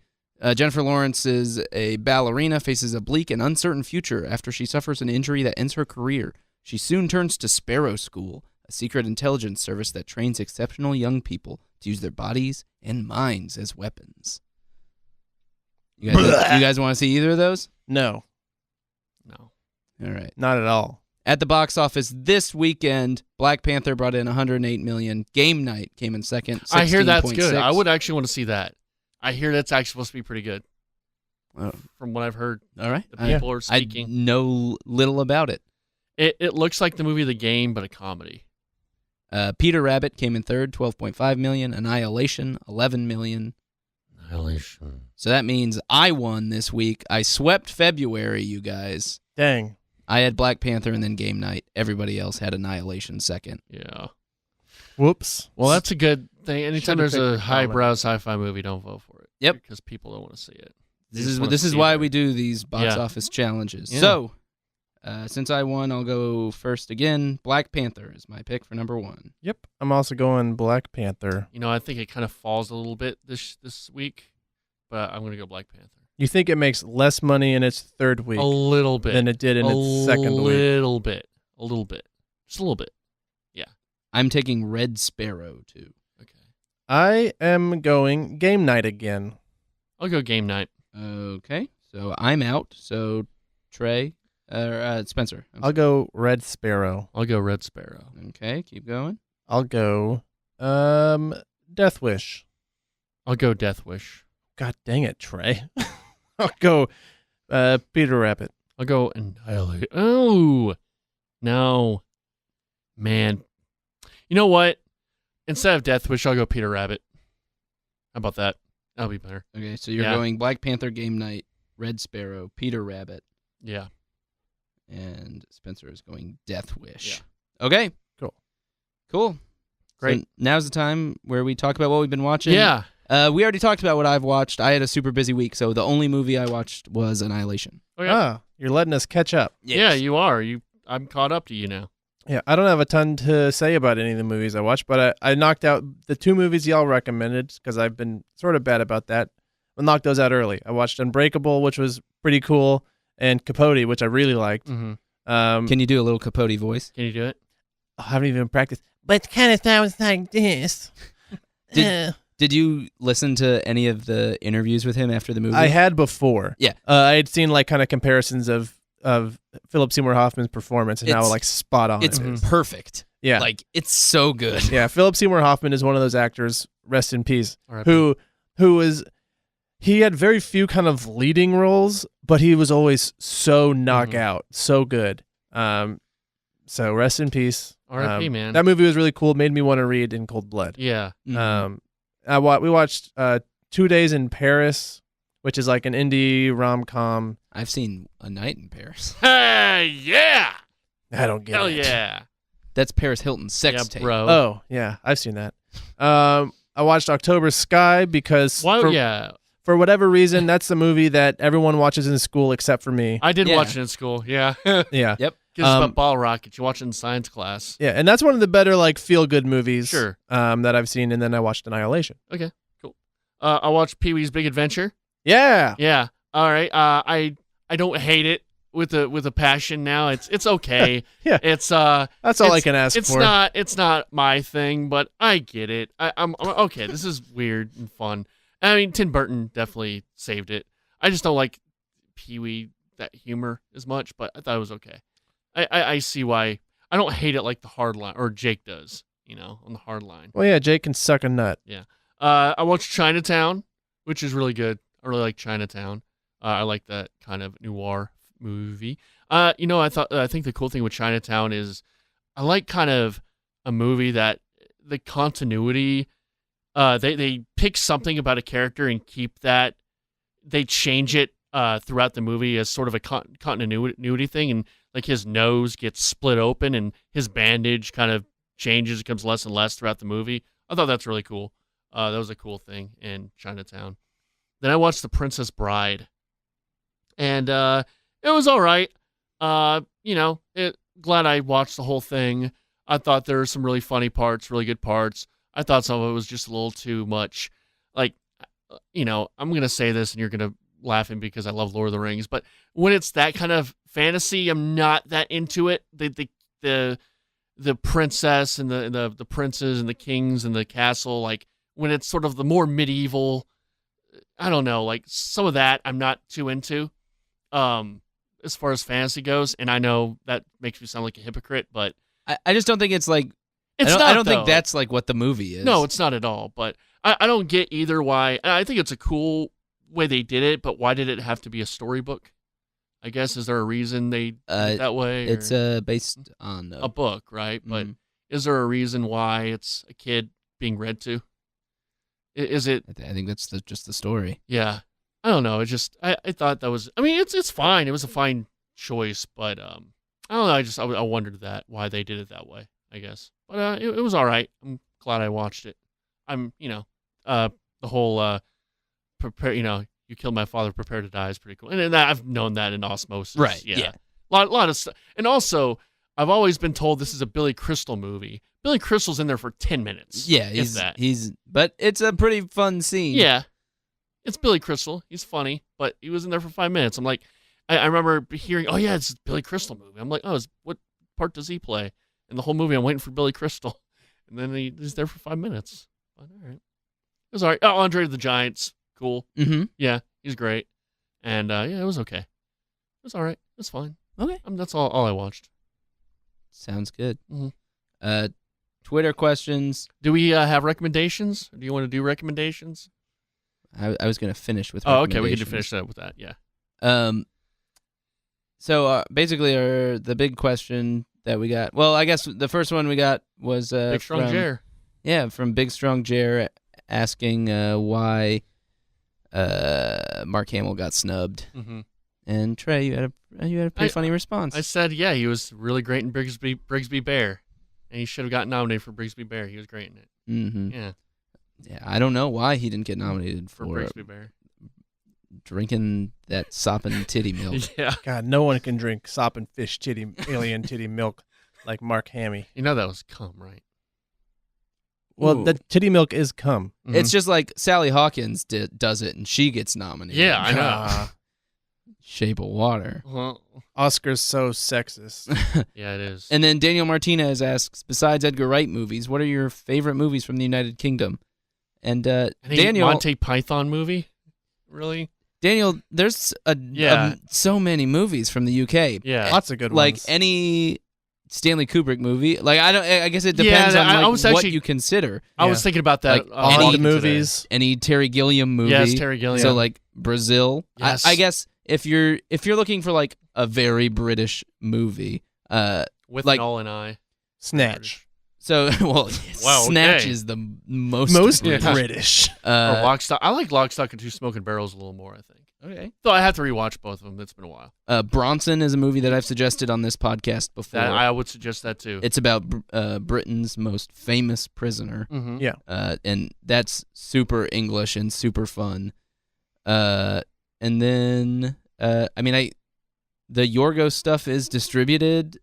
Speaker 1: Jennifer Lawrence is a ballerina, faces a bleak and uncertain future after she suffers an injury that ends her career. She soon turns to Sparrow School, a secret intelligence service that trains exceptional young people to use their bodies and minds as weapons. You guys want to see either of those?
Speaker 3: No.
Speaker 2: No.
Speaker 1: All right.
Speaker 3: Not at all.
Speaker 1: At the box office this weekend, Black Panther brought in $108 million. Game Night came in second.
Speaker 2: I hear that's good. I would actually want to see that. I hear that's actually supposed to be pretty good. From what I've heard.
Speaker 1: All right.
Speaker 2: The people are speaking.
Speaker 1: I know little about it.
Speaker 2: It looks like the movie The Game, but a comedy.
Speaker 1: Peter Rabbit came in third, $12.5 million. Annihilation, $11 million.
Speaker 2: Annihilation.
Speaker 1: So that means I won this week. I swept February, you guys.
Speaker 3: Dang.
Speaker 1: I had Black Panther and then Game Night. Everybody else had Annihilation second.
Speaker 2: Yeah.
Speaker 3: Whoops.
Speaker 2: Well, that's a good thing. Anytime
Speaker 3: Should've
Speaker 2: there's a
Speaker 3: picked
Speaker 2: highbrow sci-fi movie, don't vote for it.
Speaker 1: Yep.
Speaker 2: Because people don't want to see it.
Speaker 1: This is why we do these box office challenges.
Speaker 2: Yeah.
Speaker 1: So, since I won, I'll go first again. Black Panther is my pick for number one.
Speaker 3: Yep. I'm also going Black Panther.
Speaker 2: You know, I think it kind of falls a little bit this week, but I'm going to go Black Panther.
Speaker 3: You think it makes less money in its third week
Speaker 2: A little bit.
Speaker 3: than it did in its second week?
Speaker 2: A little bit. Just a little bit. Yeah.
Speaker 1: I'm taking Red Sparrow, too.
Speaker 2: Okay.
Speaker 3: I am going Game Night again.
Speaker 2: I'll go Game Night.
Speaker 1: Okay. So I'm out. So Trey, Spencer.
Speaker 3: I'll go Red Sparrow.
Speaker 2: I'll go Red Sparrow.
Speaker 1: Okay, keep going.
Speaker 3: I'll go Death Wish.
Speaker 2: I'll go Death Wish.
Speaker 3: God dang it, Trey. I'll go Peter Rabbit.
Speaker 2: I'll go Annihilation. Oh, no. Man. You know what? Instead of Death Wish, I'll go Peter Rabbit. How about that? That'll be better.
Speaker 1: Okay, so you're going Black Panther, Game Night, Red Sparrow, Peter Rabbit.
Speaker 2: Yeah.
Speaker 1: And Spencer is going Death Wish. Yeah. Okay. Cool.
Speaker 2: Great.
Speaker 1: So now's the time where we talk about what we've been watching.
Speaker 2: Yeah.
Speaker 1: We already talked about what I've watched. I had a super busy week, so the only movie I watched was Annihilation.
Speaker 2: Okay.
Speaker 3: Ah, you're letting us catch up.
Speaker 1: Yes.
Speaker 2: Yeah, you are. I'm caught up to you now.
Speaker 3: Yeah, I don't have a ton to say about any of the movies I watched, but I knocked out the two movies y'all recommended because I've been sort of bad about that. I knocked those out early. I watched Unbreakable, which was pretty cool, and Capote, which I really liked.
Speaker 2: Mm-hmm.
Speaker 1: Can you do a little Capote voice?
Speaker 2: Can you do it?
Speaker 3: I haven't even practiced, but it kind of sounds like this.
Speaker 1: Did you listen to any of the interviews with him after the movie?
Speaker 3: I had before.
Speaker 1: Yeah.
Speaker 3: I had seen like kind of comparisons of Philip Seymour Hoffman's performance and how like spot on
Speaker 1: it's
Speaker 3: it is.
Speaker 1: perfect.
Speaker 3: Yeah.
Speaker 1: Like it's so good.
Speaker 3: Yeah, Philip Seymour Hoffman is one of those actors, rest in peace,
Speaker 2: R.I.P.
Speaker 3: he had very few kind of leading roles, but he was always so knockout, so good. So rest in peace.
Speaker 2: R.I.P. Man.
Speaker 3: That movie was really cool. Made me want to read In Cold Blood.
Speaker 2: Yeah.
Speaker 1: Mm-hmm.
Speaker 3: We watched 2 Days in Paris, which is like an indie rom-com.
Speaker 1: I've seen A Night in Paris.
Speaker 2: Hey, yeah.
Speaker 3: I don't get
Speaker 2: Hell
Speaker 3: it.
Speaker 2: yeah.
Speaker 1: That's Paris Hilton's sex tape.
Speaker 2: Bro.
Speaker 3: Oh, yeah. I've seen that. I watched October Sky because for whatever reason, that's the movie that everyone watches in school except for me.
Speaker 2: I did watch it in school. Yeah.
Speaker 3: Yeah.
Speaker 1: Yep.
Speaker 2: Because it's about bottle rockets. You watch it in science class.
Speaker 3: Yeah, and that's one of the better like feel-good movies
Speaker 2: Sure.
Speaker 3: that I've seen, and then I watched Annihilation.
Speaker 2: Okay, cool. I watched Pee-wee's Big Adventure.
Speaker 3: Yeah.
Speaker 2: Yeah. All right. I don't hate it with a passion now. It's okay.
Speaker 3: Yeah.
Speaker 2: It's
Speaker 3: That's all I can ask for.
Speaker 2: It's not my thing, but I get it. I'm okay. This is weird and fun. I mean, Tim Burton definitely saved it. I just don't like Pee-wee, that humor as much, but I thought it was okay. I see why. I don't hate it like the hard line, or Jake does, on the hard line.
Speaker 3: Well, yeah, Jake can suck a nut.
Speaker 2: Yeah. I watched Chinatown, which is really good. I really like Chinatown. I like that kind of noir movie. I think the cool thing with Chinatown is I like kind of a movie that the continuity they pick something about a character and keep that. They change it throughout the movie as sort of a continuity thing, and like his nose gets split open and his bandage kind of changes, it becomes less and less throughout the movie. I thought that's really cool. That was a cool thing in Chinatown. Then I watched The Princess Bride, and it was all right. Glad I watched the whole thing. I thought there were some really funny parts, really good parts. I thought some of it was just a little too much. Like, I'm going to say this and you're going to laugh at me because I love Lord of the Rings, but when it's that kind of fantasy, I'm not that into it. The princess and the princes and the kings and the castle, like when it's sort of the more medieval, I don't know, like some of that I'm not too into. As far as fantasy goes, and I know that makes me sound like a hypocrite, but
Speaker 1: I just don't think it's like I don't think that's like what the movie is.
Speaker 2: No, it's not at all. But I don't get either why. I think it's a cool way they did it, but why did it have to be a storybook? I guess, is there a reason they did it that way?
Speaker 1: It's based on
Speaker 2: a book, right? But is there a reason why it's a kid being read to? Is it?
Speaker 1: I think that's just the story.
Speaker 2: Yeah. I don't know. It just I thought that was. I mean, it's fine. It was a fine choice, but I don't know. I wondered why they did it that way. I guess, but it was all right. I'm glad I watched it. I'm the whole prepare. You killed my father, prepare to die is pretty cool, and I've known that in osmosis.
Speaker 1: Right.
Speaker 2: Yeah. Lot of stuff, and also I've always been told this is a Billy Crystal movie. Billy Crystal's in there for 10 minutes.
Speaker 1: Yeah, but it's a pretty fun scene.
Speaker 2: Yeah. It's Billy Crystal. He's funny, but he was in there for 5 minutes. I'm like, I remember hearing, oh yeah, it's a Billy Crystal movie. I'm like, oh, what part does he play? And the whole movie, I'm waiting for Billy Crystal, and then he's there for 5 minutes. But all right, it was all right. Oh, Andre the Giant's cool.
Speaker 1: Mm-hmm.
Speaker 2: Yeah, he's great, and it was okay. It was all right. It was fine.
Speaker 1: Okay,
Speaker 2: that's all I watched.
Speaker 1: Sounds good.
Speaker 2: Mm-hmm.
Speaker 1: Twitter questions.
Speaker 2: Do we have recommendations? Do you want to do recommendations?
Speaker 1: I was going to finish with.
Speaker 2: Oh, okay. We can finish that with that. Yeah.
Speaker 1: So basically, the big question that we got. Well, I guess the first one we got was
Speaker 2: Big Strong Jer.
Speaker 1: Yeah, from Big Strong Jer asking why Mark Hamill got snubbed.
Speaker 2: Mm-hmm.
Speaker 1: And Trey, you had a pretty funny response.
Speaker 2: I said, yeah, he was really great in Brigsby Bear, and he should have gotten nominated for Brigsby Bear. He was great in it.
Speaker 1: Mm-hmm.
Speaker 2: Yeah.
Speaker 1: Yeah, I don't know why he didn't get nominated for
Speaker 2: Brigsby Bear.
Speaker 1: Drinking that sopping titty milk.
Speaker 2: Yeah.
Speaker 3: God, no one can drink sopping fish alien titty milk like Mark Hamill.
Speaker 2: You know that was cum, right?
Speaker 3: Well, the titty milk is cum.
Speaker 1: Mm-hmm. It's just like Sally Hawkins does it, and she gets nominated.
Speaker 2: Yeah, I know.
Speaker 1: Shape of Water.
Speaker 2: Well,
Speaker 3: Oscar's so sexist.
Speaker 2: Yeah, it is.
Speaker 1: And then Daniel Martinez asks, besides Edgar Wright movies, what are your favorite movies from the United Kingdom? And Daniel,
Speaker 2: Monty Python movie, really?
Speaker 1: Daniel, there's so many movies from the UK.
Speaker 2: Yeah,
Speaker 3: lots of good ones.
Speaker 1: Like any Stanley Kubrick movie. Like I guess it depends on what you consider.
Speaker 2: I was thinking about that.
Speaker 1: Like
Speaker 3: all the movies,
Speaker 1: any Terry Gilliam movie.
Speaker 2: Yes, Terry Gilliam.
Speaker 1: So like Brazil.
Speaker 2: Yes.
Speaker 1: I guess if you're looking for like a very British movie,
Speaker 2: with
Speaker 1: like
Speaker 2: Nolan and I,
Speaker 3: Snatch.
Speaker 1: So, Snatch is the most
Speaker 3: British.
Speaker 2: Or Lock, Stock. I like Lock, Stock, and Two Smoking Barrels a little more, I think.
Speaker 1: Okay.
Speaker 2: Though I have to rewatch both of them. It's been a while.
Speaker 1: Bronson is a movie that I've suggested on this podcast before.
Speaker 2: I would suggest that too.
Speaker 1: It's about Britain's most famous prisoner.
Speaker 2: Mm-hmm.
Speaker 3: Yeah.
Speaker 1: And that's super English and super fun. And then, the Yorgos stuff is distributed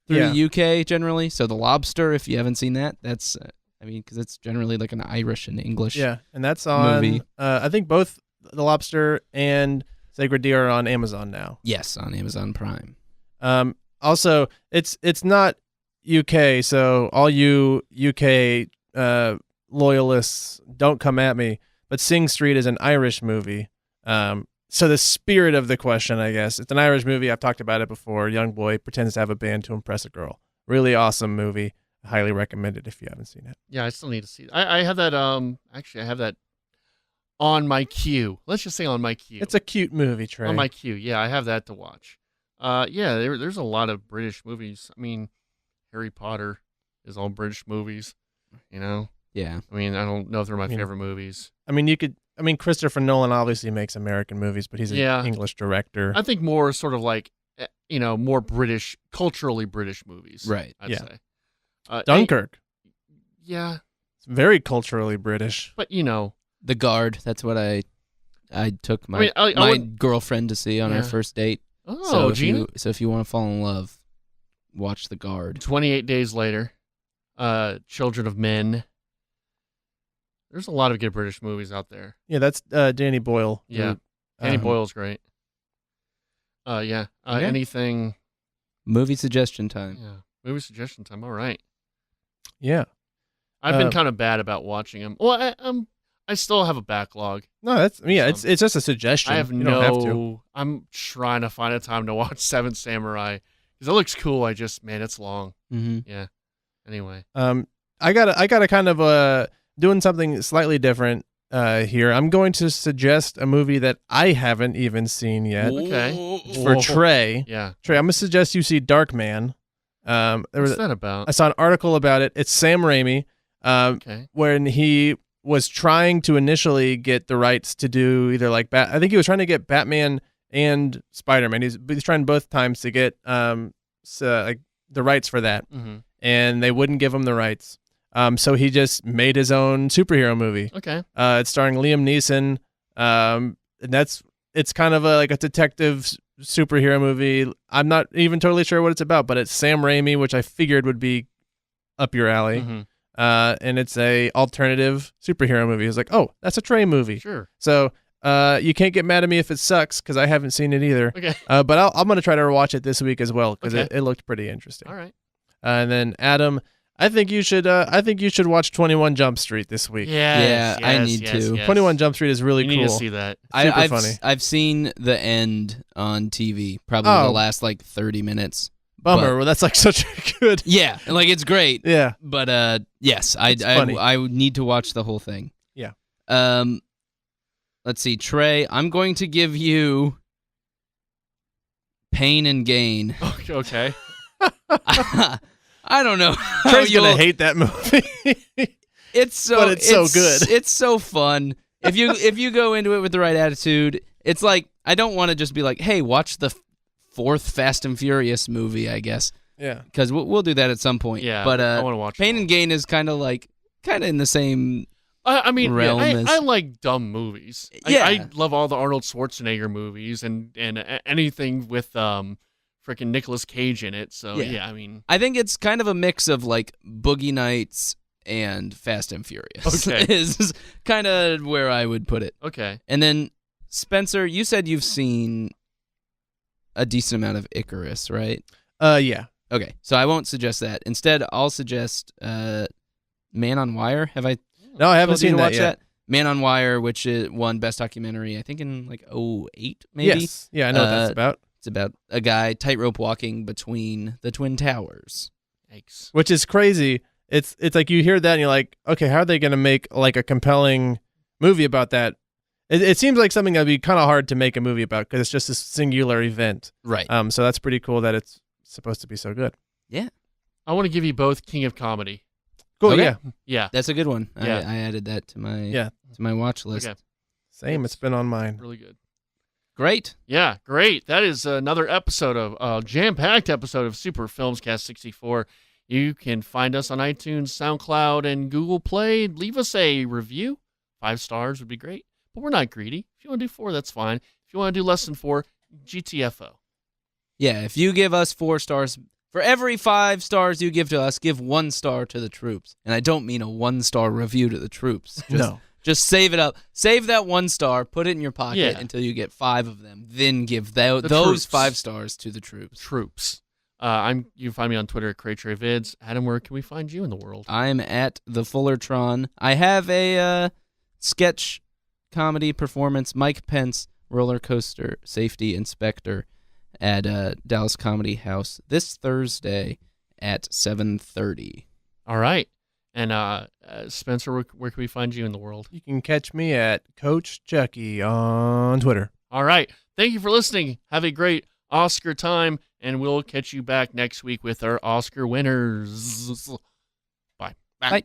Speaker 1: through the UK generally. So The Lobster, if you haven't seen that, that's because it's generally like an Irish and English.
Speaker 3: Yeah, and that's on.
Speaker 1: Movie.
Speaker 3: I think both The Lobster and Sacred Deer are on Amazon now.
Speaker 1: Yes, on Amazon Prime.
Speaker 3: Also, it's not UK, so all you UK loyalists, don't come at me. But Sing Street is an Irish movie. So the spirit of the question, I guess, it's an Irish movie. I've talked about it before. A young boy pretends to have a band to impress a girl. Really awesome movie. Highly recommend it if you haven't seen it.
Speaker 2: Yeah, I still need to see it. I have that. Actually, I have that on my queue. Let's just say on my queue.
Speaker 3: It's a cute movie, Trey.
Speaker 2: On my queue. Yeah, I have that to watch. There's a lot of British movies. I mean, Harry Potter is all British movies. You know,
Speaker 1: Yeah.
Speaker 2: I mean, I don't know if they're my favorite movies.
Speaker 3: I mean, Christopher Nolan obviously makes American movies, but he's an English director.
Speaker 2: I think more sort of like, more British, culturally British movies.
Speaker 1: Right.
Speaker 2: I'd say.
Speaker 3: Dunkirk.
Speaker 2: Yeah.
Speaker 3: It's very culturally British.
Speaker 2: But,
Speaker 1: The Guard. That's what I took my girlfriend to see on our first date.
Speaker 2: Oh, Gina?
Speaker 1: So if you want to fall in love, watch The Guard.
Speaker 2: 28 Days Later. Children of Men. There's a lot of good British movies out there.
Speaker 3: Yeah, that's Danny Boyle.
Speaker 2: Yeah. Danny Boyle's great. Anything.
Speaker 1: Movie suggestion time.
Speaker 2: Yeah. Movie suggestion time. All right.
Speaker 3: Yeah.
Speaker 2: I've been kind of bad about watching them. Well, I still have a backlog.
Speaker 3: No, it's just a suggestion.
Speaker 2: I have
Speaker 3: you don't have to.
Speaker 2: I'm trying to find a time to watch Seven Samurai because it looks cool. It's long.
Speaker 1: Mm-hmm.
Speaker 2: Yeah. Anyway.
Speaker 3: I gotta kind of doing something slightly different here. I'm going to suggest a movie that I haven't even seen yet.
Speaker 2: Okay.
Speaker 3: For Trey.
Speaker 2: Yeah.
Speaker 3: Trey, I'm gonna suggest you see Darkman.
Speaker 2: What's that about?
Speaker 3: I saw an article about it. It's Sam Raimi. When he was trying to initially get the rights to do either I think he was trying to get Batman and Spider-Man. He's trying both times to get the rights for that, and they wouldn't give him the rights. So he just made his own superhero movie.
Speaker 2: Okay.
Speaker 3: It's starring Liam Neeson. And it's kind of a detective superhero movie. I'm not even totally sure what it's about, but it's Sam Raimi, which I figured would be up your alley.
Speaker 2: Mm-hmm.
Speaker 3: And it's a alternative superhero movie. It's like, oh, that's a Trey movie.
Speaker 2: Sure.
Speaker 3: So you can't get mad at me if it sucks because I haven't seen it either.
Speaker 2: Okay.
Speaker 3: But I'm gonna try to watch it this week as well because it looked pretty interesting.
Speaker 2: All right.
Speaker 3: And then Adam, I think you should watch 21 Jump Street this week.
Speaker 1: I need to.
Speaker 3: Yes. 21 Jump Street is really cool.
Speaker 2: You need to see that.
Speaker 3: Super funny.
Speaker 1: I've seen the end on TV, probably the last 30 minutes.
Speaker 3: Bummer. Well, that's such a good.
Speaker 1: Yeah, it's great.
Speaker 3: Yeah.
Speaker 1: But yes, I need to watch the whole thing.
Speaker 3: Yeah.
Speaker 1: Let's see, Trey. I'm going to give you Pain and Gain.
Speaker 2: Okay.
Speaker 1: I don't know.
Speaker 3: Trey's gonna hate that movie.
Speaker 1: It's so good. It's so fun. If you go into it with the right attitude, it's I don't want to just be like, hey, watch the fourth Fast and Furious movie, I guess.
Speaker 3: Yeah.
Speaker 1: Because we'll do that at some point.
Speaker 2: Yeah.
Speaker 1: But
Speaker 2: I want to watch
Speaker 1: Pain and Gain is kind of in the same.
Speaker 2: Realm I like dumb movies.
Speaker 1: Yeah.
Speaker 2: I love all the Arnold Schwarzenegger movies and anything with freaking Nicolas Cage in it. So yeah,
Speaker 1: I think it's kind of a mix of Boogie Nights and Fast and Furious.
Speaker 2: Okay.
Speaker 1: Is kind of where I would put it.
Speaker 2: Okay.
Speaker 1: And then Spencer, you said you've seen a decent amount of Icarus, right?
Speaker 3: Yeah.
Speaker 1: Okay, so I won't suggest that. Instead, I'll suggest Man on Wire. Have I?
Speaker 3: No, I haven't seen that yet.
Speaker 1: Man on Wire, which won Best Documentary, I think in 2008, maybe.
Speaker 3: Yes. Yeah, I know what that's about.
Speaker 1: It's about a guy tightrope walking between the Twin Towers.
Speaker 2: Yikes.
Speaker 3: Which is crazy. It's you hear that and you're like, okay, how are they going to make a compelling movie about that? It seems like something that'd be kind of hard to make a movie about because it's just a singular event.
Speaker 1: Right.
Speaker 3: So that's pretty cool that it's supposed to be so good.
Speaker 1: Yeah.
Speaker 2: I want to give you both King of Comedy.
Speaker 3: Cool.
Speaker 1: Okay.
Speaker 3: Yeah.
Speaker 2: Yeah.
Speaker 1: That's a good one.
Speaker 2: Yeah.
Speaker 1: I added that to my watch list.
Speaker 2: Okay.
Speaker 3: Same. It's been on mine.
Speaker 2: Really good.
Speaker 1: Great.
Speaker 2: Yeah, great. That is another episode of jam-packed episode of Super FilmsCast 64. You can find us on iTunes, SoundCloud, and Google Play. Leave us a review. 5 stars would be great, but we're not greedy. If you want to do 4, that's fine. If you want to do less than 4, GTFO.
Speaker 1: Yeah, if you give us 4 stars, for every 5 stars you give to us, give 1 star to the troops. And I don't mean a 1-star review to the troops. Just save it up. Save that 1 star, put it in your pocket until you get 5 of them. Then give those 5 stars to the troops.
Speaker 2: You can find me on Twitter at CrayTreyVids. Adam, where can we find you in the world?
Speaker 1: I'm at the Fullerton. I have a sketch comedy performance, Mike Pence, roller coaster safety inspector, at Dallas Comedy House this Thursday at 7:30.
Speaker 2: All right. And Spencer, where can we find you in the world?
Speaker 3: You can catch me at Coach Chucky on Twitter.
Speaker 2: All right. Thank you for listening. Have a great Oscar time, and we'll catch you back next week with our Oscar winners. Bye.
Speaker 1: Bye.